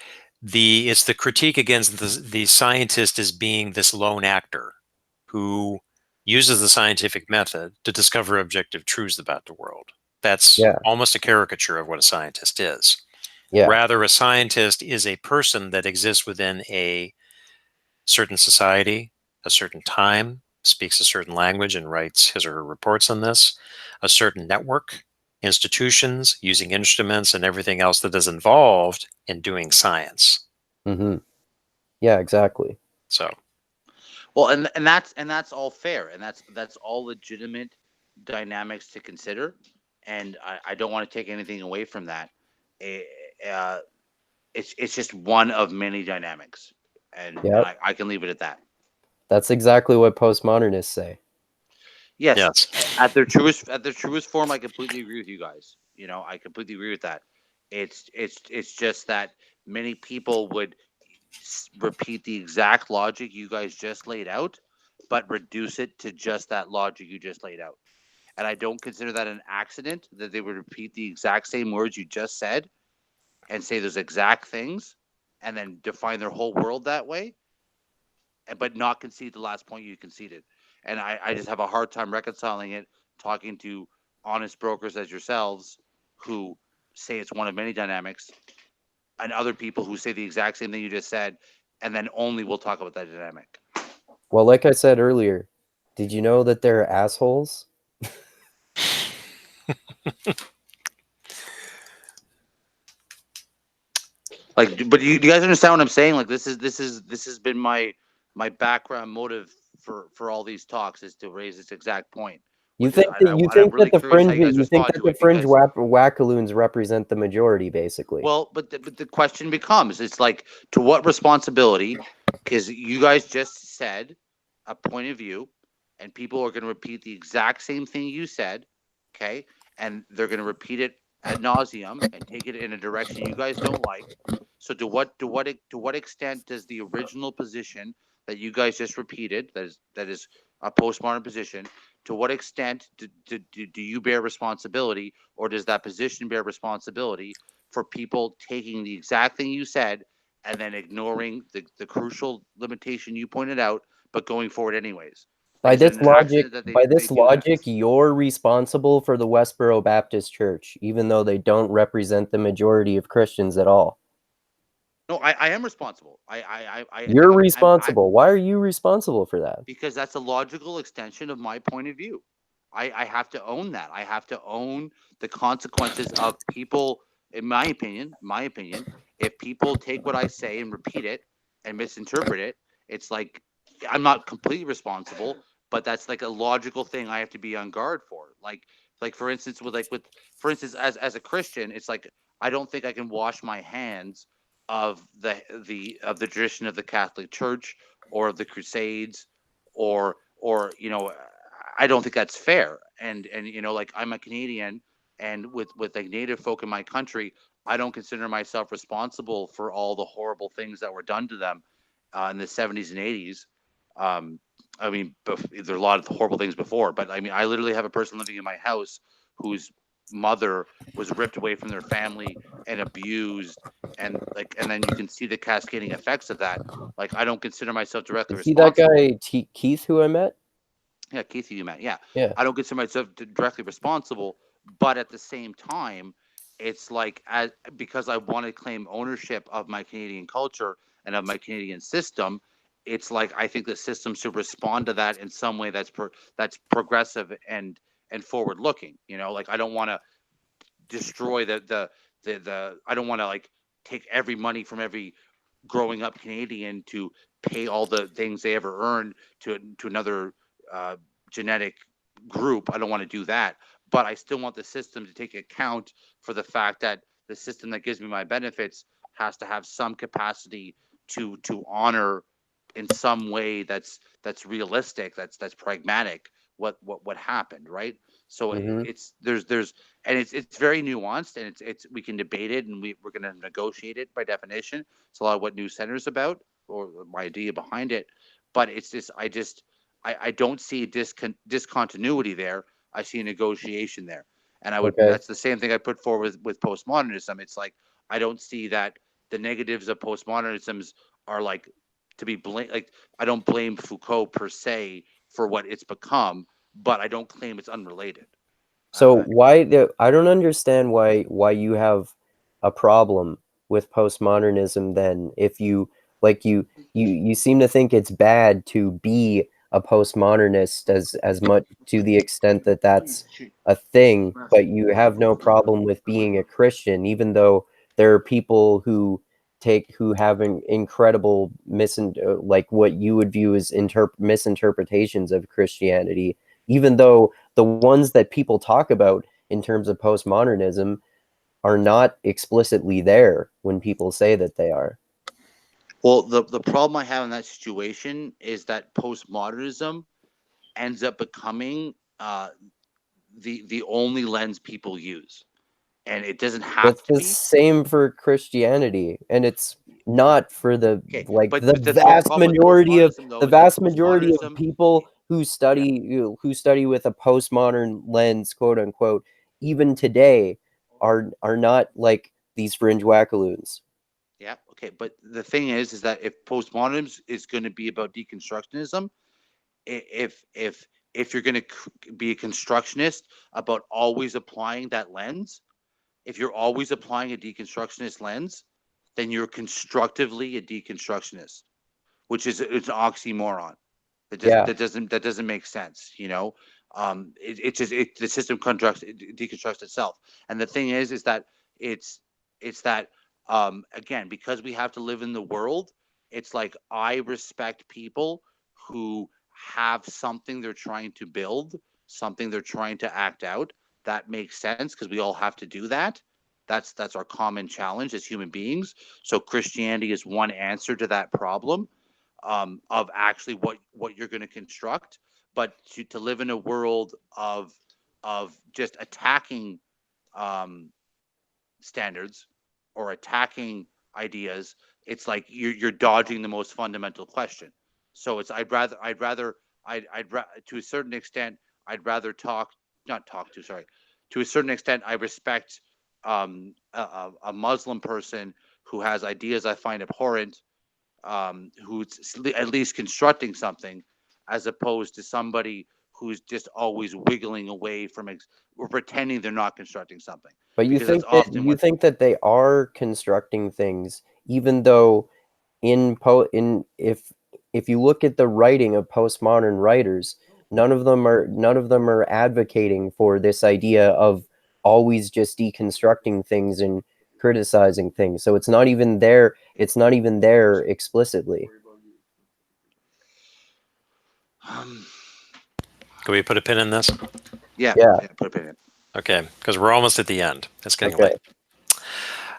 it's the critique against the scientist as being this lone actor who uses the scientific method to discover objective truths about the world. That's almost a caricature of what a scientist is. Yeah. Rather, a scientist is a person that exists within a certain society, a certain time, speaks a certain language and writes his or her reports on this, a certain network, institutions, using instruments, and everything else that is involved in doing science. Mm-hmm. Yeah, exactly. So, well, and that's all fair, and that's all legitimate dynamics to consider, and I don't want to take anything away from that. Eh, Uh, it's just one of many dynamics, and Yep. I can leave it at that. That's exactly what postmodernists say. Yes, yes. at their truest form, I completely agree with you guys. I completely agree with that. It's just that many people would repeat the exact logic you guys just laid out, but reduce it to just that logic you just laid out. And I don't consider that an accident that they would repeat the exact same words you just said and say those exact things and then define their whole world that way, but not concede the last point you conceded. And I just have a hard time reconciling it talking to honest brokers as yourselves who say it's one of many dynamics and other people who say the exact same thing you just said and then only will talk about that dynamic. Well, like I said earlier, did you know that they're assholes? Like, but you guys understand what I'm saying? Like, this has been my background motive for all these talks is to raise this exact point. You think that I'm really curious how you guys respond to it because wackaloons represent the majority, basically. well, but the question becomes, it's like, to what responsibility? Because you guys just said a point of view, and people are going to repeat the exact same thing you said, okay? And they're going to repeat it ad nauseum and take it in a direction you guys don't like. So to what extent does the original position that you guys just repeated, that is a postmodern position, to what extent do you bear responsibility, or does that position bear responsibility for people taking the exact thing you said and then ignoring the crucial limitation you pointed out, but going forward anyways? By Is it this an accident logic, that they do that? you're responsible for the Westboro Baptist Church, even though they don't represent the majority of Christians at all. No, I am responsible. You're responsible. Why are you responsible for that? Because that's a logical extension of my point of view. I have to own that. I have to own the consequences of people. In my opinion, if people take what I say and repeat it and misinterpret it, it's like I'm not completely responsible, but that's like a logical thing I have to be on guard for. Like for instance, for instance, as a Christian, it's like I don't think I can wash my hands of the tradition of the Catholic Church or of the Crusades or I don't think that's fair. And like I'm a Canadian, and with like Native folk in my country, I don't consider myself responsible for all the horrible things that were done to them in the 70s and 80s. I mean, there are a lot of horrible things before, but I mean, I literally have a person living in my house whose mother was ripped away from their family and abused, and then you can see the cascading effects of that. Like, I don't consider myself directly You see that responsible. guy Keith who I met? Yeah, Keefe, you met. Yeah. Yeah. I don't consider myself directly responsible, but at the same time, it's like because I want to claim ownership of my Canadian culture and of my Canadian system. It's like I think the system should respond to that in some way that's progressive and forward looking. Like I don't want to destroy the I don't want to like take every money from every growing up Canadian to pay all the things they ever earned to another uh, genetic group. I don't want to do that, but I still want the system to take account for the fact that the system that gives me my benefits has to have some capacity to honor in some way that's realistic, that's pragmatic what happened, right? So Mm-hmm. there's and it's very nuanced, and it's we can debate it, and we're going to negotiate it by definition. It's a lot of what New Center is about, or my idea behind it. But it's just I don't see discontinuity there. I see a negotiation there, and Okay. that's the same thing I put forward with postmodernism. It's like I don't see that the negatives of postmodernisms are like to be blamed. Like I don't blame Foucault per se for what it's become, but I don't claim it's unrelated. So I don't understand why you have a problem with postmodernism then, if you like you seem to think it's bad to be a postmodernist as much to the extent that that's a thing, but you have no problem with being a Christian, even though there are people who have an incredible like what you would view as misinterpretations of Christianity, even though the ones that people talk about in terms of postmodernism are not explicitly there when people say that they are. Well, the problem I have in that situation is that postmodernism ends up becoming the only lens people use, and it doesn't have It's to the be. same for Christianity, and it's not for the Okay, like but the the vast problem with majority of postmodernism though is that postmodernism, people who study with a postmodern lens, quote unquote, even today are not like these fringe wackaloons. yeah, okay, but the thing is that if postmodernism is going to be about deconstructionism, if you're going to be a constructionist about always applying that lens, if you're always applying a deconstructionist lens, then you're constructively a deconstructionist, which is it's an oxymoron. Yeah. That doesn't make sense, you know. The system deconstructs itself, and the thing is that it's that again, because we have to live in the world, it's like I respect people who have something they're trying to build, something they're trying to act out. That makes sense because we all have to do that. That's our common challenge as human beings. So Christianity is one answer to that problem, of actually what you're going to construct. But to live in a world of just attacking standards or attacking ideas, it's like you're dodging the most fundamental question. So it's to a certain extent, I'd rather not talk to sorry to a certain extent, I respect a Muslim person who has ideas I find abhorrent, who's at least constructing something, as opposed to somebody who's just always wiggling away from or pretending they're not constructing something. But Because that's often what think that they are constructing things, even though if you look at the writing of postmodern writers, none of them are advocating for this idea of always just deconstructing things and criticizing things. So it's not even there explicitly. Can we put a pin in this? Yeah, put a pin in. Okay, because we're almost at the end. It's getting Okay. late.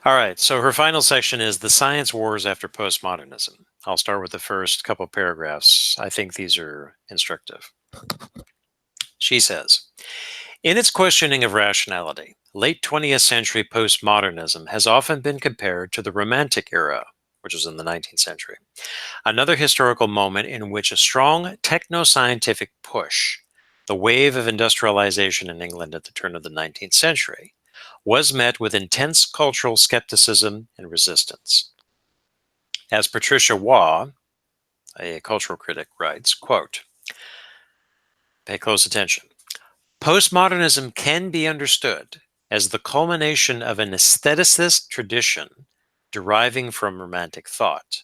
All right, so her final section is the science wars after postmodernism. I'll start with the first couple paragraphs. I think these are instructive. She says, in its questioning of rationality, late 20th century postmodernism has often been compared to the Romantic era, which was in the 19th century, another historical moment in which a strong techno-scientific push, the wave of industrialization in England at the turn of the 19th century, was met with intense cultural skepticism and resistance. As Patricia Waugh, a cultural critic, writes, quote, pay close attention, postmodernism can be understood as the culmination of an aestheticist tradition deriving from Romantic thought.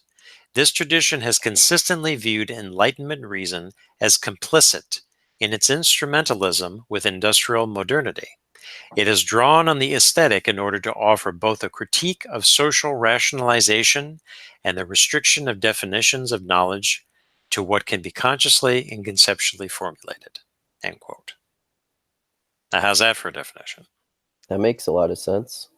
This tradition has consistently viewed Enlightenment reason as complicit in its instrumentalism with industrial modernity. It has drawn on the aesthetic in order to offer both a critique of social rationalization and the restriction of definitions of knowledge to what can be consciously and conceptually formulated. End quote. Now, how's that for a definition? That makes a lot of sense.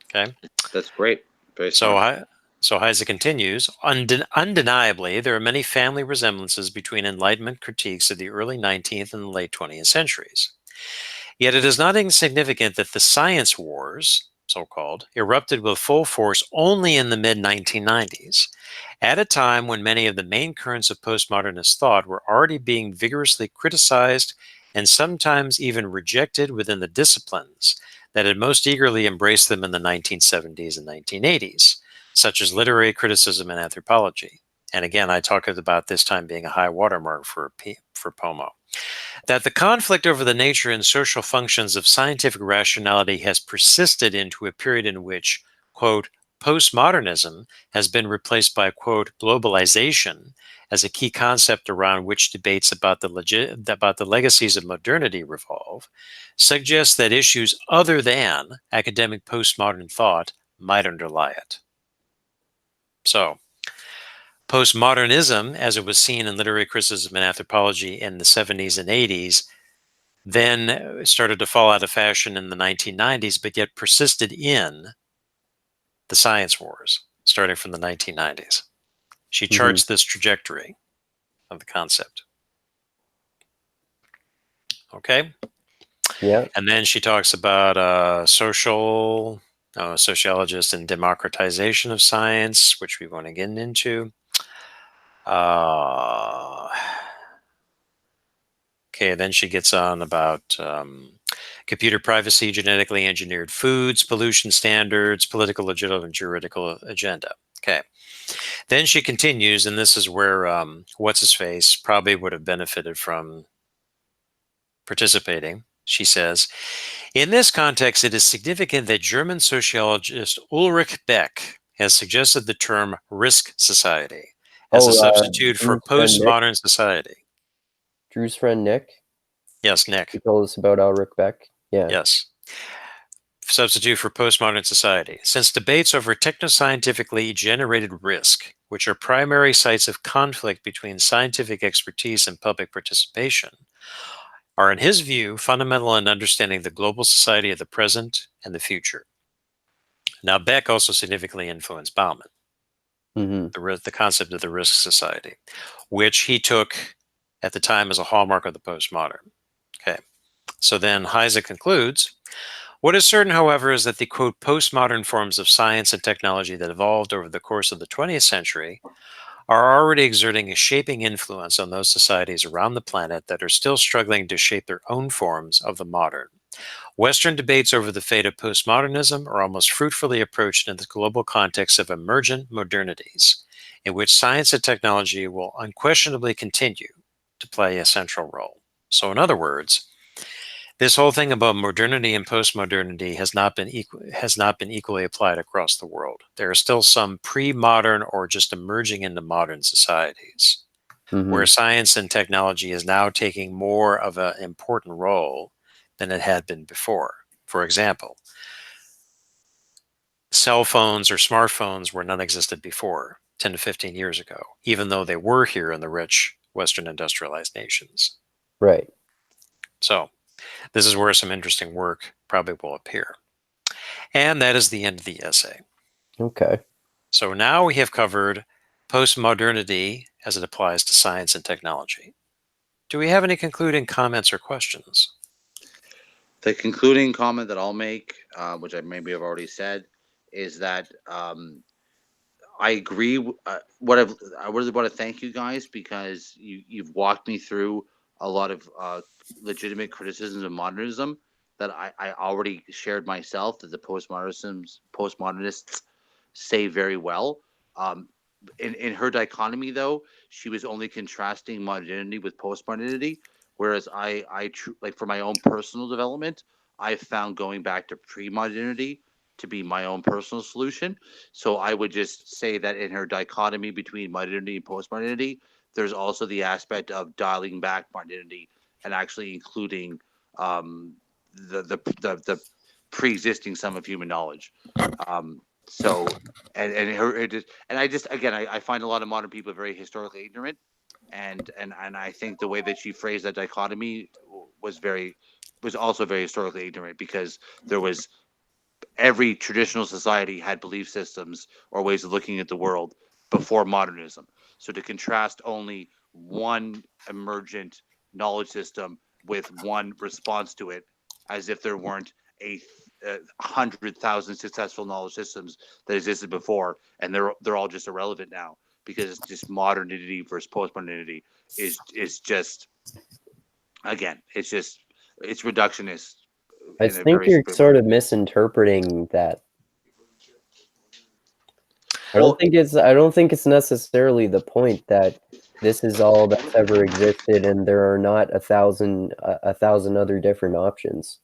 Okay. That's great. Very smart. So Heise continues, undeniably, there are many family resemblances between Enlightenment critiques of the early 19th and the late 20th centuries. Yet it is not insignificant that the science wars, so-called, erupted with full force only in the mid-1990s, at a time when many of the main currents of postmodernist thought were already being vigorously criticized and sometimes even rejected within the disciplines that had most eagerly embraced them in the 1970s and 1980s, such as literary criticism and anthropology. And again, I talked about this time being a high watermark for POMO. That the conflict over the nature and social functions of scientific rationality has persisted into a period in which, quote, postmodernism has been replaced by, quote, globalization as a key concept around which debates about the legacies of modernity revolve, suggests that issues other than academic postmodern thought might underlie it. So, postmodernism, as it was seen in literary criticism and anthropology in the 70s and 80s, then started to fall out of fashion in the 1990s, but yet persisted in the science wars starting from the 1990s. She charts this trajectory of the concept. Okay? Yeah. And then she talks about sociologist and democratization of science, which we won't get into. Okay, then she gets on about computer privacy, genetically engineered foods, pollution standards, political legitimate and juridical agenda. Okay. Then she continues, and this is where what's-his-face probably would have benefited from participating. She says, in this context, it is significant that German sociologist Ulrich Beck has suggested the term risk society as a substitute for postmodern society. Drew's friend Nick? Yes, Nick. He told us about Ulrich Beck. Yeah. Yes. Substitute for postmodern society. Since debates over technoscientifically generated risk, which are primary sites of conflict between scientific expertise and public participation, are, in his view, fundamental in understanding the global society of the present and the future. Now, Beck also significantly influenced Bauman, the concept of the risk society, which he took at the time as a hallmark of the postmodern. Okay. So then Heise concludes, what is certain, however, is that the, quote, postmodern forms of science and technology that evolved over the course of the 20th century are already exerting a shaping influence on those societies around the planet that are still struggling to shape their own forms of the modern. Western debates over the fate of postmodernism are almost fruitfully approached in the global context of emergent modernities, in which science and technology will unquestionably continue to play a central role. So, in other words, this whole thing about modernity and postmodernity has not been equally applied across the world. There are still some pre-modern or just emerging into modern societies where science and technology is now taking more of an important role than it had been before. For example, cell phones or smartphones were non-existent before 10 to 15 years ago, even though they were here in the rich Western industrialized nations. Right. So, this is where some interesting work probably will appear. And that is the end of the essay. Okay. So now we have covered postmodernity as it applies to science and technology. Do we have any concluding comments or questions? The concluding comment that I'll make, which I maybe have already said, is that I agree. I really want to thank you guys because you've walked me through a lot of legitimate criticisms of modernism that I already shared myself, that the postmodernists say very well. In her dichotomy, though, she was only contrasting modernity with postmodernity, whereas I like for my own personal development, I've found going back to pre-modernity to be my own personal solution. So I would just say that in her dichotomy between modernity and postmodernity, there's also the aspect of dialing back modernity and actually including the pre-existing sum of human knowledge. So I find a lot of modern people very historically ignorant, and I think the way that she phrased that dichotomy was also very historically ignorant, because there was every traditional society had belief systems or ways of looking at the world before modernism. So to contrast only one emergent knowledge system with one response to it, as if there weren't 100,000 successful knowledge systems that existed before, and they're all just irrelevant now because it's just modernity versus postmodernity is just, again, it's reductionist. I think you're sort of misinterpreting that. I don't think it's necessarily the point that this is all that's ever existed and there are not a thousand other different options.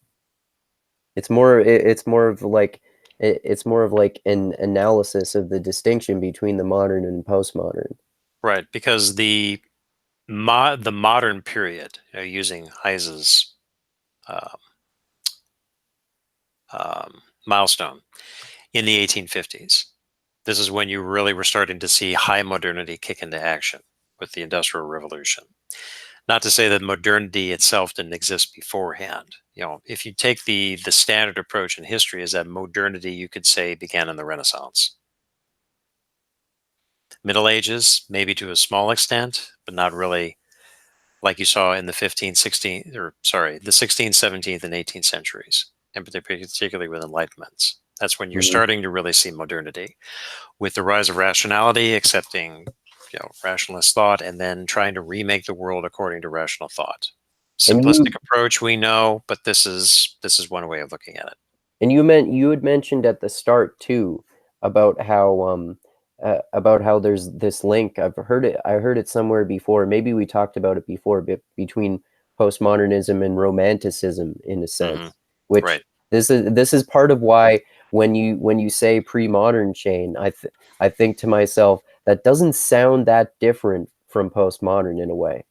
It's more of like it's more of like an analysis of the distinction between the modern and postmodern. Right, because the modern period, using Hayes's milestone in the 1850s, this is when you really were starting to see high modernity kick into action with the Industrial Revolution. Not to say that modernity itself didn't exist beforehand. If you take the standard approach in history, is that modernity, you could say, began in the Renaissance. Middle Ages, maybe to a small extent, but not really like you saw in the 15th, 16th, or sorry, the 16th, 17th, and 18th centuries, and particularly with Enlightenments. That's when you're starting to really see modernity, with the rise of rationality, accepting rationalist thought, and then trying to remake the world according to rational thought. And Simplistic approach, we know, but this is one way of looking at it. And you had mentioned at the start too about how there's this link. I heard it somewhere before. Maybe we talked about it before, but between postmodernism and romanticism in a sense, which Right. this is part of why when you say pre-modern, Shane, I think to myself, that doesn't sound that different from postmodern in a way.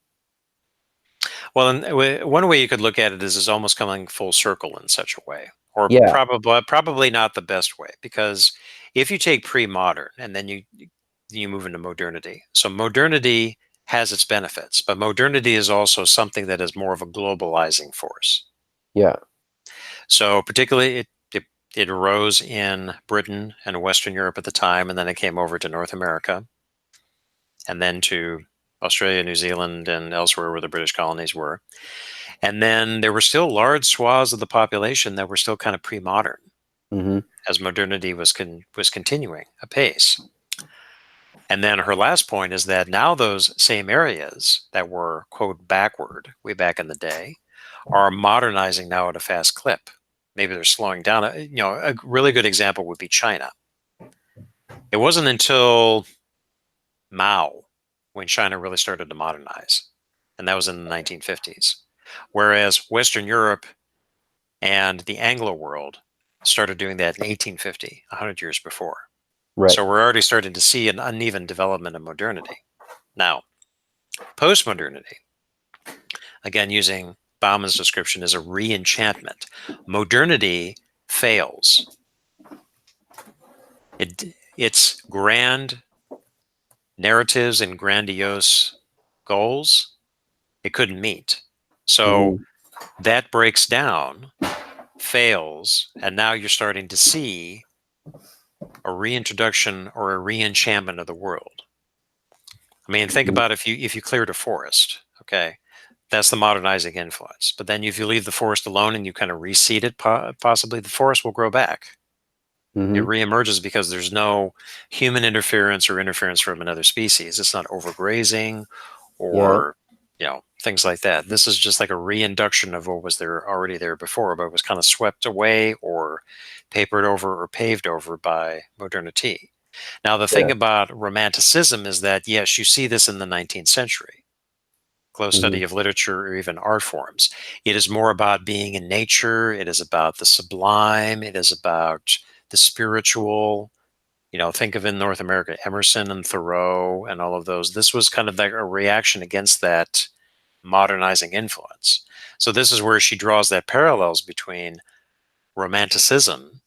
Well, and one way you could look at it is almost coming full circle in such a way, or Yeah. probably not the best way, because if you take pre-modern and then you move into modernity, so modernity has its benefits, but modernity is also something that is more of a globalizing force. Yeah. So particularly it arose in Britain and Western Europe at the time, and then it came over to North America, and then to Australia, New Zealand, and elsewhere where the British colonies were. And then there were still large swaths of the population that were still kind of pre-modern, as modernity was continuing apace. And then her last point is that now those same areas that were, quote, backward way back in the day are modernizing now at a fast clip. Maybe they're slowing down. A really good example would be China. It wasn't until Mao when China really started to modernize, and that was in the 1950s. Whereas Western Europe and the Anglo world started doing that in 1850, 100 years before. Right. So we're already starting to see an uneven development of modernity. Now, postmodernity, again, using Bauman's description, is a re-enchantment. Modernity fails. Its grand narratives and grandiose goals, it couldn't meet. So that breaks down, fails, and now you're starting to see a reintroduction or a re-enchantment of the world. I mean, think about if you cleared a forest, okay, that's the modernizing influence. But then if you leave the forest alone and you kind of reseed it, possibly the forest will grow back. It reemerges because there's no human interference or interference from another species. It's not overgrazing or things like that. This is just like a reinduction of what was there already there before, but was kind of swept away or papered over or paved over by modernity. Now, the thing about romanticism is that, yes, you see this in the 19th century. Close study of literature or even art forms. It is more about being in nature. It is about the sublime. It is about the spiritual. Think of in North America, Emerson and Thoreau and all of those. This was kind of like a reaction against that modernizing influence. So this is where she draws that parallels between romanticism,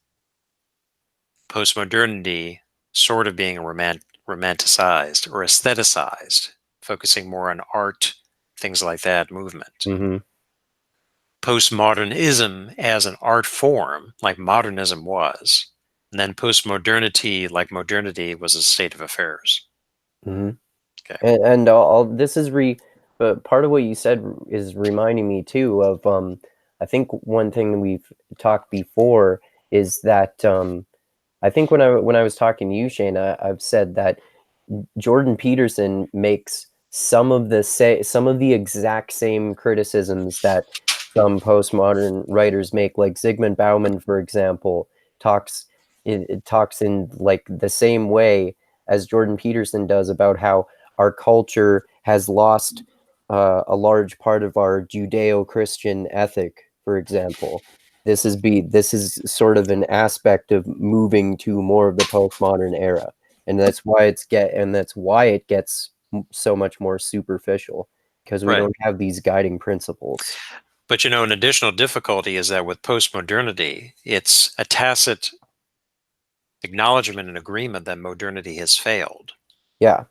postmodernity, sort of being romanticized or aestheticized, focusing more on art, things like that, movement. Postmodernism as an art form, like modernism was, and then postmodernity, like modernity, was a state of affairs. Okay. And all this is but part of what you said is reminding me too of I think one thing we've talked before is that I think when I was talking to you, Shane, I've said that Jordan Peterson makes some of the exact same criticisms that some postmodern writers make, like Zygmunt Bauman, for example, talks in like the same way as Jordan Peterson does about how our culture has lost a large part of our Judeo-Christian ethic, for example. this is sort of an aspect of moving to more of the postmodern era, and that's why it gets so much more superficial, because we Right. don't have these guiding principles. But an additional difficulty is that with postmodernity, it's a tacit acknowledgement and agreement that modernity has failed. Yeah.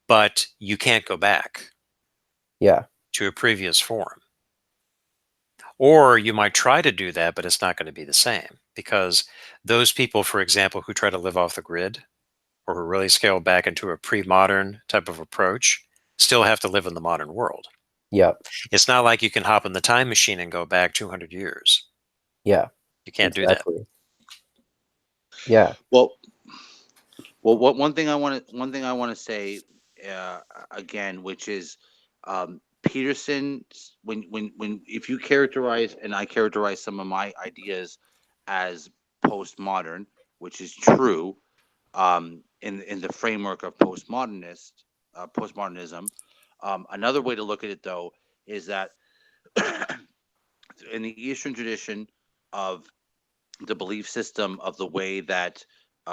But you can't go back. Yeah. To a previous form. Or you might try to do that, but it's not going to be the same, because those people, for example, who try to live off the grid or who really scale back into a pre-modern type of approach still have to live in the modern world. Yeah. It's not like you can hop in the time machine and go back 200 years. Yeah. You can't exactly. do that. Yeah. Well, one thing I want to say again, which is Peterson, when if you characterize, and I characterize some of my ideas as postmodern, which is true, in the framework of postmodernism. Another way to look at it, though, is that in the Eastern tradition of the belief system of the way that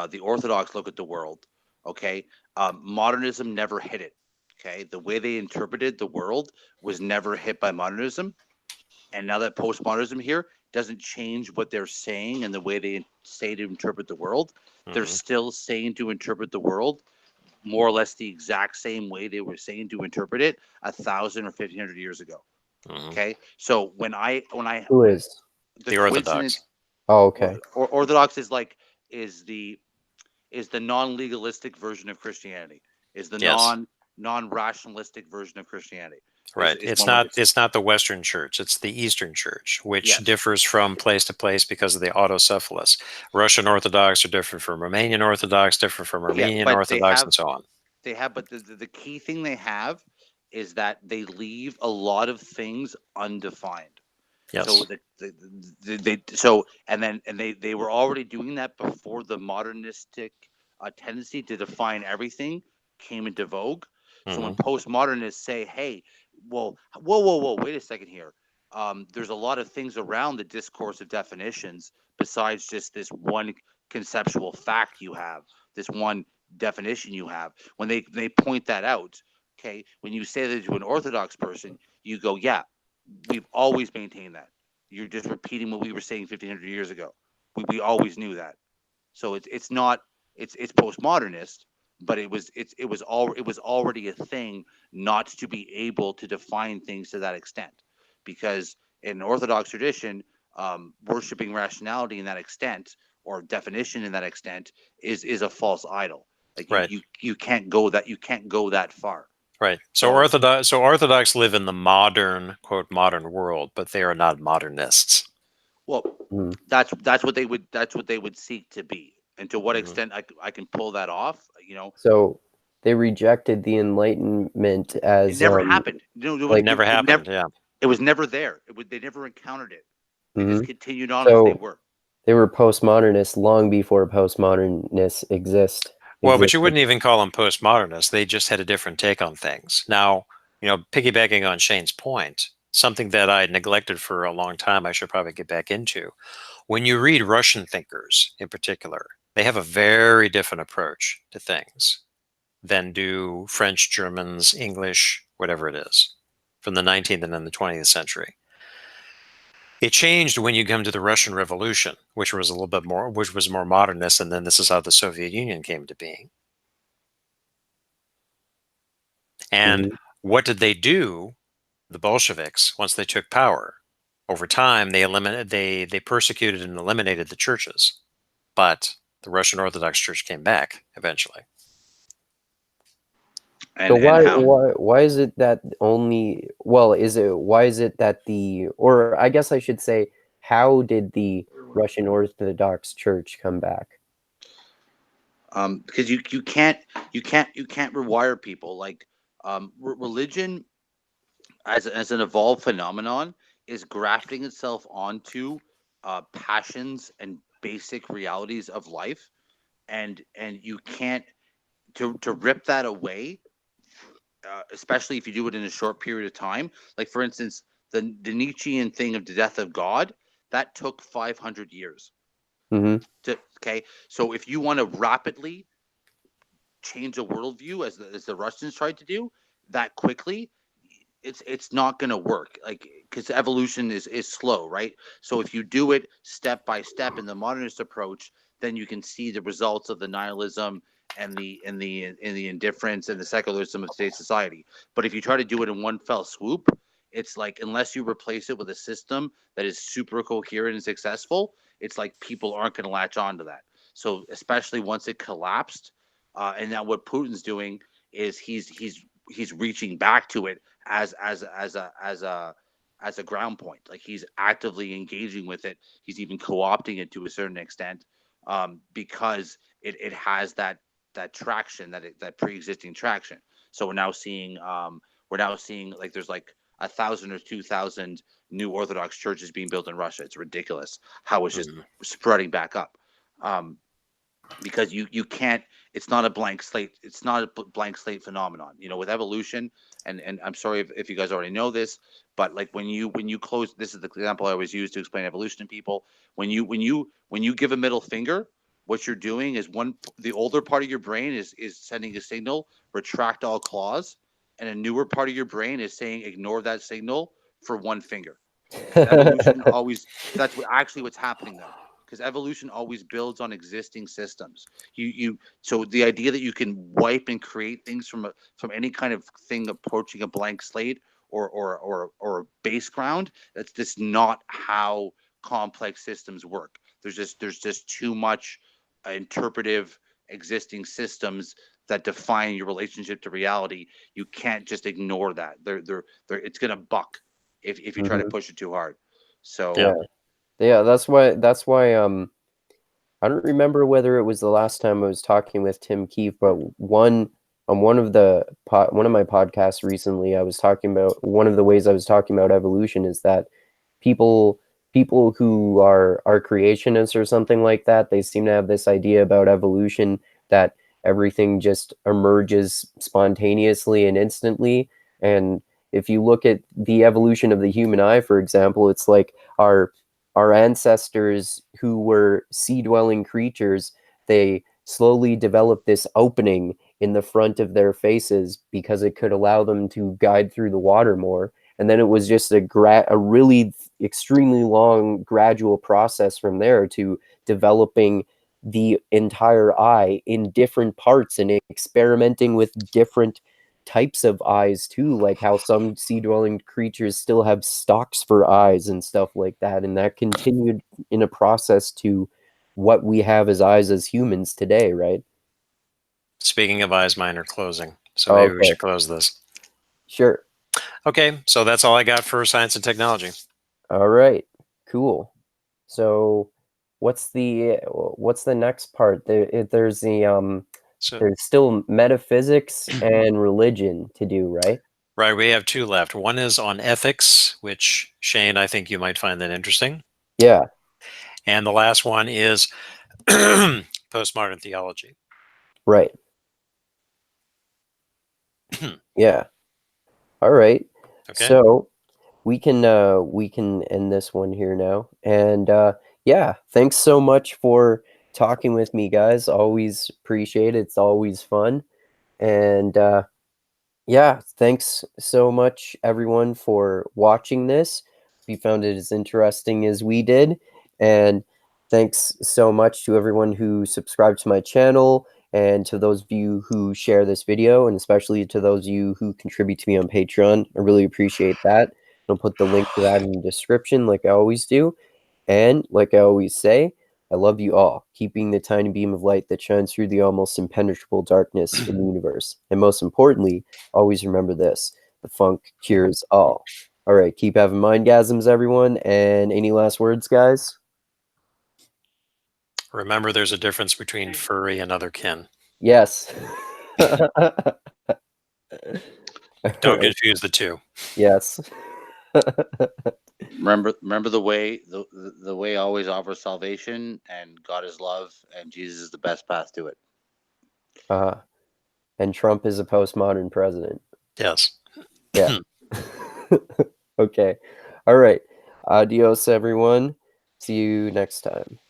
the Orthodox look at the world, okay, modernism never hit it. Okay, the way they interpreted the world was never hit by modernism, and now that postmodernism here doesn't change what they're saying and the way they say to interpret the world. They're still saying to interpret the world more or less the exact same way they were saying to interpret it 1,000 or 1,500 years ago. Okay, so when Who is the Orthodox? Oh, okay. Orthodox is the non-legalistic version of Christianity. Is the non-rationalistic version of Christianity. Right. It's not the Western Church. It's the Eastern Church, which differs from place to place because of the autocephalous. Russian Orthodox are different from Romanian Orthodox, different from Armenian Orthodox, and so on. They have, but the key thing they have is that they leave a lot of things undefined. Yes. So they were already doing that before the modernistic tendency to define everything came into vogue. So when postmodernists say, "Hey, well, whoa, wait a second here," there's a lot of things around the discourse of definitions besides just this one conceptual fact you have, this one definition you have. When they point that out, okay, when you say that to an Orthodox person, you go, "Yeah, we've always maintained that. You're just repeating what we were saying 1,500 years ago. We always knew that." So it's postmodernist, but it was already a thing not to be able to define things to that extent, because in Orthodox tradition, worshiping rationality in that extent or definition in that extent is a false idol. Like you can't go that far. Right. So Orthodox live in the modern, quote, modern world, but they are not modernists. Well, that's what they would seek to be. And to what extent I can pull that off, So they rejected the Enlightenment as it never happened. It never happened. It was never there. They never encountered it. They just continued on as they were. They were postmodernists long before postmodernists existed. Well, but you wouldn't even call them postmodernists. They just had a different take on things. Now, piggybacking on Shane's point, something that I neglected for a long time, I should probably get back into. When you read Russian thinkers in particular, they have a very different approach to things than do French, Germans, English, whatever it is, from the 19th and then the 20th century. It changed when you come to the Russian Revolution, which was more modernist, and then this is how the Soviet Union came to being. And what did they do? The Bolsheviks, once they took power, over time they persecuted and eliminated the churches, but the Russian Orthodox Church came back eventually. So why is it that or I guess I should say, how did the Russian Orthodox Church come back? Because you can't rewire people. Like religion as an evolved phenomenon is grafting itself onto passions and basic realities of life, and you can't to rip that away. Especially if you do it in a short period of time. Like, for instance, the Nietzschean thing of the death of God, that took 500 years. Mm-hmm. Okay, so if you want to rapidly change a worldview, as the Russians tried to do that quickly, it's not going to work, like, because evolution is slow, right? So if you do it step by step in the modernist approach, then you can see the results of the nihilism and the indifference and the secularism of today's society. But if you try to do it in one fell swoop, it's like, unless you replace it with a system that is super coherent and successful, it's like people aren't going to latch on to that. So especially once it collapsed, and now what Putin's doing is he's reaching back to it as a ground point. Like, he's actively engaging with it. He's even co-opting it to a certain extent, because it has that traction, that pre-existing traction. So we're now seeing like there's like 1,000 or 2,000 new Orthodox churches being built in Russia. It's ridiculous how it's just spreading back up. Because you can't, it's not a blank slate. It's not a blank slate phenomenon, with evolution. And I'm sorry if you guys already know this, but like when you close, this is the example I always use to explain evolution to people. When you give a middle finger, what you're doing is the older part of your brain is sending a signal, retract all claws, and a newer part of your brain is saying ignore that signal for one finger. Evolution always, that's what's happening there. Because evolution always builds on existing systems. So the idea that you can wipe and create things from any kind of thing approaching a blank slate or base ground, that's just not how complex systems work. There's just too much interpretive existing systems that define your relationship to reality. You can't just ignore that. It's gonna buck if you try to push it too hard. So yeah, that's why I don't remember whether it was the last time I was talking with Tim Keefe, but one of my podcasts recently, I was talking about, one of the ways I was talking about evolution is that people who are creationists or something like that, they seem to have this idea about evolution that everything just emerges spontaneously and instantly. And if you look at the evolution of the human eye, for example, it's like our ancestors who were sea-dwelling creatures, they slowly developed this opening in the front of their faces because it could allow them to guide through the water more. And then it was just a really extremely long gradual process from there to developing the entire eye in different parts and experimenting with different types of eyes too, like how some sea-dwelling creatures still have stalks for eyes and stuff like that, and that continued in a process to what we have as eyes as humans today, right? Speaking of eyes, mine are closing, so maybe we should close this. Sure. Okay, so that's all I got for science and technology. All right, cool. So what's the next part? There's still metaphysics and religion to do, right? Right, we have two left. One is on ethics, which, Shane, I think you might find that interesting. Yeah. And the last one is postmodern theology. Right. Yeah. All right. Okay. So we can end this one here now. And yeah, thanks so much for talking with me, guys. Always appreciate it. It's always fun. And yeah, thanks so much, everyone, for watching this. If you found it as interesting as we did. And thanks so much to everyone who subscribed to my channel, and to those of you who share this video, and especially to those of you who contribute to me on Patreon. I really appreciate that. I'll put the link to that in the description like I always do. And like I always say, I love you all, keeping the tiny beam of light that shines through the almost impenetrable darkness in the universe. And most importantly, always remember this: the funk cures all. All right, keep having mindgasms, everyone. And any last words, guys? Remember, there's a difference between furry and other kin. Yes. Don't confuse the two. Yes. remember the way always offers salvation, and God is love, and Jesus is the best path to it. And Trump is a postmodern president. Yes. Yeah. Okay. All right. Adios, everyone. See you next time.